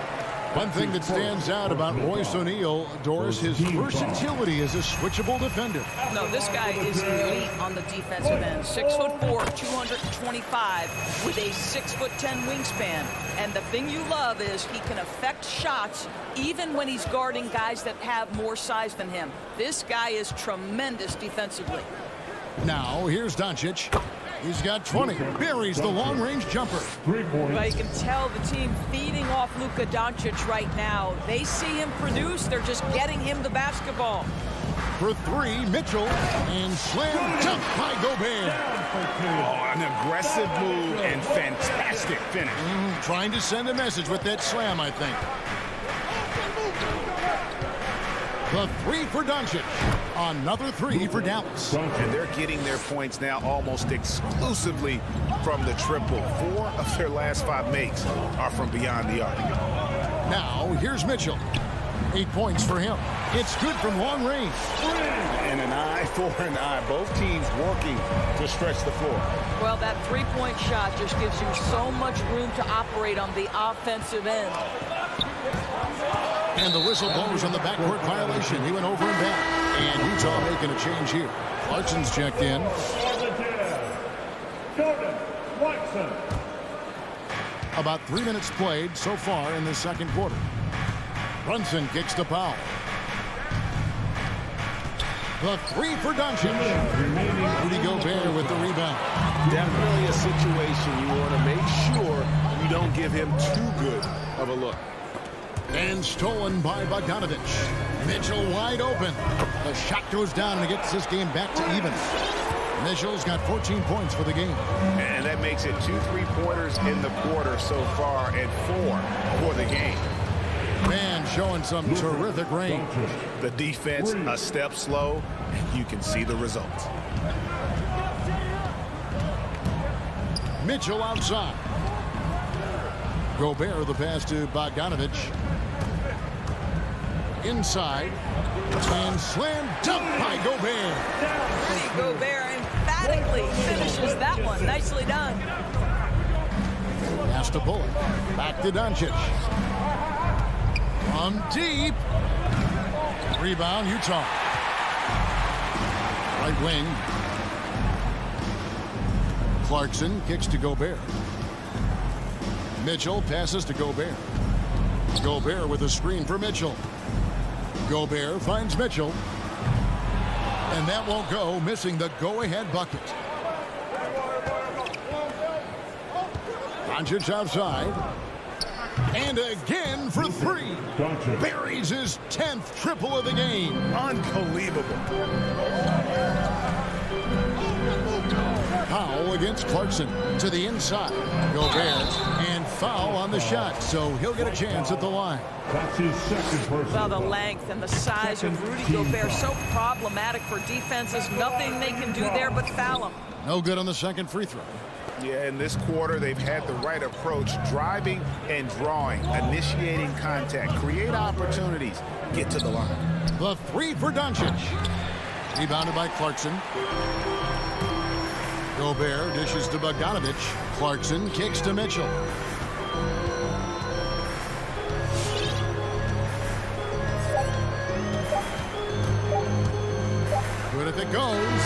One thing that stands out about Royce O'Neal, Doris, his versatility as a switchable defender. No, this guy is elite on the defensive end. 6'4", 225, with a 6'10" wingspan. And the thing you love is he can affect shots even when he's guarding guys that have more size than him. This guy is tremendous defensively. Now, here's Doncic. He's got 20. Buries the long-range jumper. 3 points. But you can tell the team feeding off Luka Doncic right now. They see him produce. They're just getting him the basketball. For 3, Mitchell. And slam dunk by Gobert. Oh, an aggressive move and fantastic finish. Trying to send a message with that slam, I think. The 3 for Doncic. Another 3 for Dallas. And they're getting their points now almost exclusively from the triple. 4 of their last 5 makes are from beyond the arc. Now, here's Mitchell. 8 points for him. It's good from long range. And an eye for an eye. Both teams working to stretch the floor. Well, that three-point shot just gives you so much room to operate on the offensive end. And the whistle blows on the backcourt violation. He went over and back. And Utah making a change here. Clarkson's checked in. About 3 minutes played so far in the second quarter. Brunson kicks to Powell. The 3 for Doncic. Rudy Gobert with the rebound. Definitely a situation you want to make sure you don't give him too good of a look. And stolen by Bogdanovic. Mitchell wide open. The shot goes down and it gets this game back to even. Mitchell's got 14 points for the game. And that makes it 2 3-pointers in the quarter so far and 4 for the game. Man showing some terrific range. The defense a step slow. You can see the results. Mitchell outside. Gobert the pass to Bogdanovic. Inside. And slam dunk by Gobert. Rudy Gobert emphatically finishes that one. Nicely done. Pass to Bullock. Back to Doncic. From deep. Rebound, Utah. Right wing. Clarkson kicks to Gobert. Mitchell passes to Gobert. Gobert with a screen for Mitchell. Gobert finds Mitchell. And that won't go, missing the go-ahead bucket. Doncic outside. And again for 3. Buries his 10th triple of the game. Unbelievable. Powell against Clarkson to the inside. Gobert and foul on the shot, so he'll get a chance at the line. That's his second personal. Well, the length and the size of Rudy Gobert so problematic for defenses. Nothing they can do there but foul him. No good on the second free throw. Yeah, in this quarter, they've had the right approach, driving and drawing, initiating contact, create opportunities, get to the line. The three for Doncic. Rebounded by Clarkson. Gobert dishes to Bogdanovich. Clarkson kicks to Mitchell. Good if it goes.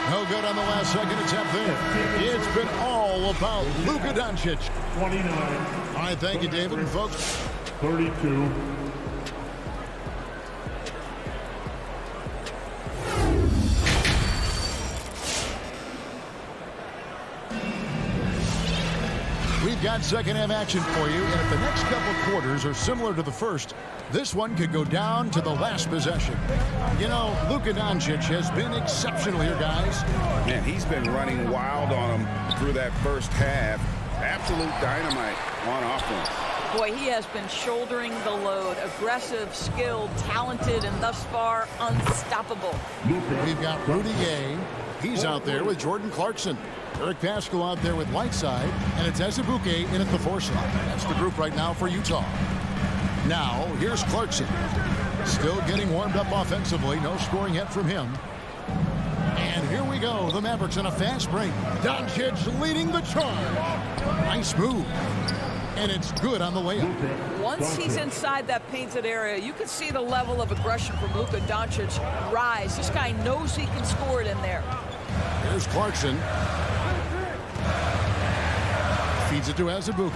No good on the last second attempt there. It's been all about Luka Doncic. 29. All right, thank you, David. And folks, 32. we've got second half action for you, and if the next couple quarters are similar to the first, this one could go down to the last possession. You know, Luka Doncic has been exceptional here, guys. Man, he's been running wild on him through that first half. Absolute dynamite on offense. Boy, he has been shouldering the load. Aggressive, skilled, talented, and thus far unstoppable. We've got Rudy Gay. He's out there with Jordan Clarkson. Eric Paschal out there with Whiteside, and it's Azubuike in at the 4 slot. That's the group right now for Utah. Now, here's Clarkson. Still getting warmed up offensively. No scoring yet from him. And here we go. The Mavericks on a fast break. Doncic leading the charge. Nice move. And it's good on the layup. Once he's inside that painted area, you can see the level of aggression from Luka Doncic rise. This guy knows he can score it in there. Here's Clarkson. Feeds it to Azubuike.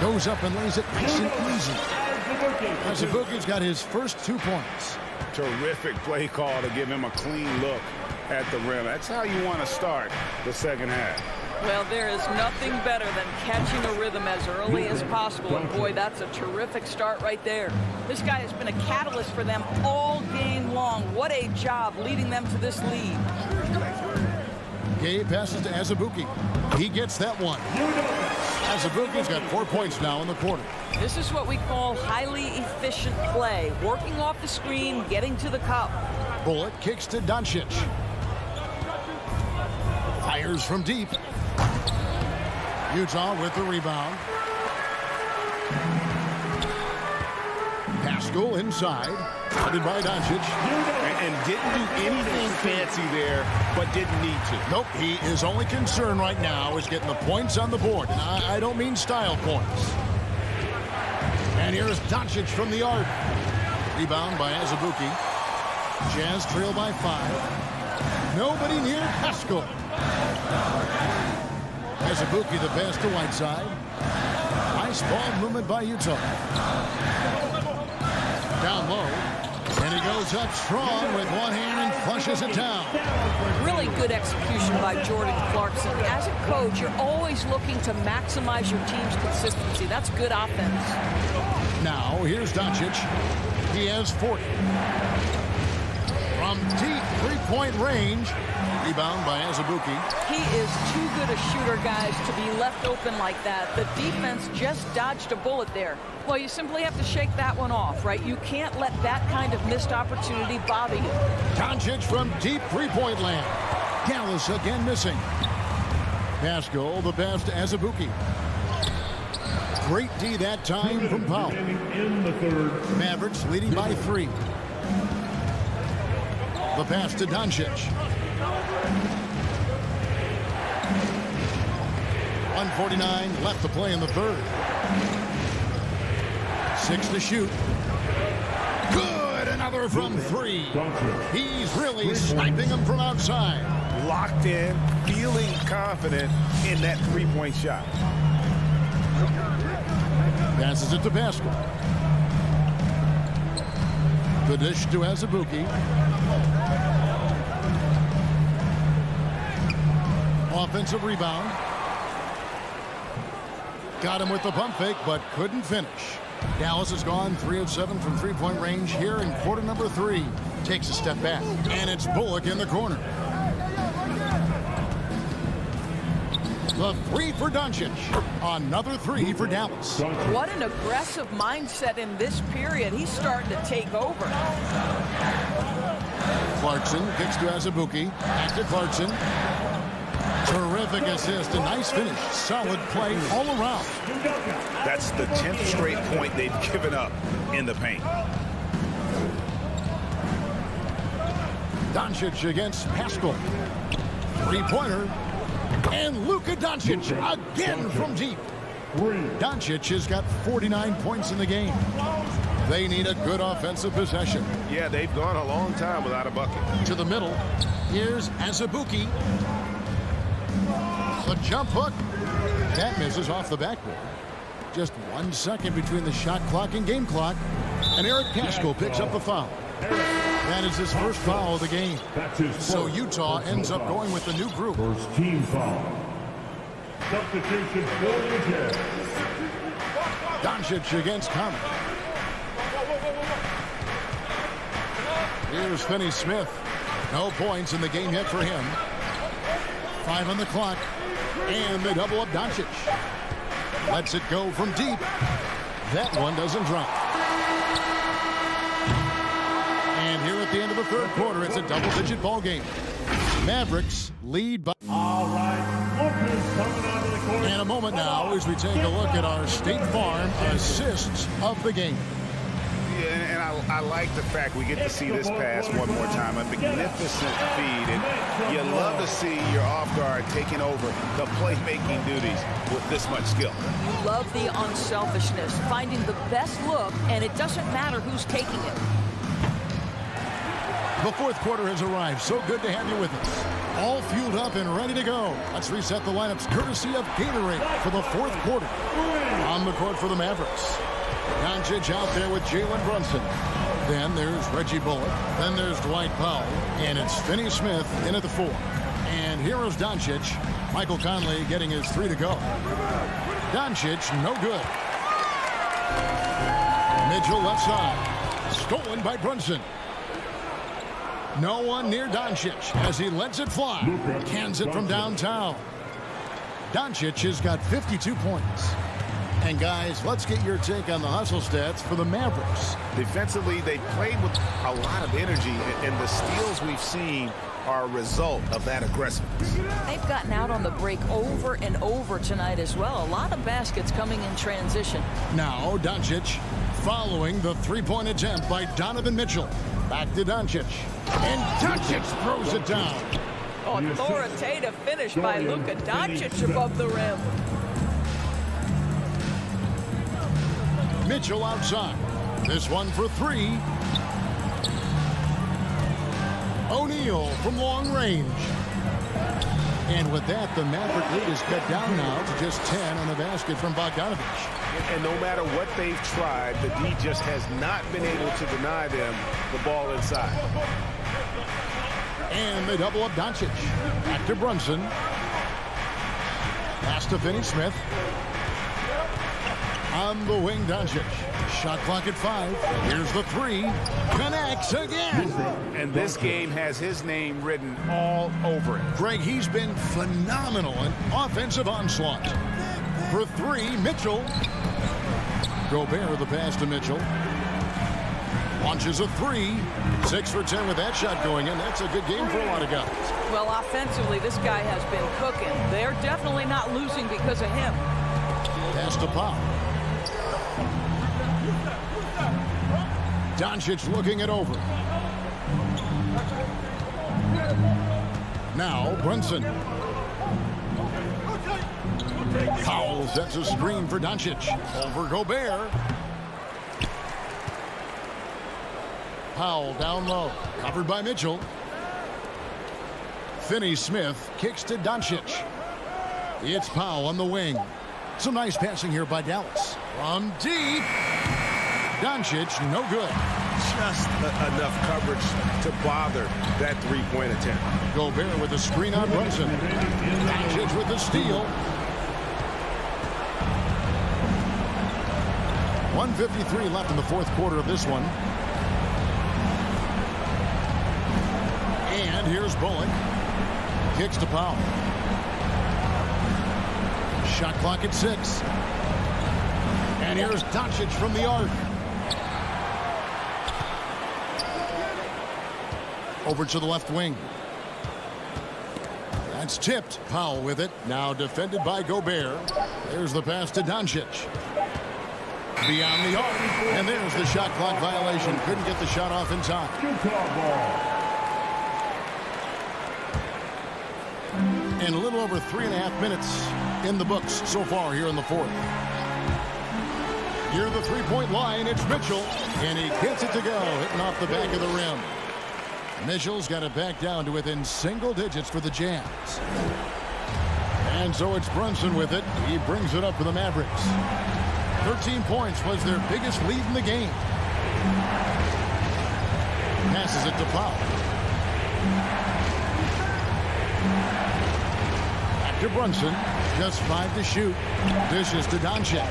Goes up and lays it nice and easy. Azubuike's got his first 2 points. Terrific play call to give him a clean look at the rim. That's how you want to start the second half. Well, there is nothing better than catching a rhythm as early as possible. And boy, that's a terrific start right there. This guy has been a catalyst for them all game long. What a job leading them to this lead. Gay passes to Azubuike. He gets that one. Azubuike's got 4 points now in the quarter. This is what we call highly efficient play. Working off the screen, getting to the cup. Bullock kicks to Doncic. Fires from deep. Utah with the rebound. Paschal inside. Guarded by Doncic. And didn't do anything fancy there, but didn't need to. Nope, his only concern right now is getting the points on the board. And I don't mean style points. And here's Doncic from the arc. Rebound by Azubuike. Jazz trail by 5. Nobody near Paschal. Azubuike the pass to Whiteside. Nice ball movement by Utah. Down low. And he goes up strong with one hand and flushes it down. Really good execution by Jordan Clarkson. As a coach, you're always looking to maximize your team's consistency. That's good offense. Now, here's Doncic. He has 40. From deep three-point range. Rebound by Azubuike. He is too good a shooter, guys, to be left open like that. The defense just dodged a bullet there. Well, you simply have to shake that one off, right? You can't let that kind of missed opportunity bother you. Doncic from deep three-point land. Gallus again missing. Paschal, the pass to Azubuike. Great D that time from Powell. In the third. Mavericks leading by 3. The pass to Doncic. 1:49 left to play in the third. 6 to shoot. Good, another from 3. He's really sniping them from outside. Locked in, feeling confident in that three-point shot. Passes it to Paschal. The dish to Azubuike. Offensive rebound. Got him with the pump fake, but couldn't finish. Dallas has gone 3 of 7 from three-point range here in quarter number 3. Takes a step back, and it's Bullock in the corner. The 3 for Doncic. Another 3 for Dallas. What an aggressive mindset in this period. He's starting to take over. Clarkson kicks to Azubuike. Back to Clarkson. Terrific assist. A nice finish. Solid play all around. That's the 10th straight point they've given up in the paint. Doncic against Pascal. Three-pointer. And Luka Doncic again from deep. Doncic has got 49 points in the game. They need a good offensive possession. Yeah, they've gone a long time without a bucket. To the middle. Here's Azubuike. The jump hook. That misses off the backboard. Just 1 second between the shot clock and game clock. And Eric Paschal picks up the foul. That is his first foul of the game. So Utah ends up going with the new group. First team foul. Substitution for Doncic against Conley. Here's Finney-Smith. No points in the game yet for him. 5 on the clock. And they double up Doncic. Lets it go from deep. That one doesn't drop. And here at the end of the third quarter, it's a double-digit ball game. Mavericks lead by... All right, Luka's coming onto the court. In a moment now as we take a look at our State Farm assists of the game. Yeah, and I like the fact we get to see this pass one more time. A magnificent feed, and you love to see your off guard taking over the playmaking duties with this much skill. You love the unselfishness, finding the best look, and it doesn't matter who's taking it. The fourth quarter has arrived. So good to have you with us. All fueled up and ready to go. Let's reset the lineups courtesy of Gatorade for the fourth quarter. On the court for the Mavericks. Doncic out there with Jalen Brunson. Then there's Reggie Bullock. Then there's Dwight Powell. And it's Finney-Smith in at the 4. And here is Doncic. Michael Conley getting his 3 to go. Doncic, no good. Mitchell left side. Stolen by Brunson. No one near Doncic as he lets it fly. Cans it from downtown. Doncic has got 52 points. And guys, let's get your take on the hustle stats for the Mavericks. Defensively, they played with a lot of energy, and the steals we've seen are a result of that aggressiveness. They've gotten out on the break over and over tonight as well. A lot of baskets coming in transition. Now Doncic following the three-point attempt by Donovan Mitchell. Back to Doncic. And Doncic throws it down. Authoritative finish by Luka Doncic above the rim. Mitchell outside. This one for 3. O'Neal from long range. And with that, the Maverick lead is cut down now to just 10 on the basket from Bogdanovich. And no matter what they've tried, the D just has not been able to deny them the ball inside. And they double up Doncic. Back to Brunson. Pass to Finney-Smith. On the wing, Doncic. Shot clock at 5. Here's the 3. Connects again. And this game has his name written all over it. Greg, he's been phenomenal in offensive onslaught. For 3, Mitchell. Gobert the pass to Mitchell. Launches a 3. 6 for 10 with that shot going in. That's a good game for a lot of guys. Well, offensively, this guy has been cooking. They're definitely not losing because of him. Pass to Powell. Doncic looking it over. Now Brunson. Powell sets a screen for Doncic. Over Gobert. Powell down low. Covered by Mitchell. Finney-Smith kicks to Doncic. It's Powell on the wing. Some nice passing here by Dallas. From deep. Doncic, no good. Just enough coverage to bother that three-point attempt. Gobert with a screen on Brunson. Doncic with the steal. 1:53 left in the fourth quarter of this one. And here's Bullock. Kicks to Powell. Shot clock at 6. And here's Doncic from the arc. Over to the left wing. That's tipped. Powell with it. Now defended by Gobert. There's the pass to Doncic. Beyond the arc. And there's the shot clock violation. Couldn't get the shot off in time. And a little over 3.5 minutes in the books so far here in the fourth. Near the three-point line, it's Mitchell. And he gets it to go, hitting off the back of the rim. Mitchell's got it back down to within single digits for the Jazz. And so it's Brunson with it. He brings it up for the Mavericks. 13 points was their biggest lead in the game. Passes it to Powell. Back to Brunson. Just 5 to shoot. Dishes to Doncic.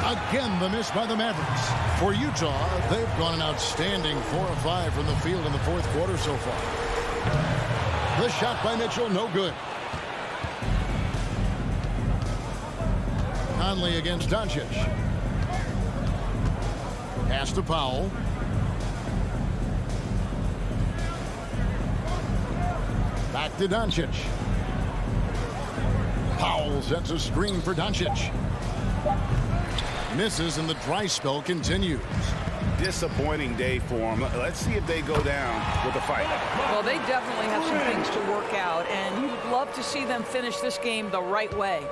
Again, the miss by the Mavericks. For Utah, they've gone an outstanding 4 of 5 from the field in the fourth quarter so far. The shot by Mitchell, no good. Conley against Doncic. Pass to Powell. Back to Doncic. Powell sets a screen for Doncic. Misses and the dry spell continues. Disappointing day for them. Let's see if they go down with a fight. Well, they definitely have some things to work out, and you would love to see them finish this game the right way.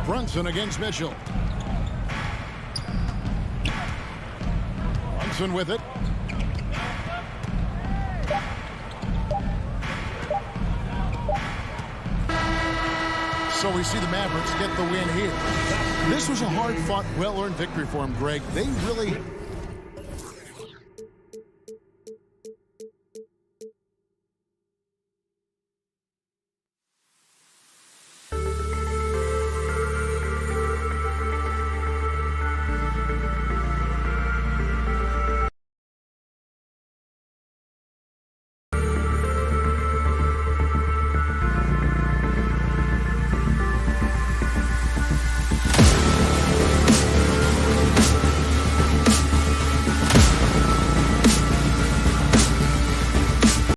Brunson against Mitchell. Brunson with it. So we see the Mavericks get the win here. This was a hard-fought, well-earned victory for them, Greg. They really